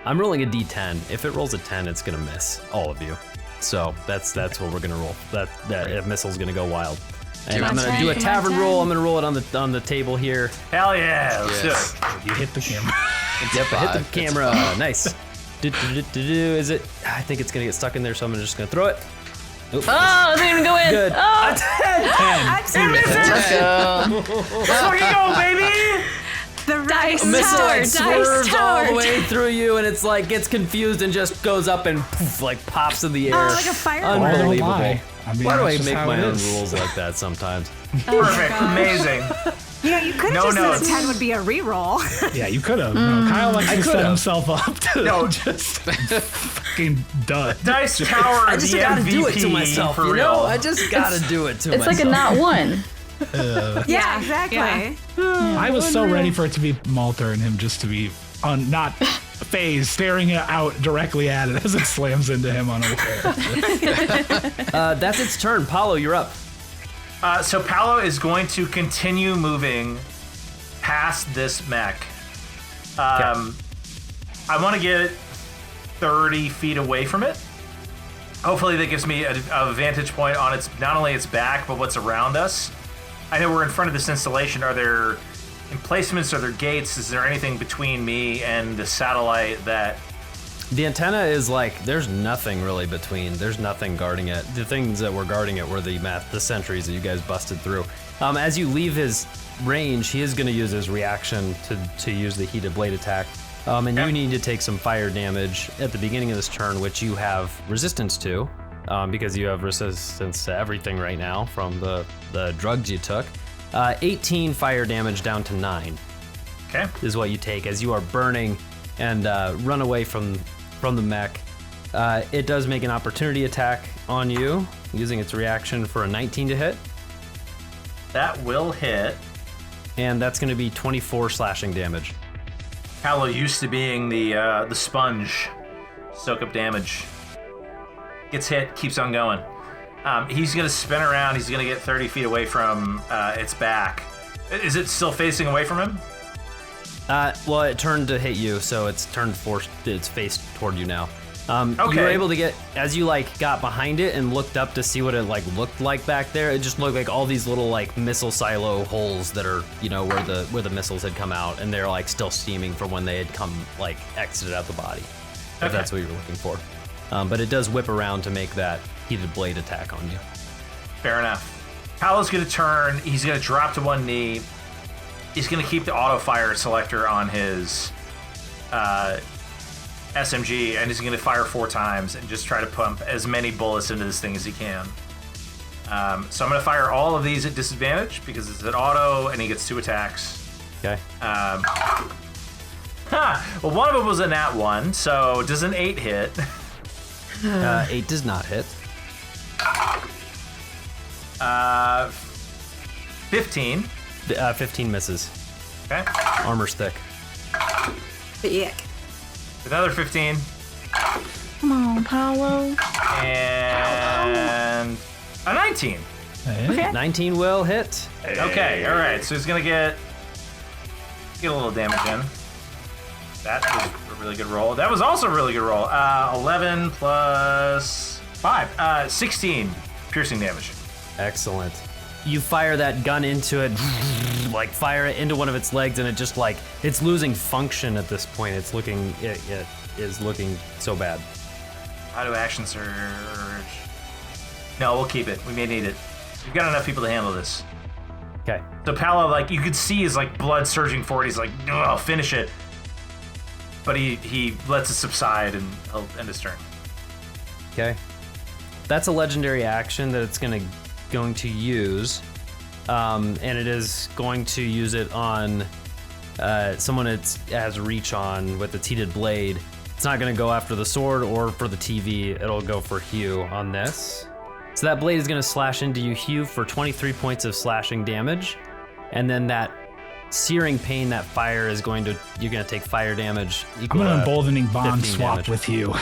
I'm rolling a D10. If it rolls a 10, it's gonna miss all of you. So that's what we're gonna roll. That missile's gonna go wild. And I'm gonna do a tavern roll. I'm gonna roll it on the table here. Hell yeah! Let's do it. You hit the camera. Yep, I hit the camera. Nice. Is it? I think it's gonna get stuck in there, so I'm just gonna throw it. Oh, it didn't even go in. Good. Oh, Let's go. Let's fucking go, baby! The dice missile tower, swerves dice all tower. the way through you, and it's gets confused and just goes up and poof, pops in the air. Oh, like a fireball. Unbelievable. Why Why do I make my own rules like that sometimes? Perfect, amazing. You could have just said a 10 would be a reroll. Yeah, you could have. No, Kyle likes to set himself up to just fucking dud. Dice Tower, I just the gotta MVP do it to myself, for you real. know? I just gotta do it to it's myself. like a not one. Yeah, exactly. Yeah. I was so ready for it to be Malter and him just to be not phased, staring out directly at it as it slams into him unaware. That's its turn. Paolo, you're up. So Paolo is going to continue moving past this mech. I want to get 30 feet away from it. Hopefully that gives me a vantage point on not only its back, but what's around us. I know we're in front of this installation. Are there emplacements? Are there gates? Is there anything between me and the satellite that... The antenna is there's nothing really between. There's nothing guarding it. The things that were guarding it were the sentries that you guys busted through. As you leave his range, he is going to use his reaction to use the heated blade attack. And you need to take some fire damage at the beginning of this turn, which you have resistance to, because you have resistance to everything right now from the drugs you took. 18 fire damage down to 9. Okay. Is what you take as you are burning and run away from the mech. It does make an opportunity attack on you, using its reaction for a 19 to hit. That will hit. And that's going to be 24 slashing damage. Paolo used to being the sponge. Soak up damage. Gets hit, keeps on going. He's going to spin around. He's going to get 30 feet away from its back. Is it still facing away from him? Well, it turned to hit you, so it's its face toward you now. Okay. You were able to get, as you got behind it and looked up to see what it looked like back there, it just looked like all these little missile silo holes that are, where the missiles had come out, and they're still steaming from when they had come exited out the body. If that's what you're looking for. But it does whip around to make that heated blade attack on you. Fair enough. Paolo's going to turn. He's going to drop to one knee. He's going to keep the auto fire selector on his SMG, and he's going to fire 4 times and just try to pump as many bullets into this thing as he can. So I'm going to fire all of these at disadvantage because it's an auto and he gets 2 attacks. Okay. Well, one of them was a nat 1, so does an 8 hit? 8 does not hit. 15. 15 misses. Okay. Armor's thick. Yuck. Another 15. Come on, Paolo. And a 19. Okay. 19 will hit. Okay, all right. So he's going to get a little damage in. That was a really good roll. That was also a really good roll. 11 plus 5. 16 piercing damage. Excellent. You fire that gun into it, like fire it into one of its legs, and it just like, it's losing function at this point. It is looking so bad. Auto action surge. No, we'll keep it. We may need it. We've got enough people to handle this. Okay. So Paolo, like, you could see his like blood surging forward. He's like, "Oh, finish it." But he lets it subside and he'll end his turn. Okay. That's a legendary action that it's going to use. And it is going to use it on someone it has reach on with its heated blade. It's not going to go after the sword or for the TV. It'll go for Hugh on this. So that blade is going to slash into you, Hugh, for 23 points of slashing damage. And then that searing pain, that fire is you're going to take fire damage. I'm going to emboldening bond swap damage. with you.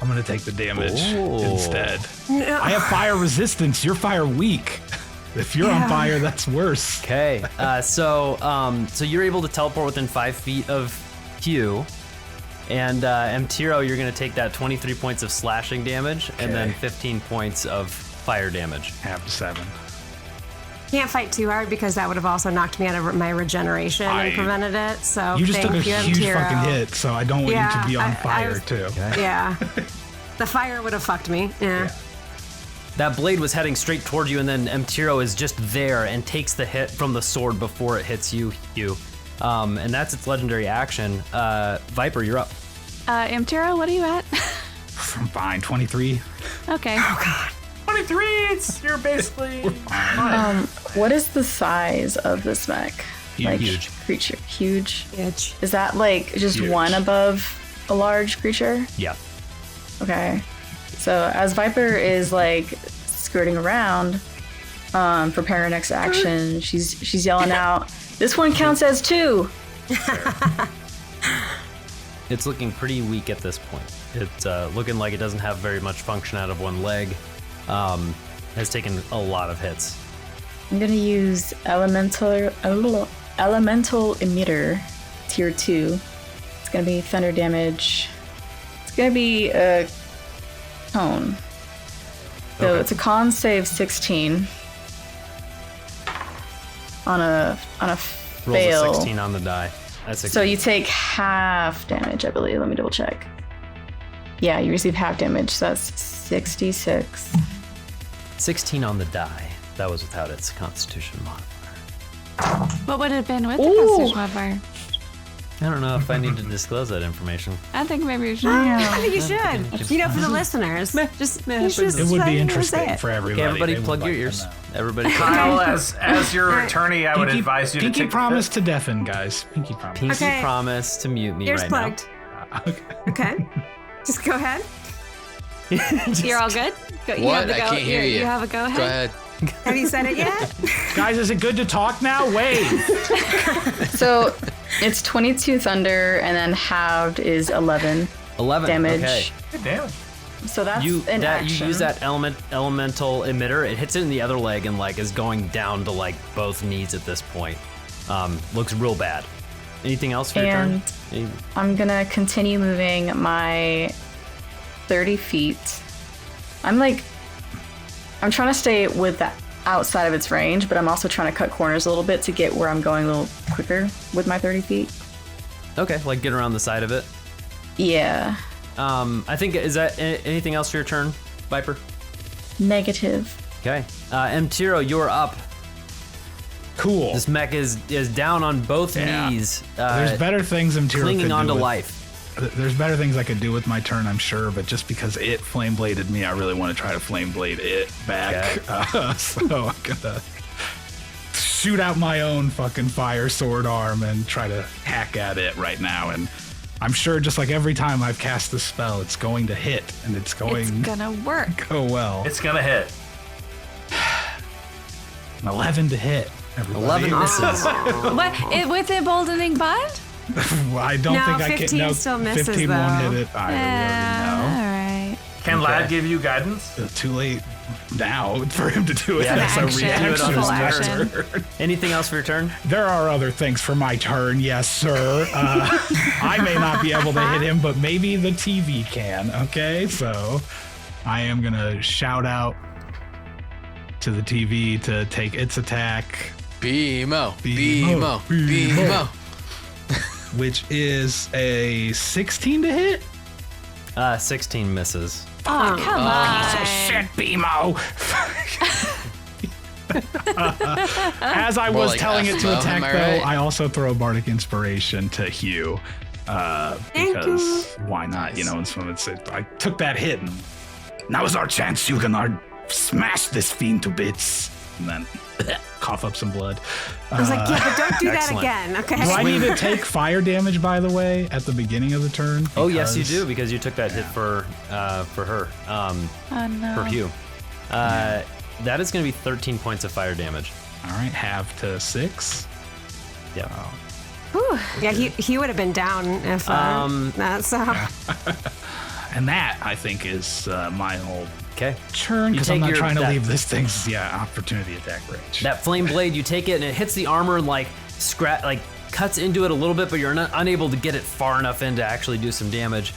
I'm going to take the damage instead. No. I have fire resistance. You're fire weak. If you're on fire, that's worse. Okay. So you're able to teleport within 5 feet of Hugh. And Mtiro, you're going to take that 23 points of slashing damage and then 15 points of fire damage. Half to 7. Can't fight too hard because that would have also knocked me out of my regeneration and prevented it. So You just thank took a you, huge Mtiro. fucking hit, so I don't want you to be on fire too. Yeah. The fire would have fucked me. Yeah. That blade was heading straight toward you, and then Mtiro is just there and takes the hit from the sword before it hits you, Hugh. And that's its legendary action. Vyper, you're up. Mtiro, what are you at? I'm fine. 23. Okay. Oh God. 23. You're basically. What is the size of this mech? Like Huge. creature. Huge. Huge. Is that like just Huge. one above a large creature? Yeah. Okay. So as Vyper is like skirting around, preparing her next action, she's yelling out, "This one counts as 2!" It's looking pretty weak at this point. It's looking like it doesn't have very much function out of one leg. Has taken a lot of hits. I'm gonna use elemental emitter, tier 2. It's gonna be thunder damage. It's gonna be a cone. So it's a con save 16 on a fail. Rolls a 16 on the die. That's So you take half damage, I believe. Let me double check. Yeah, you receive half damage. So that's 66. 16 on the die. That was without its Constitution modifier. What would it have been with the Constitution modifier? I don't know if I need to disclose that information. I think maybe you should. I think you should. You know, for the listeners. Just It would be interesting for everybody. Okay, everybody They would plug your like to ears. know. Everybody plug Kyle, as your attorney, I would advise you to Pinky take promise to deafen, guys. Pinky promise. Pinky Okay. promise to mute me Ears right plugged. Okay. Just go ahead. You're all good? Go, you What? have the I go. can't hear you. You have a go ahead? Go ahead. Have you said it yet? Guys, is it good to talk now? Wait. So it's 22 thunder, and then halved is 11 11 damage. Okay. Good damage. So that's You an action. you use that elemental emitter. It hits it in the other leg and like is going down to like both knees at this point. Looks real bad. Anything else for your turn? And I'm gonna continue moving my 30 feet. I'm trying to stay with the outside of its range, but I'm also trying to cut corners a little bit to get where I'm going a little quicker with my 30 feet. Okay, like get around the side of it. Yeah. I think, is that anything else for your turn, Vyper? Negative. Okay. Mtiro, you're up. Cool. This mech is down on both knees. There's better things than Tiro clinging could on do to with life. there's better things I could do with my turn, I'm sure, but just because it flame bladed me, I really want to try to flame blade it back. Okay. So I'm gonna shoot out my own fucking fire sword arm and try to hack at it right now. And I'm sure just like every time I've cast the spell, it's going to hit and it's gonna work. Go well. It's gonna hit. An 11 to hit. Everybody. 11 misses. What? With emboldening bond? I don't think I can. 15 still misses, 15 though. won't hit it. I already know. All right. Can Lad give you guidance? Too late now for him to do it. Yeah, That's action. a reaction. Full action. Turn. Anything else for your turn? There are other things for my turn, yes, sir. I may not be able to hit him, but maybe the TV can. Okay, so I am gonna shout out to the TV to take its attack. BMO. Which is a 16 to hit. 16 misses. Oh, come on. Shit, BMO. As I More was like telling it to Esmond, attack, am I though, right? I also throw Bardic Inspiration to Hugh. Because why not? You know, I took that hit. And now is our chance, Huguenard. Smash this fiend to bits. And then cough up some blood. I was like, yeah, but don't do that Excellent. again, okay? Do I need to take fire damage, by the way, at the beginning of the turn? Oh, yes, you do, because you took that hit for her, Oh, no. for Hugh. That is going to be 13 points of fire damage. All right, half to 6. Yeah. Whew. Yeah, he would have been down if that, so. And that, I think, is my whole Okay. turn, because I'm take not trying to that- leave this thing's opportunity attack range. That flame blade, you take it and it hits the armor and cuts into it a little bit, but you're not unable to get it far enough in to actually do some damage.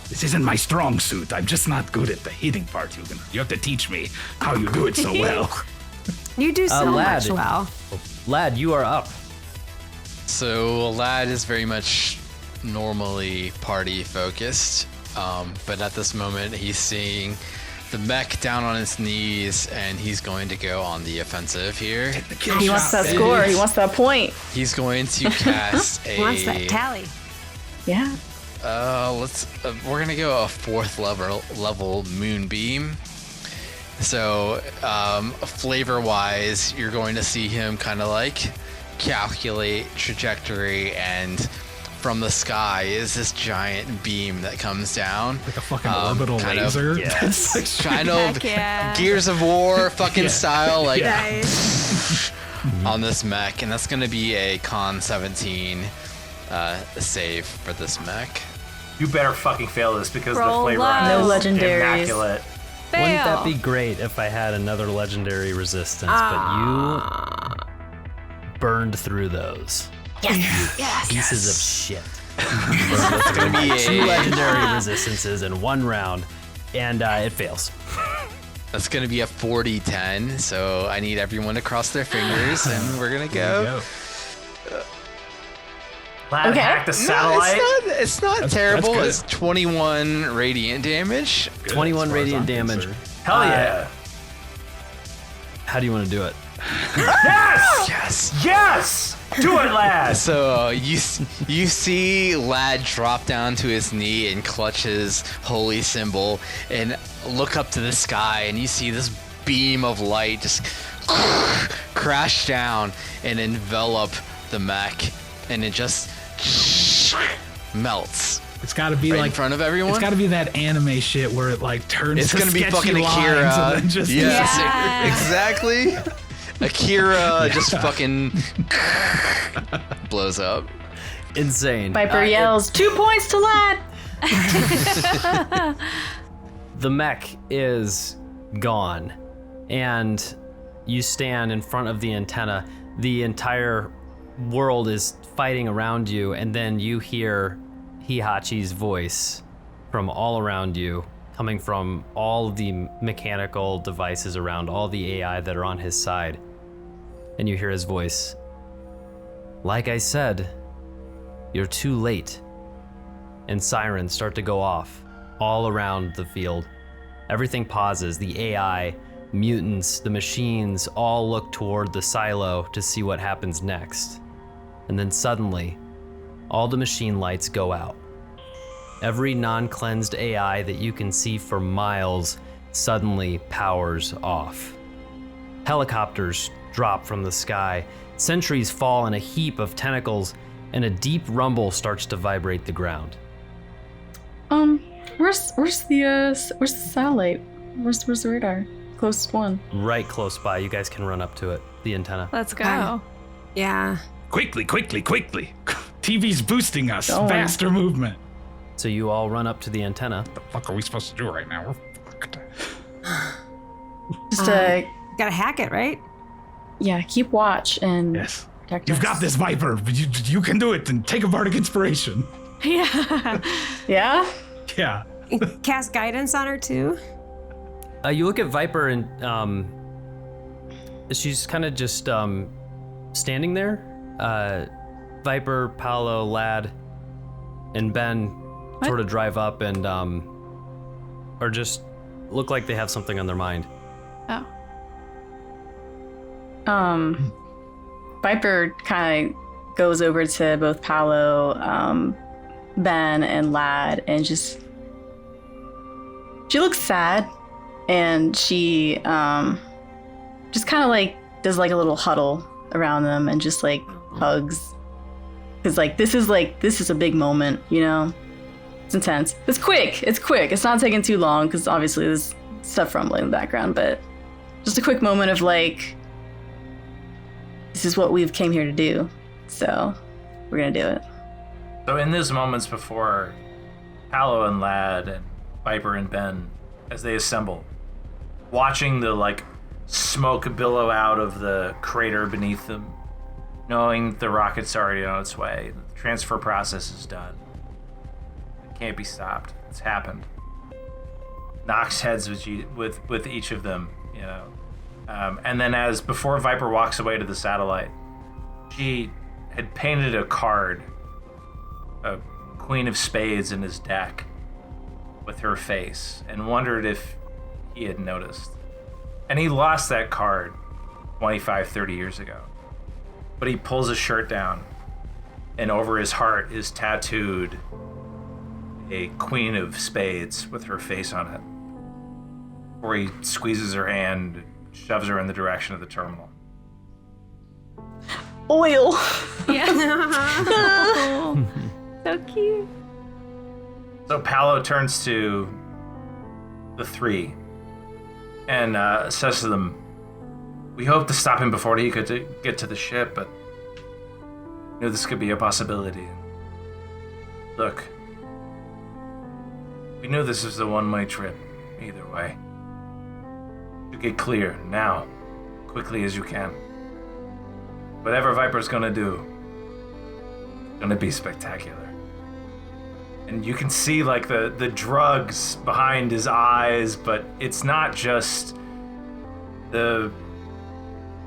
This isn't my strong suit. I'm just not good at the hitting part, Huguenard. You have to teach me how you do it so well. You do so Lad. much well. Lad, you are up. So Lad is very much normally party focused, but at this moment he's seeing the mech down on his knees and he's going to go on the offensive here. He wants that score. He wants that point. He's going to cast He wants that tally. Yeah. we're gonna go a 4th level moonbeam. So flavor wise, you're going to see him kind of like calculate trajectory, and from the sky is this giant beam that comes down Like a fucking orbital laser. Yes. kind of Heck yeah. Gears of War fucking style, like Nice. on this mech, and that's gonna be a con 17 save for this mech. You better fucking fail this because Roll the flavor low. is No legendaries. immaculate. Fail. Wouldn't that be great if I had another legendary resistance, but you burned through those. Yes. Pieces of shit. It's gonna be 2 legendary resistances in 1 round, and it fails. That's gonna be a 40-10, so I need everyone to cross their fingers, and we're gonna go. Lad Okay. hacked the satellite. It's not terrible. It's 21 radiant damage. 21 radiant damage. Hell yeah. How do you want to do it? Yes! Yes. Yes! Do it, Lad! So you see Lad drop down to his knee and clutch his holy symbol and look up to the sky, and you see this beam of light just crash down and envelop the mech, and it just melts. It's got to be Right like in front of everyone? It's got to be that anime shit where it like turns. It's to gonna be sketchy fucking lines Akira. and then just Yes, exactly. Akira just fucking blows up. Insane. Vyper yells, 2 points to Lad. The mech is gone, and you stand in front of the antenna. The entire world is fighting around you, and then you hear Heihatchi's voice from all around you, coming from all the mechanical devices around, all the AI that are on his side. And you hear his voice. Like I said, you're too late. And sirens start to go off all around the field. Everything pauses. The AI, mutants, the machines all look toward the silo to see what happens next. And then suddenly, all the machine lights go out. Every non-cleansed AI that you can see for miles suddenly powers off. Helicopters drop from the sky, sentries fall in a heap of tentacles, and a deep rumble starts to vibrate the ground. Where's the satellite? Where's the radar? Closest one. Right close by. You guys can run up to it. The antenna. Let's go. Yeah. Quickly. TV's boosting us. Going. Faster movement. So you all run up to the antenna. What the fuck are we supposed to do right now? We're fucked. Just Gotta hack it, right? keep watch and Yes. protect You've us. got this, Vyper. You can do it. And take a bardic inspiration. Yeah. Yeah? Yeah. Cast guidance on her too. You look at Vyper and she's kind of just standing there. Vyper, Paolo, Lad, and Ben sort of drive up and or just look like they have something on their mind. Oh. Vyper kind of goes over to both Paolo, Ben, and Lad, and she looks sad, and she just kind of like does like a little huddle around them and just like hugs, because this is a big moment, you know. It's intense. It's quick. It's not taking too long because obviously there's stuff rumbling in the background, but just a quick moment of like, this is what we've came here to do, so we're gonna do it. So in those moments before Paolo and Lad and Vyper and Ben, as they assemble, watching the like smoke billow out of the crater beneath them, knowing the rocket's already on its way, the transfer process is done. It can't be stopped. It's happened. Knocks heads with each of them, you know. And then as before Vyper walks away to the satellite, she had painted a card, a Queen of Spades in his deck with her face, and wondered if he had noticed. And he lost that card 25, 30 years ago. But he pulls his shirt down, and over his heart is tattooed a Queen of Spades with her face on it, where he squeezes her hand, shoves her in the direction of the terminal. Oil. Yeah. So cute. So Paolo turns to the three and says to them, "We hope to stop him before he could get to the ship, but knew this could be a possibility. Look, we knew this was a one-way trip, either way. You get clear, now, quickly as you can. Whatever Vyper's gonna do, it's gonna be spectacular." And you can see like the drugs behind his eyes, but it's not just the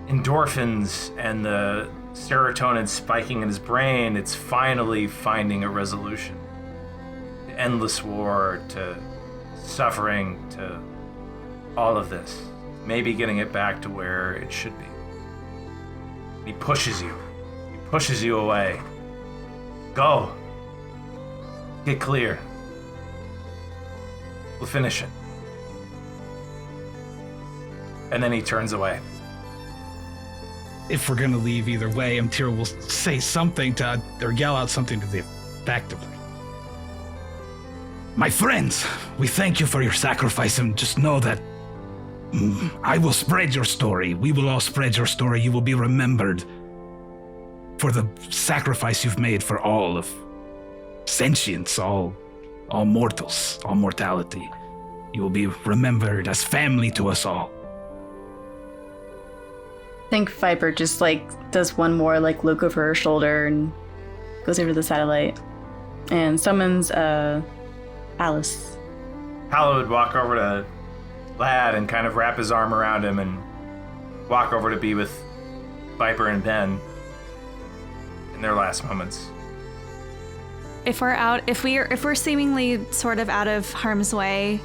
endorphins and the serotonin spiking in his brain. It's finally finding a resolution. To endless war, to suffering, to all of this. Maybe getting it back to where it should be. He pushes you. He pushes you away. Go. Get clear. We'll finish it. And then he turns away. If we're gonna leave either way, Amtira will say something to, or yell out something to the effect of, My friends, we thank you for your sacrifice, and just know that I will spread your story. We will all spread your story. You will be remembered for the sacrifice you've made for all of sentience, all mortals, all mortality. You will be remembered as family to us all. I think Vyper just does one more look over her shoulder and goes over to the satellite and summons Alice. Paolo would walk over to Lad and kind of wrap his arm around him and walk over to be with Vyper and Ben in their last moments. If we're seemingly sort of out of harm's way,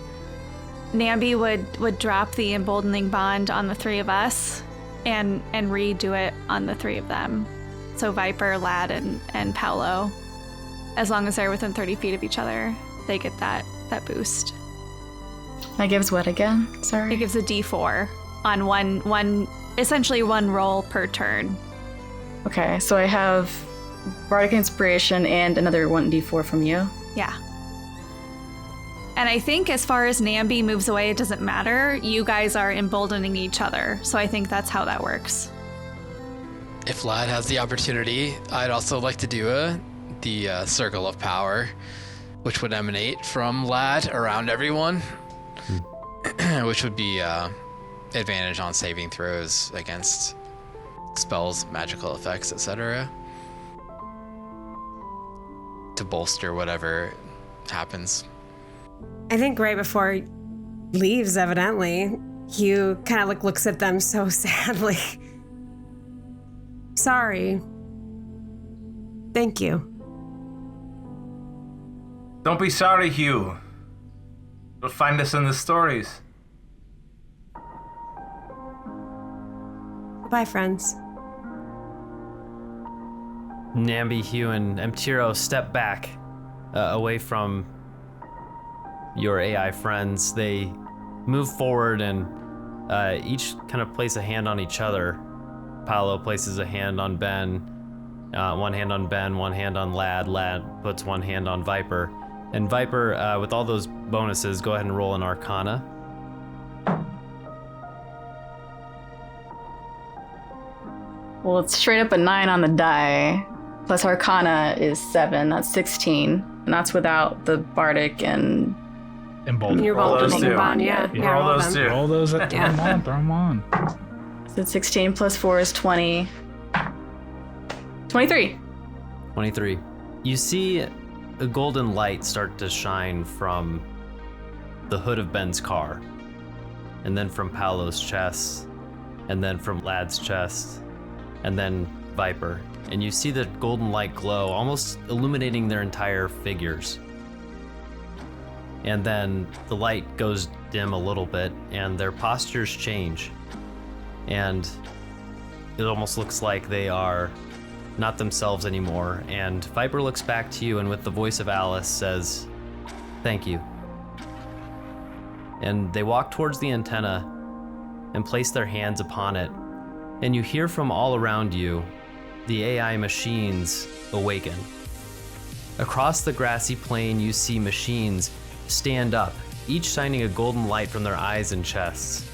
Namby would drop the emboldening bond on the three of us and redo it on the three of them. So Vyper, Lad, and Paolo. as long as they're within 30 feet of each other, they get that boost. That gives what again? Sorry. It gives a D4 on one essentially one roll per turn. Okay, so I have Bardic Inspiration and another 1d4 from you. Yeah. And I think as far as Namby moves away, it doesn't matter. You guys are emboldening each other. So I think that's how that works. If Lad has the opportunity, I'd also like to do the Circle of Power, which would emanate from Lad around everyone, which would be advantage on saving throws against spells, magical effects, etc. to bolster whatever happens. I think right before he leaves, evidently, Hugh kind of looks at them so sadly. Sorry. Thank you. Don't be sorry, Hugh. You'll find us in the stories. Bye, friends. Namby, Hugh, and Mtiro step back away from your AI friends. They move forward and each kind of place a hand on each other. Paolo places a hand on Ben, one hand on Ben, one hand on Lad. Lad puts one hand on Vyper. And Vyper, with all those bonuses, go ahead and roll an Arcana. Well, it's straight up a 9 on the die. Plus Arcana is 7. That's 16. And that's without the Bardic and... Embolden. You're Roll those two. Yeah, Roll those two. Roll those. Throw them on. So it's 16 plus 4 is 20. 23. 23. You see a golden light start to shine from the hood of Ben's car, and then from Paolo's chest, and then from Lad's chest, and then Vyper. And you see the golden light glow, almost illuminating their entire figures. And then the light goes dim a little bit, and their postures change. And it almost looks like they are not themselves anymore. And Vyper looks back to you and with the voice of Alice says, "Thank you." And they walk towards the antenna and place their hands upon it. And you hear from all around you, the AI machines awaken. Across the grassy plain, you see machines stand up, each shining a golden light from their eyes and chests.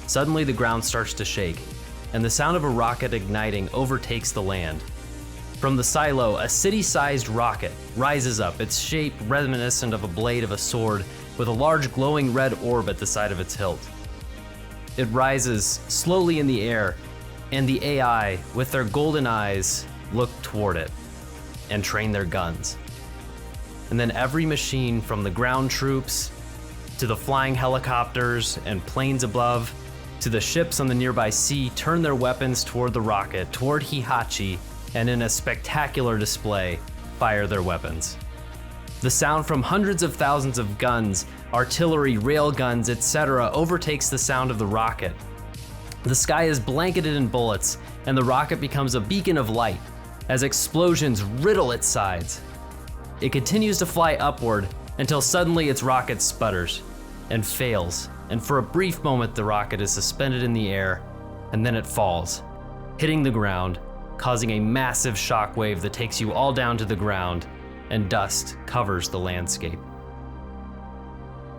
Suddenly the ground starts to shake, and the sound of a rocket igniting overtakes the land. From the silo, a city-sized rocket rises up, its shape reminiscent of a blade of a sword with a large glowing red orb at the side of its hilt. It rises slowly in the air, and the AI, with their golden eyes, look toward it and train their guns. And then every machine, from the ground troops to the flying helicopters and planes above to the ships on the nearby sea, turn their weapons toward the rocket, toward Heihatchi, and in a spectacular display, fire their weapons. The sound from hundreds of thousands of guns, artillery, railguns, etc. overtakes the sound of the rocket. The sky is blanketed in bullets, and the rocket becomes a beacon of light as explosions riddle its sides. It continues to fly upward until suddenly its rocket sputters and fails, and for a brief moment the rocket is suspended in the air, and then it falls, hitting the ground, causing a massive shockwave that takes you all down to the ground, and dust covers the landscape.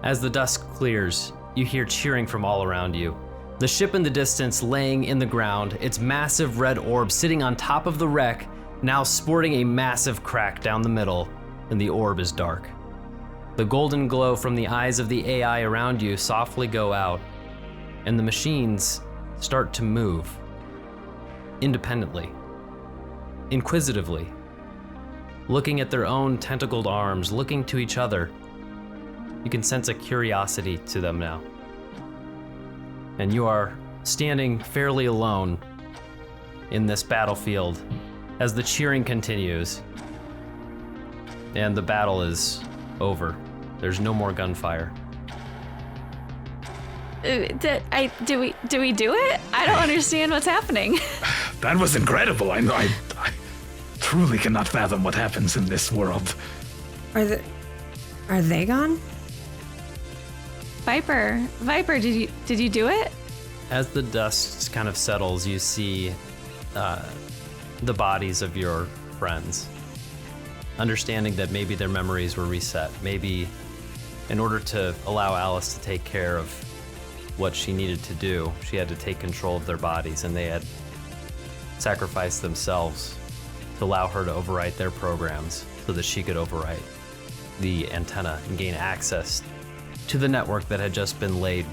As the dust clears, you hear cheering from all around you. The ship in the distance laying in the ground, its massive red orb sitting on top of the wreck, now sporting a massive crack down the middle, and the orb is dark. The golden glow from the eyes of the AI around you softly go out, and the machines start to move independently, inquisitively, looking at their own tentacled arms, looking to each other. You can sense a curiosity to them now. And you are standing fairly alone in this battlefield as the cheering continues. And the battle is over. There's no more gunfire. Do we do it? I don't understand what's happening. That was incredible. I truly cannot fathom what happens in this world. Are they gone? Vyper, did you do it? As the dust kind of settles, you see the bodies of your friends. Understanding that maybe their memories were reset. Maybe in order to allow Alice to take care of what she needed to do, she had to take control of their bodies, and they had sacrificed themselves to allow her to overwrite their programs so that she could overwrite the antenna and gain access to the network that had just been laid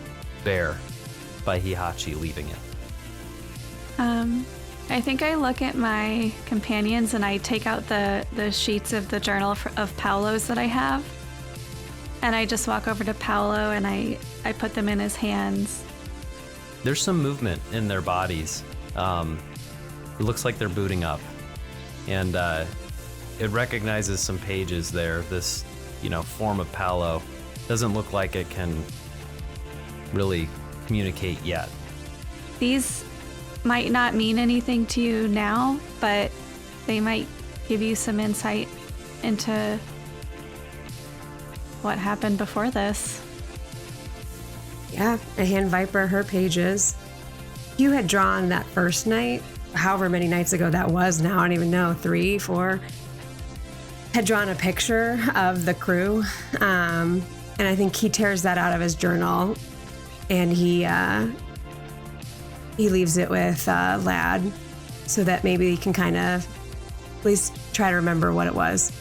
bare by Heihatchi leaving it. I think I look at my companions and I take out the sheets of the journal of Paolo's that I have. And I just walk over to Paolo and I put them in his hands. There's some movement in their bodies. It looks like they're booting up. And it recognizes some pages there. This, form of Paolo doesn't look like it can really communicate yet. These might not mean anything to you now, but they might give you some insight into what happened before this. Yeah, I hand Vyper her pages. You had drawn that first night, however many nights ago that was now, I don't even know, 3, 4, had drawn a picture of the crew. And I think he tears that out of his journal and he leaves it with Lad so that maybe he can kind of at least try to remember what it was.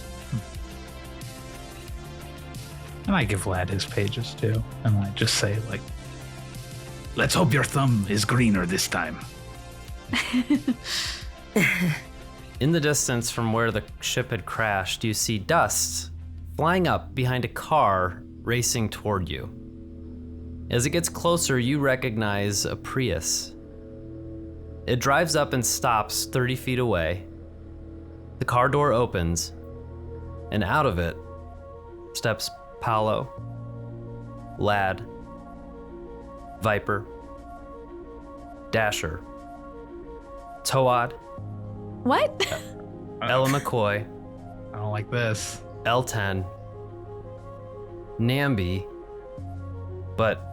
And I give Lad his pages too. And I just say, let's hope your thumb is greener this time. In the distance from where the ship had crashed, you see dust flying up behind a car racing toward you. As it gets closer, you recognize a Prius. It drives up and stops 30 feet away. The car door opens, and out of it steps Paolo, Lad, Vyper, Dasher, Toad, What? Ella McCoy, I don't like this. L10, Namby, but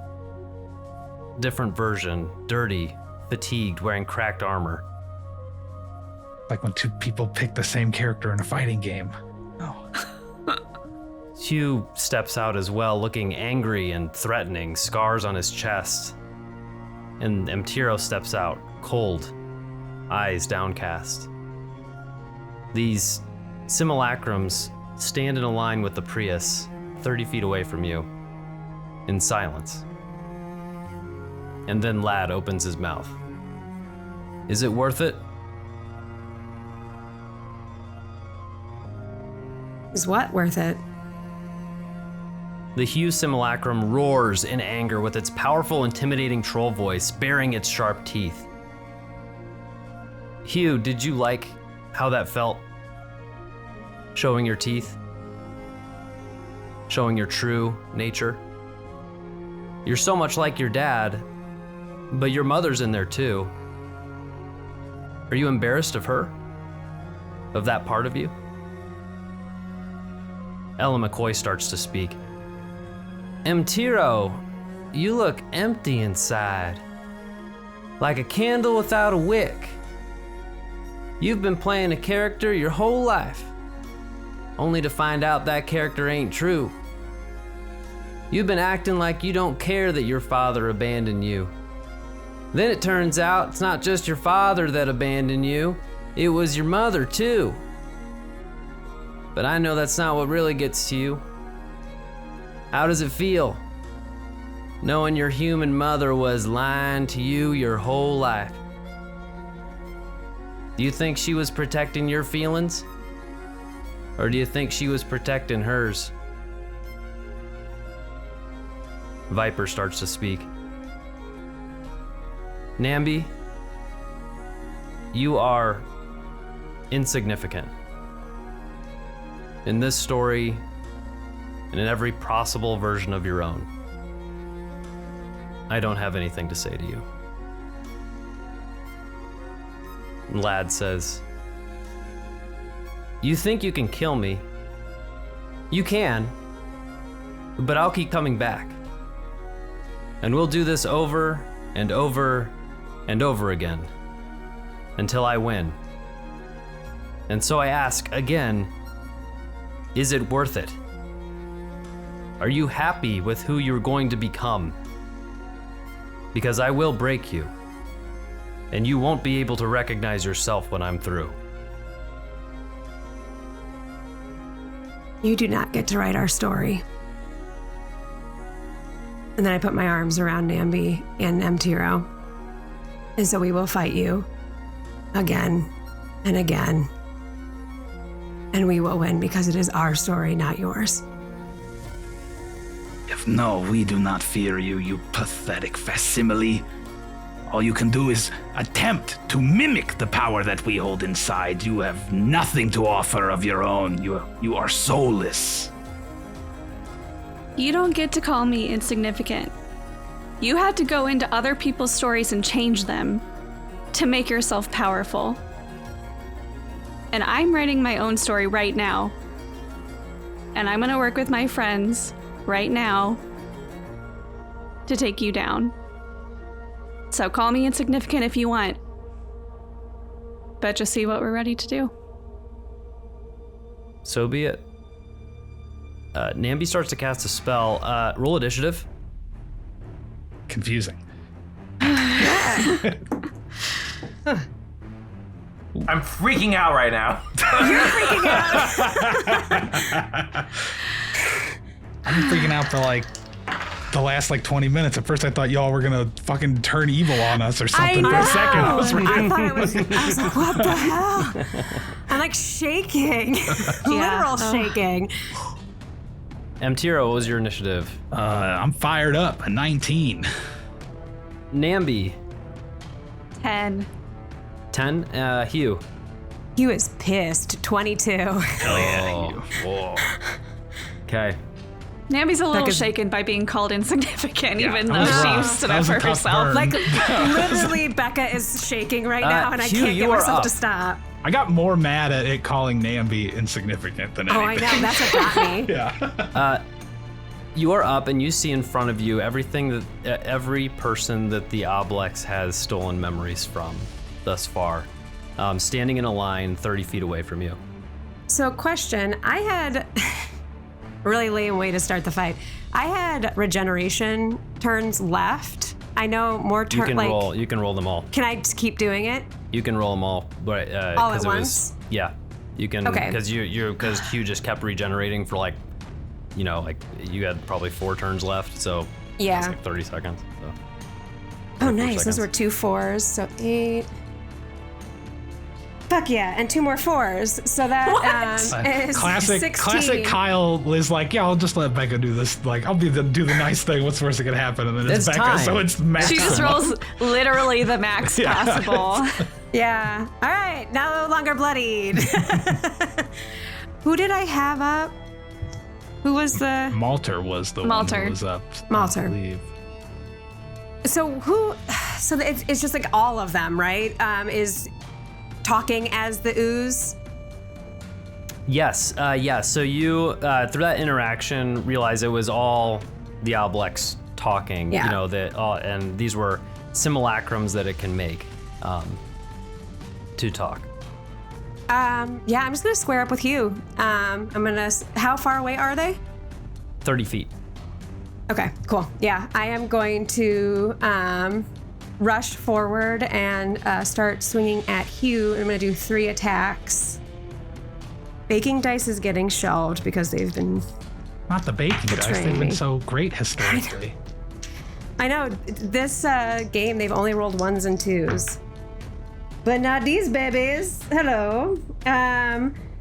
different version, dirty, fatigued, wearing cracked armor. Like when two people pick the same character in a fighting game. Oh. Hugh steps out as well, looking angry and threatening, scars on his chest. And Mtiro steps out, cold, eyes downcast. These simulacrums stand in a line with the Prius, 30 feet away from you, in silence. And then Lad opens his mouth. Is it worth it? Is what worth it? The Hugh simulacrum roars in anger with its powerful, intimidating troll voice, baring its sharp teeth. Hugh, did you like how that felt? Showing your teeth? Showing your true nature? You're so much like your dad, but your mother's in there too. Are you embarrassed of her? Of that part of you? Ella McCoy starts to speak. Mtiro, you look empty inside. Like a candle without a wick. You've been playing a character your whole life, only to find out that character ain't true. You've been acting like you don't care that your father abandoned you. Then it turns out it's not just your father that abandoned you, it was your mother too. But I know that's not what really gets to you. How does it feel, knowing your human mother was lying to you your whole life? Do you think she was protecting your feelings? Or do you think she was protecting hers? Vyper starts to speak. Namby, you are insignificant. In this story, and in every possible version of your own. I don't have anything to say to you. Lad says, You think you can kill me? You can, but I'll keep coming back. And we'll do this over and over and over again until I win. And so I ask again, is it worth it? Are you happy with who you're going to become? Because I will break you, and you won't be able to recognize yourself when I'm through. You do not get to write our story. And then I put my arms around Namby and Mtiro. And so we will fight you again and again. And we will win because it is our story, not yours. No, we do not fear you, you pathetic facsimile. All you can do is attempt to mimic the power that we hold inside. You have nothing to offer of your own. You are soulless. You don't get to call me insignificant. You had to go into other people's stories and change them to make yourself powerful. And I'm writing my own story right now. And I'm gonna work with my friends right now to take you down. So call me insignificant if you want, but just see what we're ready to do. So be it. Namby starts to cast a spell. Roll initiative. Confusing. I'm freaking out right now. You're freaking out. I've been freaking out for like the last 20 minutes. At first I thought y'all were gonna fucking turn evil on us or something for a second. I was like, what the hell? I'm like shaking. Literal shaking. Mtiro, what was your initiative? I'm fired up. A 19. Namby. 10. 10. Hugh. Hugh is pissed. 22. Hell yeah. Whoa. Okay. Namby's a little shaken by being called insignificant, even though rough. she stood up for herself. Like, literally, Becca is shaking right now, and I Hugh, can't get myself to stop. I got more mad at it calling Namby insignificant than anything. Oh, I know. That's what got me. Yeah. You are up, and you see in front of you everything that every person that the Oblex has stolen memories from thus far, standing in a line 30 feet away from you. So, question. I had really lame way to start the fight. I had regeneration turns left. I know more turns. You can roll them all. Can I just keep doing it? You can roll them all, but all at once. Yeah, you can. Okay. Because because Hugh just kept regenerating for you had probably 4 turns left, so Yeah. it's like 30 seconds. So. Oh, nice. Those were 2 4s, so 8. Fuck yeah, and 2 more 4s. So that is classic 16. Classic Kyle is like, yeah, I'll just let Becca do this. Like, I'll do the nice thing. What's the worst that can happen? And then it's Becca, time. so it's max. She just rolls literally the max possible. Yeah. All right, no longer bloodied. Who did I have up? Who was the... Malter was the one who was up. Malter. I believe. So it's just like all of them, right? Is talking as the ooze? Yes, so you, through that interaction, realize it was all the Oblex talking, Yeah. And these were simulacrums that it can make to talk. I'm just gonna square up with Hugh. How far away are they? 30 feet. Okay, cool. Yeah, I am going to rush forward and start swinging at Hugh. I'm gonna do 3 attacks. Baking dice is getting shelved because they've been... Not the baking dice. They've been so great historically. I know. This game, they've only rolled 1s and 2s. But not these babies. Hello.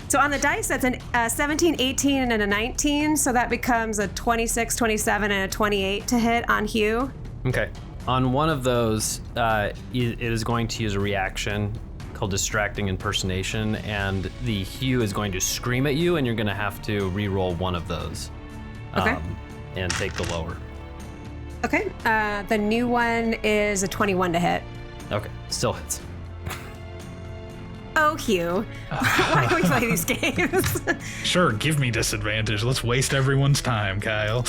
So on the dice, that's a 17, 18, and a 19. So that becomes a 26, 27, and a 28 to hit on Hugh. Okay. On one of those, it is going to use a reaction called Distracting Impersonation, and the Hugh is going to scream at you, and you're going to have to re-roll one of those. Okay. And take the lower. Okay. The new one is a 21 to hit. Okay. Still hits. Oh, Hugh. Why do we play these games? Sure, give me disadvantage. Let's waste everyone's time, Kyle.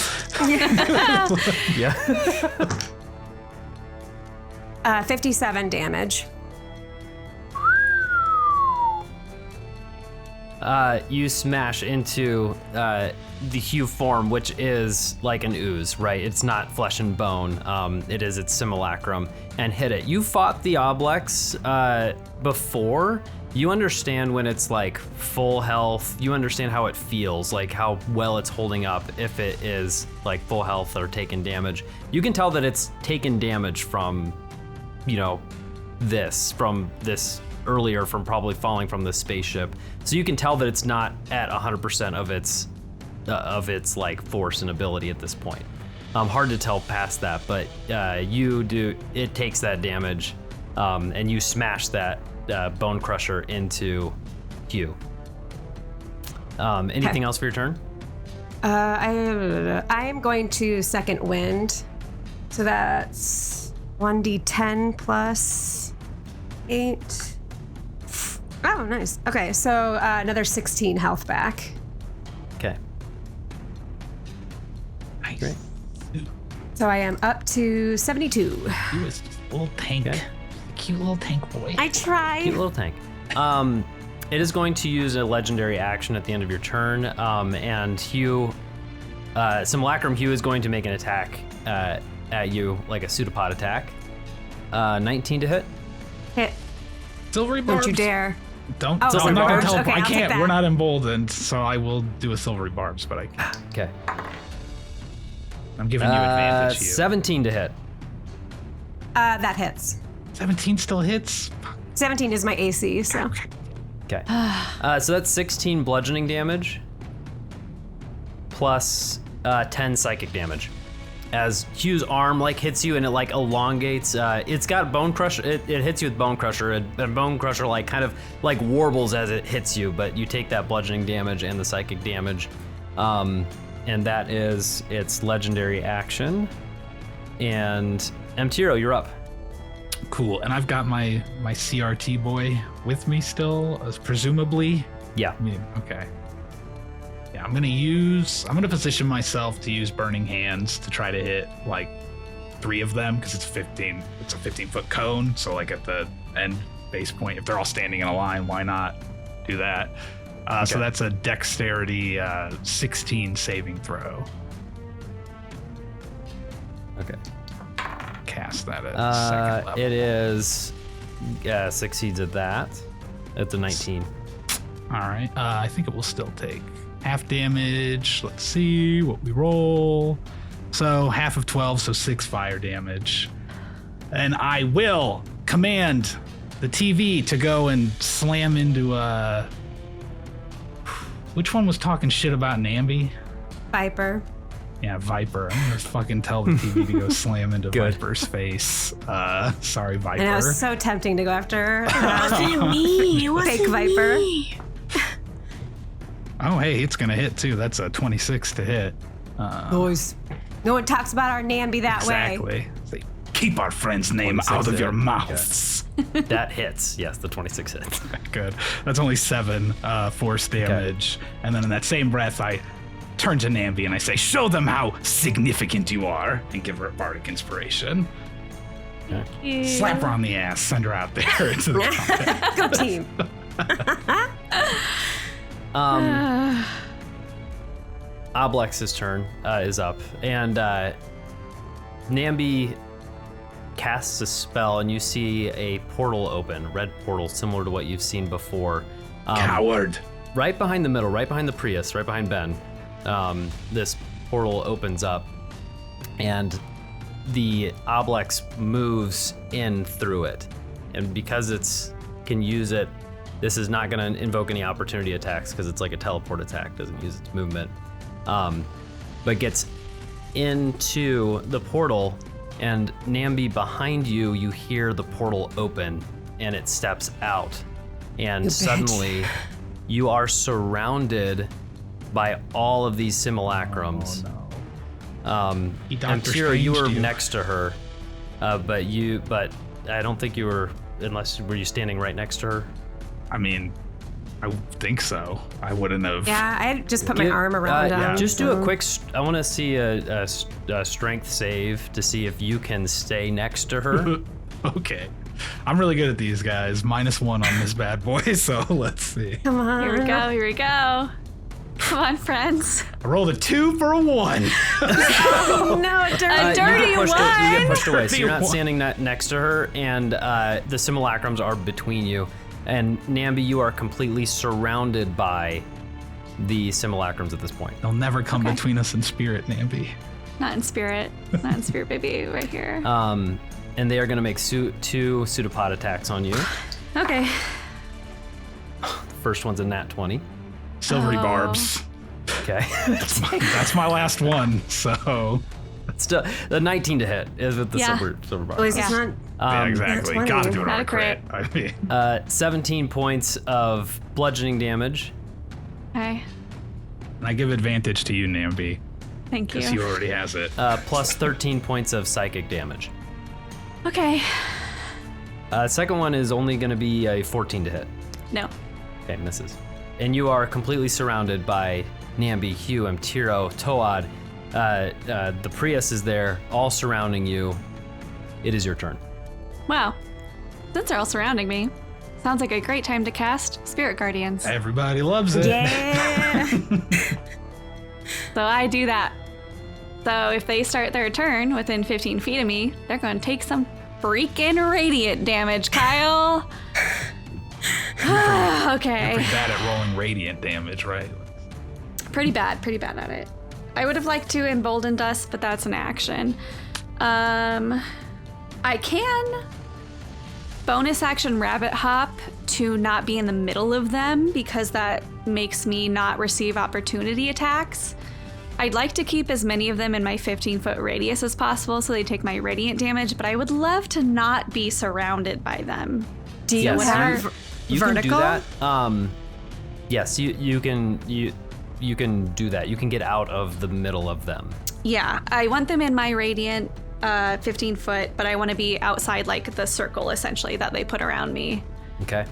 57 damage. You smash into the Hugh form, which is like an ooze, right? It's not flesh and bone. It is its simulacrum, and hit it. You fought the Oblex before. You understand when it's like full health. You understand how it feels, like how well it's holding up if it is like full health or taking damage. You can tell that it's taken damage from, from this earlier, from probably falling from the spaceship. So you can tell that it's not at 100% of its like force and ability at this point. Hard to tell past that, but it takes that damage, and you smash that bone crusher into Hugh. Anything else for your turn? I am going to second wind. So that's 1d10 plus 8. Oh, nice. Okay, so another 16 health back. Okay. Nice. Great. So I am up to 72. He was just a little tank. Okay. Cute little tank boy. I tried. Cute little tank. It is going to use a legendary action at the end of your turn, and Hugh, Simulacrum Hugh is going to make an attack at you, like a pseudopod attack. 19 to hit. Hit. Silvery barbs. Don't you dare. Don't. Oh, I'm silvery not gonna barbs? tell. Okay, I I'll take can't. that. We're not emboldened, so I will do a silvery barbs, but I can't. Okay. I'm giving you advantage here. 17 to hit. That hits. 17 still hits. 17 is my AC, so. Okay. So that's 16 bludgeoning damage plus 10 psychic damage. As Hugh's arm like hits you and it like elongates, it's got Bone Crusher. It hits you with Bone Crusher, and Bone Crusher like kind of like warbles as it hits you, but you take that bludgeoning damage and the psychic damage, and that is its legendary action. And Mtiro, you're up. Cool. And I've got my CRT boy with me still, presumably. Yeah. I mean, okay. Yeah, I'm gonna position myself to use Burning Hands to try to hit like 3 of them, because it's a 15-foot cone. So like at the end base point, if they're all standing in a line, why not do that? Okay. So that's a dexterity 16 saving throw. Okay. Cast that at second level. It is succeeds at that. It's a 19. All right. I think it will still take half damage. Let's see what we roll. So half of 12, so 6 fire damage. And I will command the TV to go and slam into which one was talking shit about Namby? Vyper. Yeah, Vyper. I'm gonna fucking tell the TV to go slam into Good. Viper's face. Sorry, Vyper. And it was so tempting to go after me. It wasn't fake Vyper. me. Oh, hey, it's gonna hit too. That's a 26 to hit. Boys. No one talks about our Namby that way. Exactly. Say, keep our friend's name 26 out of hit. your mouths. That hits. Yes, the 26 hits. Good. That's only 7 force damage. And then in that same breath, I turn to Namby and I say, show them how significant you are, and give her a bardic inspiration. Slap her on the ass, send her out there into the combat. Go team. Oblex's turn is up, and Namby casts a spell, and you see a portal open, red portal, similar to what you've seen before. Coward. Right behind the middle, right behind the Prius, right behind Ben, this portal opens up, and the Oblex moves in through it. And because it's can use it, this is not going to invoke any opportunity attacks because it's like a teleport attack, doesn't use its movement. But gets into the portal, and Namby, behind you, you hear the portal open, and it steps out, and suddenly you are surrounded by all of these simulacrums. Oh, no. Amtira, you were next to her, but I don't think you were, were you standing right next to her? I mean, I think so. I wouldn't have. Yeah, I just put my arm around him. Just do a quick. I want to see a strength save to see if you can stay next to her. Okay. I'm really good at these guys. -1 on this bad boy, so let's see. Come on. Here we go. Here we go. Come on, friends. I rolled a 2 for a 1. No, a dirty You one. get pushed away, so you're not Dirty one. standing next to her, and the simulacrums are between you. And Namby, you are completely surrounded by the simulacrums at this point. They'll never come between us in spirit, Namby. Not in spirit. Not in spirit, baby. Right here. And they are going to make 2 pseudopod attacks on you. Okay. The first one's a nat 20. Silvery barbs. Okay. That's my last one, so. Still, the 19 to hit is with the silver bar. Boys, it's not. Yeah, exactly. That's Gotta do it Not on a a crit. crit. I mean, 17 points of bludgeoning damage. Okay. and I give advantage to you, Namby, Thank you. because he already has it. Plus 13 points of psychic damage. Okay. Second one is only going to be a 14 to hit. No. Okay, misses. And you are completely surrounded by Namby, Hugh, Mtiro, Toad. The Prius is there, all surrounding you. It is your turn. Wow. Since they're all surrounding me, sounds like a great time to cast Spirit Guardians. Everybody loves it. Yeah. So I do that. So if they start their turn within 15 feet of me, they're going to take some freaking radiant damage, Kyle. Okay. You're pretty bad at rolling radiant damage, right? Pretty bad at it. I would have liked to emboldened us, but that's an action. I can bonus action rabbit hop to not be in the middle of them because that makes me not receive opportunity attacks. I'd like to keep as many of them in my 15-foot radius as possible so they take my radiant damage, but I would love to not be surrounded by them. Do you have You vertical? can do that. Yes, you can do that. You can get out of the middle of them. Yeah, I want them in my radiant 15 foot, but I want to be outside like the circle essentially that they put around me. Okay.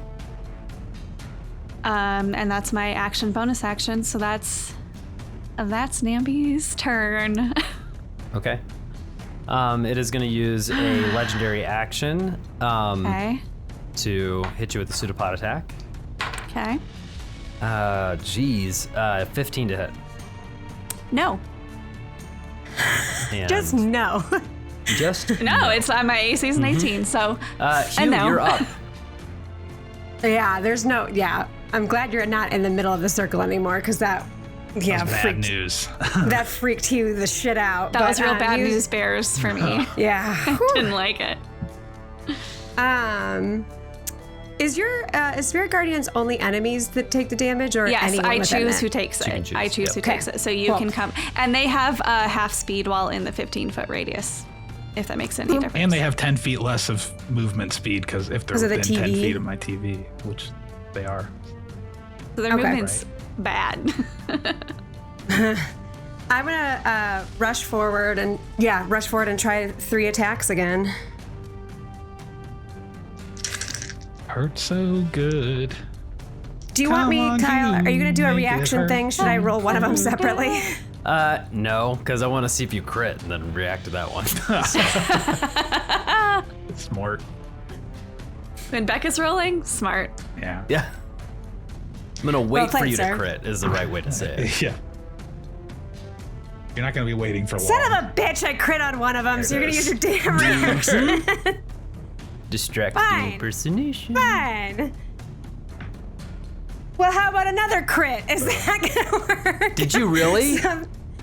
And that's my action bonus action, so that's Namby's turn. Okay. It is going to use a legendary action Okay. to hit you with a pseudopod attack. Okay. 15 to hit. No. And Just no. No, it's my AC is an 18, so Hugh, no. you're up. Yeah, there's no. Yeah, I'm glad you're not in the middle of the circle anymore because that. Yeah, Bad freaked, news. that freaked Hugh the shit out. that was real bad you- news bears for me. Yeah. Didn't like it. Is your Spirit Guardians only enemies that take the damage, or Yes, anyone I within choose it? who takes You can it. choose, I choose yep. who takes it. So you Cool. can come. And they have half speed while in the 15-foot radius, if that makes any difference. And they have 10 feet less of movement speed because if they're Because of the within 10 TV? feet of my TV, which they are. So their Okay. movement's bad. I'm gonna rush forward and try 3 attacks again. Hurt so good. Do you want me, Come on, Kyle? Are you gonna do a make it reaction hurt. thing? Should I roll one of them separately? No, because I want to see if you crit and then react to that one. Smart. When Becca's rolling, smart. Yeah. Yeah. I'm gonna wait Well for played, you sir. to crit is the right way to say it. Yeah. You're not going to be waiting for Son long. of a bitch! I crit on one of them, so you're gonna it use your is. damn reaction. Distracting Fine. impersonation. Fine. Well, how about another crit? Is that gonna work? Did you really?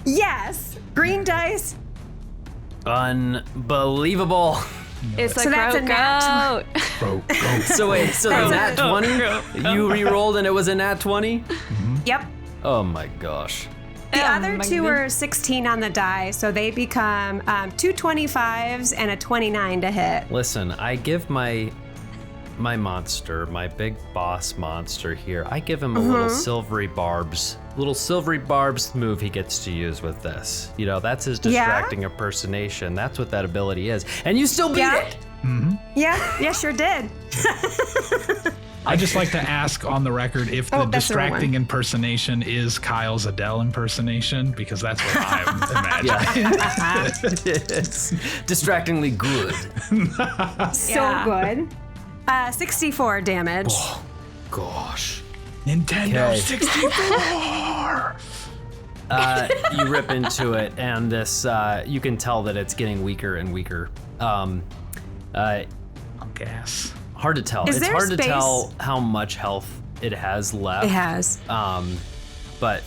Yes. Green dice. Unbelievable. It's So a that's a nat goat. Bro, go. So wait, so the nat 20? You re-rolled and it was a nat 20? Yep. Oh my gosh. The Oh other my 2 goodness. are 16 on the die, so they become 2 25s and a 29 to hit. Listen, I give my monster, my big boss monster here, I give him a little silvery barbs move he gets to use with this. You know, that's his distracting impersonation. That's what that ability is. And you still beat Yeah. it. Yeah, sure did. I just like to ask on the record if the distracting impersonation is Kyle's Adele impersonation, because that's what I'm imagining. It's distractingly good. So good. 64 damage. Oh, gosh. Nintendo 64. You rip into it, and this you can tell that it's getting weaker and weaker. Gas. Hard to tell. It's hard to tell how much health it has left. It has. But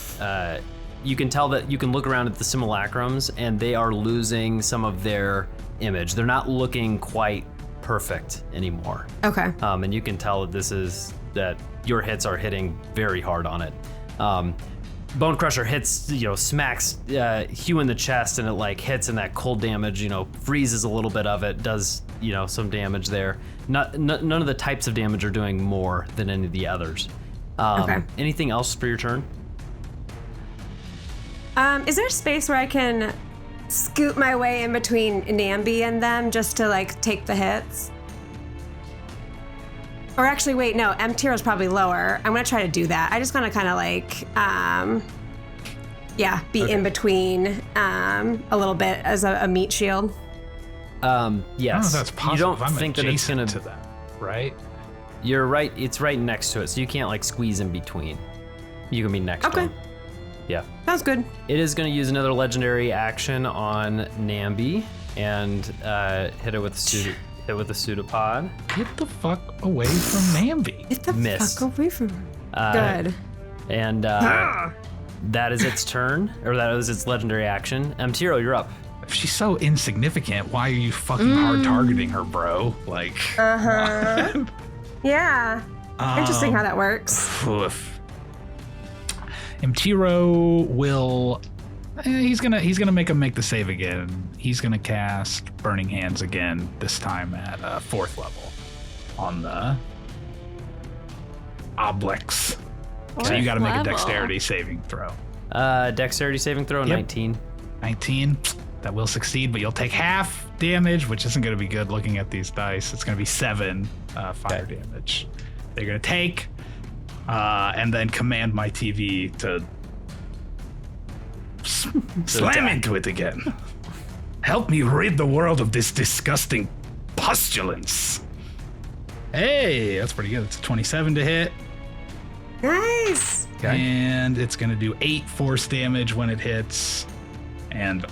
you can tell that you can look around at the simulacrums, and they are losing some of their image. They're not looking quite perfect anymore. Okay. And you can tell that your hits are hitting very hard on it. Bone Crusher hits, smacks Hugh in the chest, and it like hits, and that cold damage, freezes a little bit of it, does, some damage there. None of the types of damage are doing more than any of the others. Okay. Anything else for your turn? Is there space where I can scoot my way in between Namby and them just to like take the hits? Or actually, wait, no, M-Tier is probably lower. I'm gonna try to do that. I just wanna kind of like, be in between a little bit as a meat shield. Yes. I don't know if that's possible. You don't I'm think that it's gonna to that, right? You're right. It's right next to it, so you can't like squeeze in between. You can be next to him. Yeah. Sounds good. It is going to use another legendary action on Namby and hit it with a pseudopod. Get the fuck away from Namby. Get the Miss. fuck away from her. Good. And that is its turn, or that was its legendary action. Tiro, you're up. If she's so insignificant, why are you fucking hard targeting her, bro? Like. Yeah. Interesting how that works. Mtiro will. He's gonna make the save again. He's gonna cast Burning Hands again. This time at 4th level on the Oblex. So you got to make a Dexterity saving throw. Dexterity saving throw, Yep. 19. 19. That will succeed, but you'll take half damage, which isn't going to be good looking at these dice. It's going to be 7 fire damage. They're going to take, and then command my TV to slam into it again. Help me rid the world of this disgusting pustulence. Hey, that's pretty good. It's a 27 to hit. Nice. Okay. And it's going to do 8 force damage when it hits. And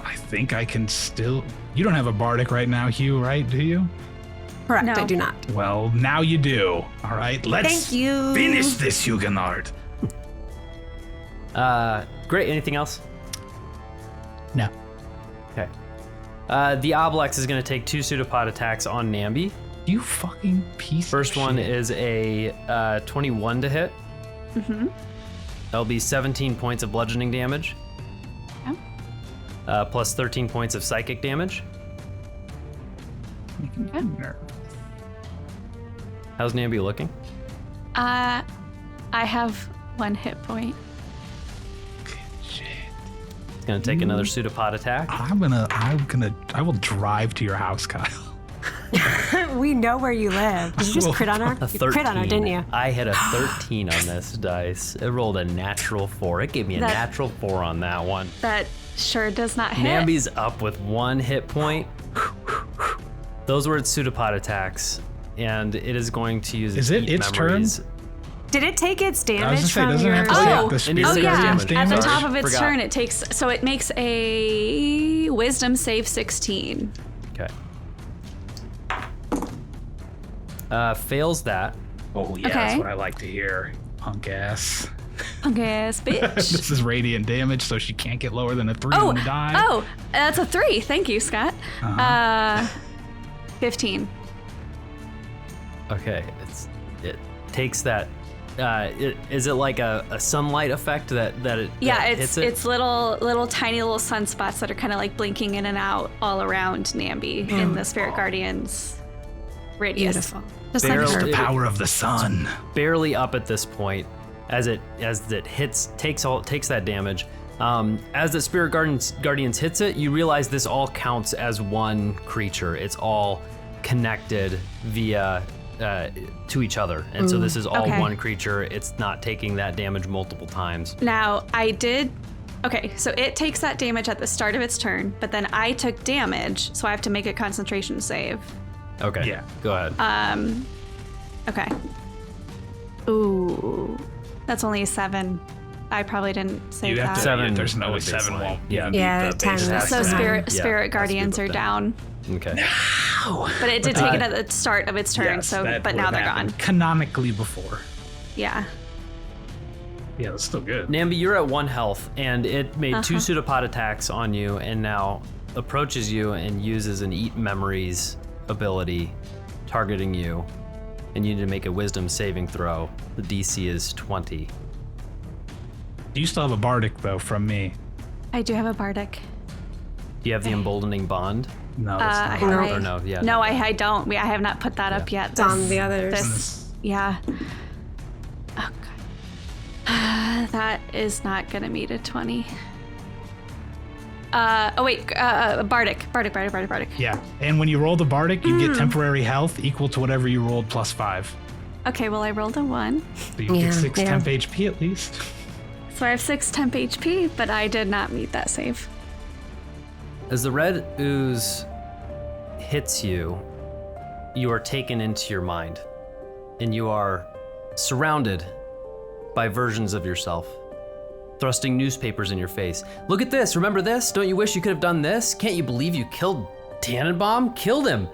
I think I can still... You don't have a bardic right now, Hugh, right? Do you? Correct, No. I do not. Well, now you do. All right, let's Thank you. finish this, Huguenot. Great. Anything else? No. Okay. The Oblex is going to take 2 pseudopod attacks on Namby. You fucking piece First of one shit. is a 21 to hit. Mm-hmm. That'll be 17 points of bludgeoning damage. Yeah. Plus 13 points of psychic damage. How's Namby looking? I have 1 hit point. It's gonna take another pseudopod attack. I will drive to your house, Kyle. We know where you live. Did you just crit on her? A You crit on her, 13. didn't you? I hit a 13 on this dice. It rolled a natural 4. It gave me a natural 4 on that one. That sure does not hit. Namby's up with 1 hit point. Those were its pseudopod attacks, and it is going to use Is it its turn? memories. Did it take its I was damage gonna say, from doesn't your... it have to Oh, take the spirit oh, yeah. guardian's At the damage? top of its Forgot. turn, it makes a wisdom save 16. Okay. Fails that. Oh yeah, Okay. that's what I like to hear. Punk ass. Punk ass bitch. This is radiant damage, so she can't get lower than a 3 on the die. Oh, that's a 3. Thank you, Scott. 15. Okay, it takes that. Is it like a sunlight effect that it Yeah, that hits it? it's little tiny little sunspots that are kind of like blinking in and out all around Namby in the Spirit Guardian's radius. Beautiful. Just Barely- like her. The power of the sun. barely up at this point as it takes that damage. As the Spirit Guardians hits it, you realize this all counts as one creature. It's all connected via to each other. And so this is all one creature. It's not taking that damage multiple times. Now, okay, so it takes that damage at the start of its turn, but then I took damage, so I have to make a concentration save. Okay. Yeah. Go ahead. Okay. Ooh, that's only a 7. I probably didn't save that. 7. There's no 7 won't. Yeah, 10. So Spirit Guardians are down. Okay. No. But it did take it at the start of its turn, but now they're gone. Canonically before. Yeah. Yeah, that's still good. Namby, you're at 1 health, and it made 2 pseudopod attacks on you, and now approaches you and uses an Eat Memories ability, targeting you. And you need to make a Wisdom saving throw. The DC is 20. You still have a Bardic, though, from me. I do have a Bardic. Do you have the Emboldening Bond? No, that's not. Or no, yeah. No, I don't. I have not put that up yet. It's on the others. Yeah. Oh, God. That is not going to meet a 20. Bardic. Yeah, and when you roll the Bardic, you get temporary health equal to whatever you rolled plus 5. Okay, well, I rolled a 1. So you get 6 temp HP at least. So I have 6 temp HP, but I did not meet that save. As the Red Ooze hits you, you are taken into your mind, and you are surrounded by versions of yourself, thrusting newspapers in your face. Look at this, remember this? Don't you wish you could have done this? Can't you believe you killed Tannenbaum? Killed him!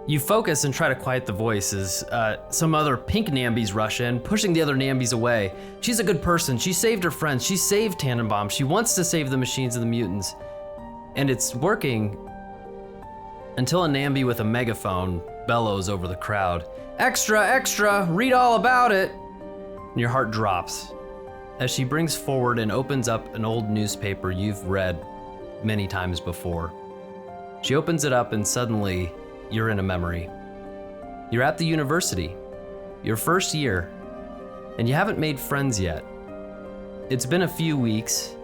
You focus and try to quiet the voices. Some other pink Nambys rush in, pushing the other Nambys away. She's a good person, she saved her friends, she saved Tannenbaum, she wants to save the machines and the mutants. And it's working until a Namby with a megaphone bellows over the crowd. Extra, extra, read all about it! And your heart drops as she brings forward and opens up an old newspaper you've read many times before. She opens it up and suddenly you're in a memory. You're at the university, your first year, and you haven't made friends yet. It's been a few weeks.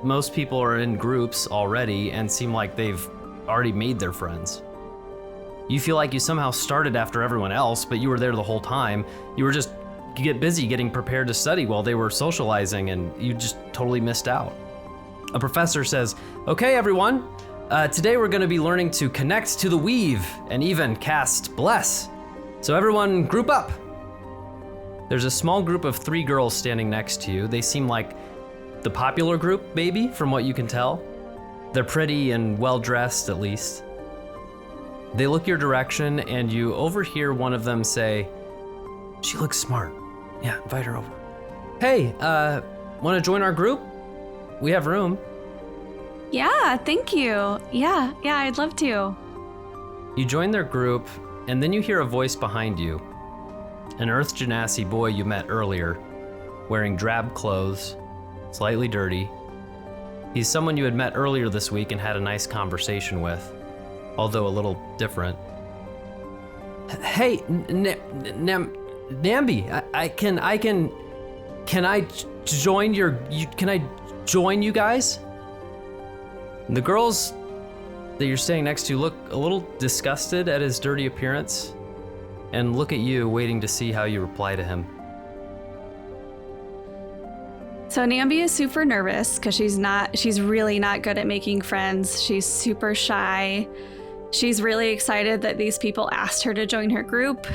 Most people are in groups already and seem like they've already made their friends. You feel like you somehow started after everyone else, but you were there the whole time. You were just get busy getting prepared to study while they were socializing, and you just totally missed out. A professor says, "Okay, everyone, today we're going to be learning to connect to the weave and even cast bless. So everyone group up." There's a small group of 3 girls standing next to you. They seem like the popular group, maybe, from what you can tell. They're pretty and well-dressed, at least. They look your direction, and you overhear one of them say, "She looks smart. Yeah, invite her over. Hey, want to join our group? We have room." Yeah, thank you. Yeah, I'd love to. You join their group, and then you hear a voice behind you. An Earth Genasi boy you met earlier, wearing drab clothes, slightly dirty. He's someone you had met earlier this week and had a nice conversation with, although a little different. "Hey, Namby, can I join you guys?" And the girls that you're standing next to look a little disgusted at his dirty appearance and look at you, waiting to see how you reply to him. So Namby is super nervous because she's really not good at making friends. She's super shy. She's really excited that these people asked her to join her group.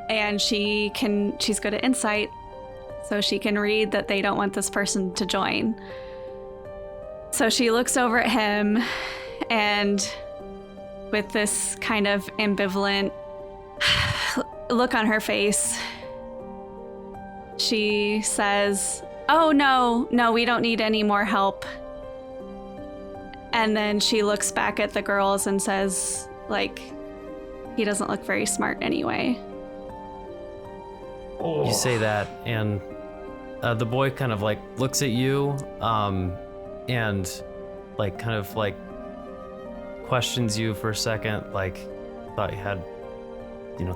And she's good at insight, so she can read that they don't want this person to join. So she looks over at him, and with this kind of ambivalent look on her face, she says, "Oh, no, we don't need any more help." And then she looks back at the girls and says, he doesn't look very smart anyway. Oh. You say that, and the boy kind of looks at you, and questions you for a second,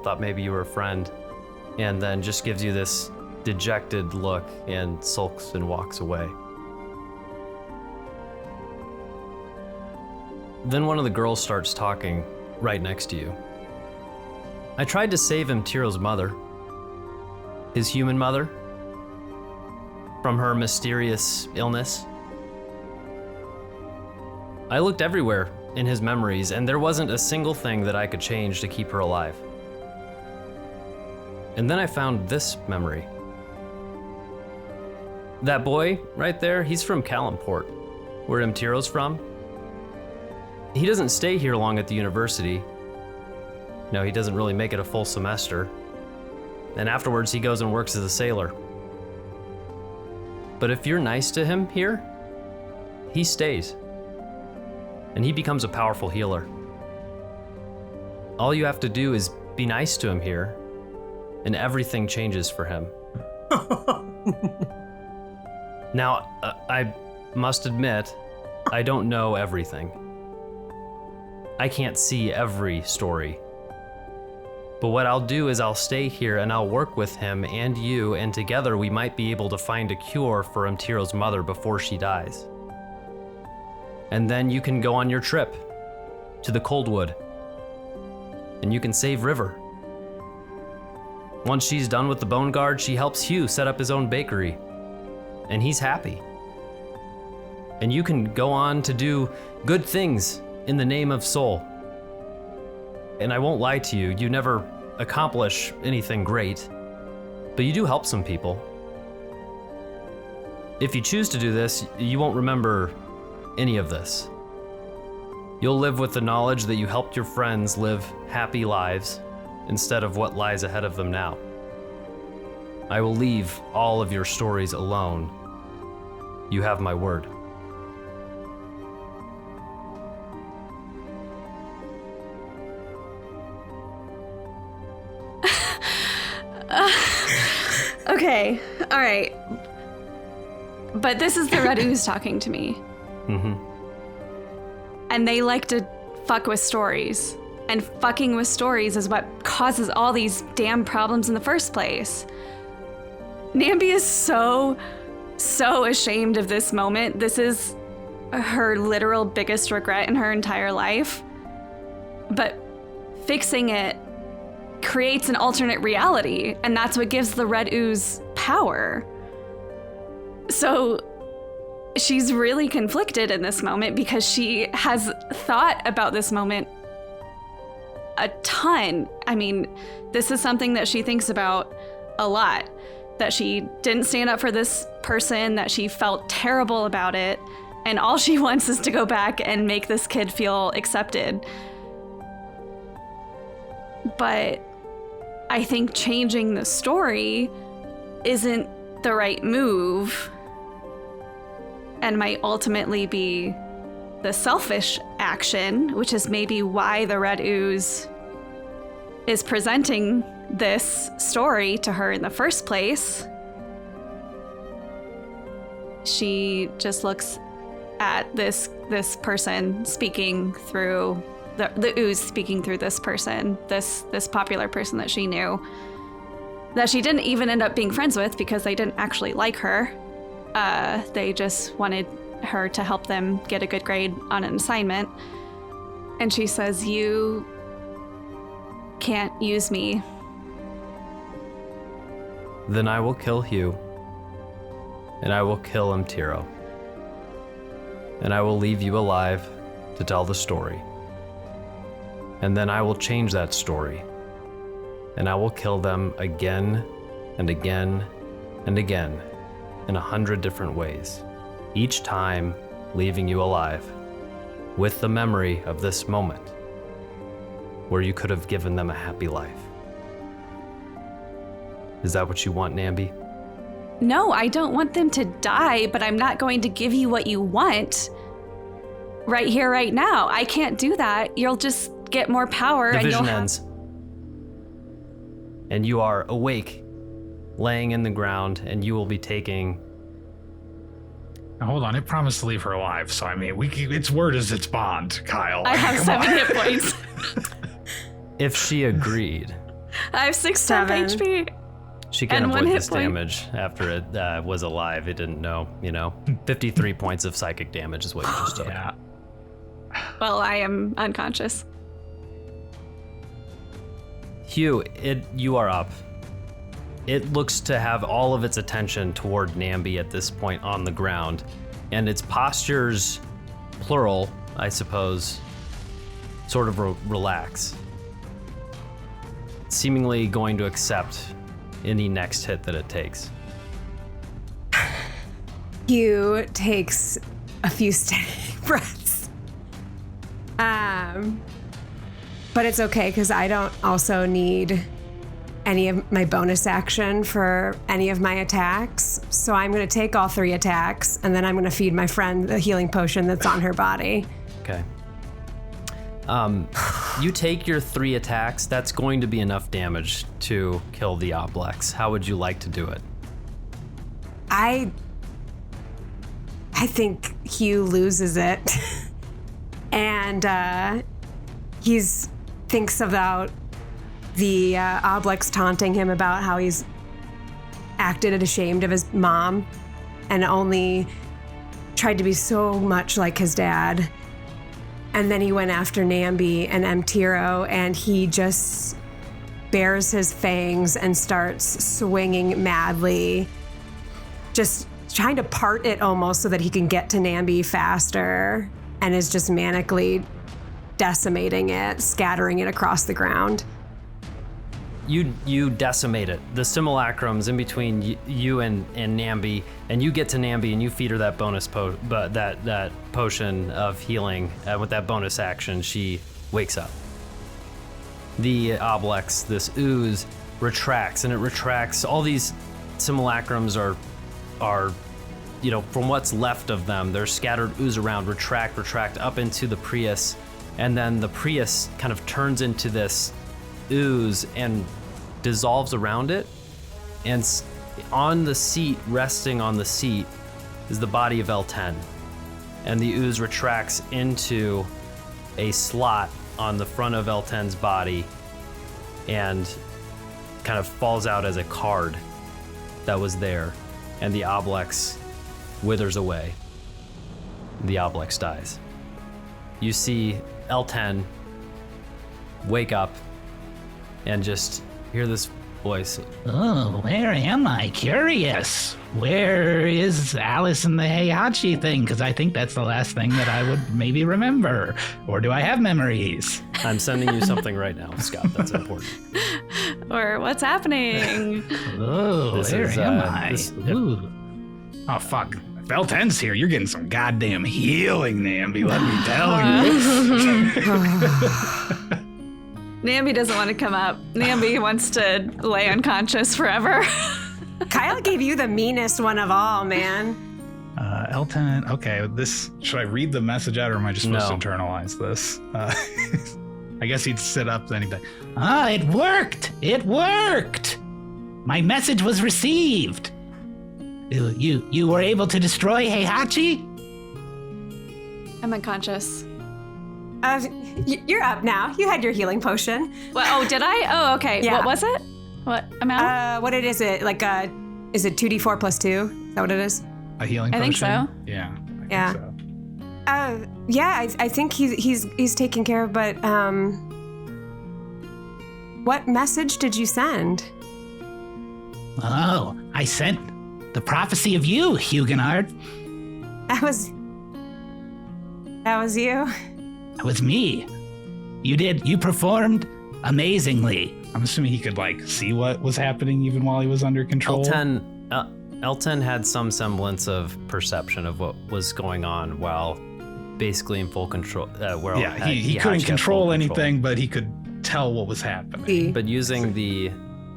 thought maybe you were a friend, and then just gives you this dejected look and sulks and walks away. Then one of the girls starts talking right next to you. I tried to save Tiro's mother, his human mother, from her mysterious illness. I looked everywhere in his memories, and there wasn't a single thing that I could change to keep her alive. And then I found this memory. That boy right there, he's from Calimport, where Tiro's from. He doesn't stay here long at the university. No, he doesn't really make it a full semester. And afterwards, he goes and works as a sailor. But if you're nice to him here, he stays. And he becomes a powerful healer. All you have to do is be nice to him here, and everything changes for him. Now, I must admit, I don't know everything. I can't see every story. But what I'll do is I'll stay here and I'll work with him and you, and together we might be able to find a cure for Tiro's mother before she dies. And then you can go on your trip to the Coldwood, and you can save River. Once she's done with the Bone Guard, she helps Hugh set up his own bakery, and he's happy. And you can go on to do good things in the name of Soul. And I won't lie to you, you never accomplish anything great, but you do help some people. If you choose to do this, you won't remember any of this. You'll live with the knowledge that you helped your friends live happy lives instead of what lies ahead of them now. I will leave all of your stories alone. You have my word. Okay, all right. But this is the Red Ooze talking to me. Mm-hmm. And they like to fuck with stories. And fucking with stories is what causes all these damn problems in the first place. Namby is so ashamed of this moment. This is her literal biggest regret in her entire life. But fixing it creates an alternate reality, and that's what gives the Red Ooze power. So she's really conflicted in this moment because she has thought about this moment a ton. I mean, this is something that she thinks about a lot, that she didn't stand up for this person, that she felt terrible about it, and all she wants is to go back and make this kid feel accepted. But I think changing the story isn't the right move and might ultimately be the selfish action, which is maybe why the Red Ooze is presenting this story to her in the first place. She just looks at this person speaking through the ooze speaking through this person, this popular person that she knew, that she didn't even end up being friends with because they didn't actually like her. They just wanted her to help them get a good grade on an assignment. And she says, "You can't use me." Then I will kill Hugh, and I will kill Tiro, and I will leave you alive to tell the story. And then I will change that story, and I will kill them again and again and again in 100 different ways, each time leaving you alive with the memory of this moment where you could have given them a happy life. Is that what you want, Namby? No, I don't want them to die, but I'm not going to give you what you want right here, right now. I can't do that. You'll just get more power. The and vision you'll ends. And you are awake, laying in the ground, and you will be taking... Now, hold on, it promised to leave her alive, so I mean, its word is its bond, Kyle. I have 7 hit points. If she agreed. I have 6 temp HP. She can't and avoid 1 hit this point. damage after it was alive. It didn't know, 53 points of psychic damage is what you just took. Yeah. Well, I am unconscious. Hugh, you are up. It looks to have all of its attention toward Namby at this point on the ground, and its postures, plural, I suppose, sort of relax, seemingly going to accept any next hit that it takes. Hugh takes a few steady breaths. But it's okay because I don't also need any of my bonus action for any of my attacks. So I'm going to take all 3 attacks, and then I'm going to feed my friend the healing potion that's on her body. Okay. You take your 3 attacks. That's going to be enough damage to kill the Oblex. How would you like to do it? I think Hugh loses it. And he's thinks about the Oblex taunting him about how he's acted ashamed of his mom and only tried to be so much like his dad. And then he went after Namby and Mtiro, and he just bares his fangs and starts swinging madly, just trying to part it almost so that he can get to Namby faster, and is just manically decimating it, scattering it across the ground. You decimate it. The simulacrum's in between you and Namby, and you get to Namby and you feed her that bonus that potion of healing. With that bonus action, she wakes up. The Oblex, this ooze, retracts, and it retracts. All these simulacrums are from what's left of them, they're scattered ooze around, retract up into the Prius, and then the Prius kind of turns into this ooze and dissolves around it, and on the seat, resting on the seat, is the body of L10, and the ooze retracts into a slot on the front of L10's body and kind of falls out as a card that was there, and the Oblex withers away. The Oblex dies. You see L10 wake up and just hear this voice. Oh, where am I? Curious. Where is Alice and the Heihatchi thing? Because I think that's the last thing that I would maybe remember. Or do I have memories? I'm sending you something right now, Scott. That's important. Or what's happening? Oh, where am I? Oh, fuck. If L10's here, you're getting some goddamn healing, Namby, let me tell you. Namby doesn't want to come up. Namby wants to lay unconscious forever. Kyle gave you the meanest one of all, man. L10, okay, should I read the message out or am I just supposed to internalize this? I guess he'd sit up, then he'd be like, it worked! It worked! My message was received! You were able to destroy Heihatchi? I'm unconscious. You're up now. You had your healing potion. Well, oh, did I? Oh, okay. Yeah. What was it? What amount? What is it? Like is it 2d4 plus 2? Is that what it is? A healing potion? I think so. Yeah. I think so. Yeah, I think he's taken care of, but what message did you send? Oh, I sent the prophecy of you, Huguenard. That was you? That was me. You performed amazingly. I'm assuming he could see what was happening even while he was under control. L10 had some semblance of perception of what was going on while basically in full control. He couldn't control anything, but he could tell what was happening. But using the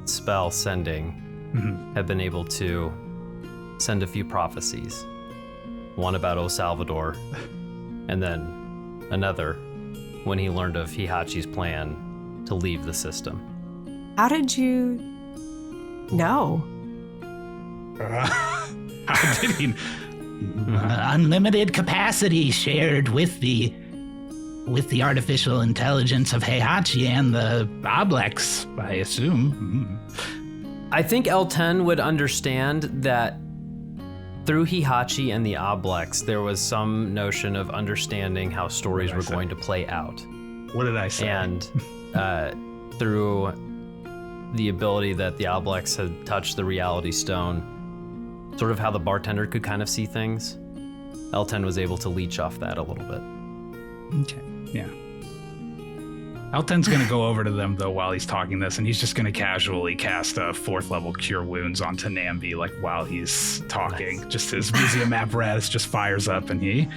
spell sending, have been able to send a few prophecies. One about O Salvador, and then another when he learned of Heihatchi's plan to leave the system. How did you know? How did he? Unlimited capacity shared with the artificial intelligence of Heihatchi and the Oblex, I assume. I think L10 would understand that through Heihatchi and the Oblex, there was some notion of understanding how stories were going to play out. What did I say? And through the ability that the Oblex had touched the reality stone, sort of how the bartender could kind of see things. L10 was able to leech off that a little bit. Okay, yeah. L10's going to go over to them, though, while he's talking this, and he's just going to casually cast a 4th level Cure Wounds onto Namby, like, while he's talking. Nice. Just his museum apparatus just fires up, and he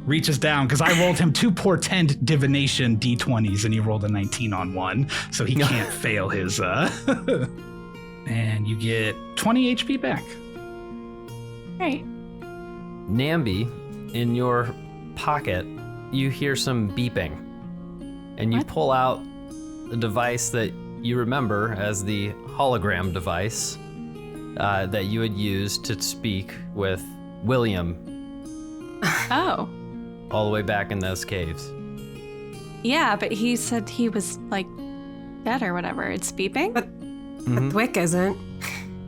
reaches down, because I rolled him 2 portend divination d20s, and he rolled a 19 on 1, so he can't fail his, and you get 20 HP back. Great. Namby, in your pocket, you hear some beeping. And you pull out a device that you remember as the hologram device that you had used to speak with William. Oh. All the way back in those caves. Yeah, but he said he was, like, dead or whatever. It's beeping? But Wick isn't.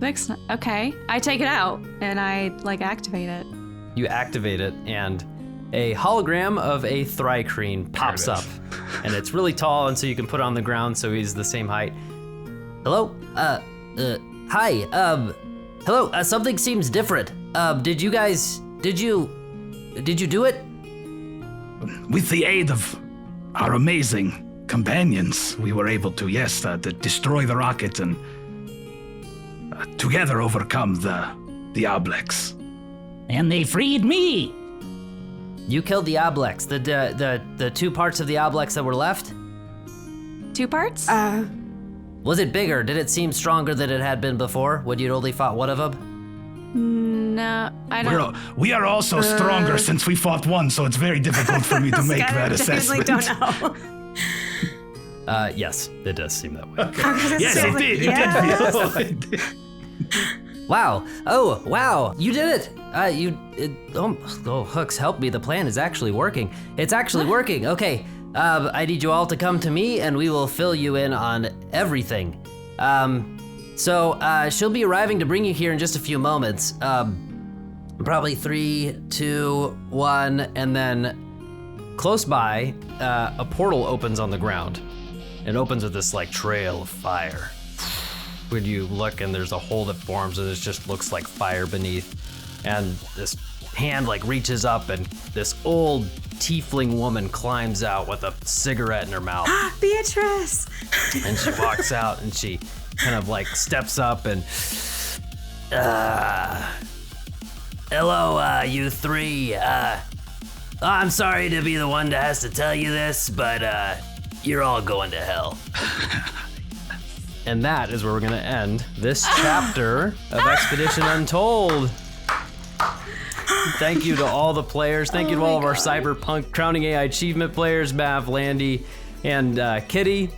Wick's not. Okay. I take it out, and I, like, activate it. You activate it, and a hologram of a Thri-Kreen pops up. And it's really tall, and so you can put it on the ground so he's the same height. Hello? Hi. Hello. Something seems different. Did you do it? With the aid of our amazing companions, we were able to, to destroy the rocket and together overcome the Oblex. And they freed me. You killed the Oblex, the 2 parts of the Oblex that were left? 2 parts? Was it bigger? Did it seem stronger than it had been before when you'd only fought one of them? No, I don't. We are also stronger since we fought one, so it's very difficult for me to make that assessment. I don't know. Yes, it does seem that way. Yes, it did. It did feel. Wow. Oh, wow. You did it. Hooks, help me. The plan is actually working. It's actually working. Okay. I need you all to come to me and we will fill you in on everything. So she'll be arriving to bring you here in just a few moments. Probably 3, 2, 1, and then close by, a portal opens on the ground. It opens with this like trail of fire. When you look and there's a hole that forms and it just looks like fire beneath. And this hand like reaches up and this old tiefling woman climbs out with a cigarette in her mouth. Beatrice! And she walks out and she kind of like steps up and, hello, you 3. I'm sorry to be the one that has to tell you this, but you're all going to hell. And that is where we're gonna end this chapter of Expedition Untold. Thank you to all the players. Thank you to all of our Cyberpunk Crowning AIchievement players, Mav, Landy, and Kitty.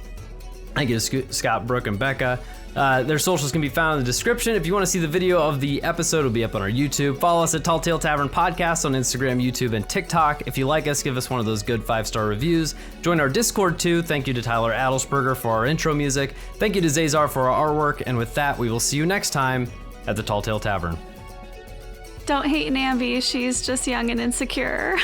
Thank you to Scott, Brooke, and Becca. Their socials can be found in the description. If you want to see the video of the episode, it'll be up on our YouTube. Follow us at Talltale Tavern Podcast on Instagram, YouTube, and TikTok. If you like us, give us one of those good 5-star reviews. Join our Discord too. Thank you to Tyler Adelsperger for our intro music. Thank you to Zaezar for our artwork. And with that, we will see you next time at the Talltale Tavern. Don't hate Namby. She's just young and insecure.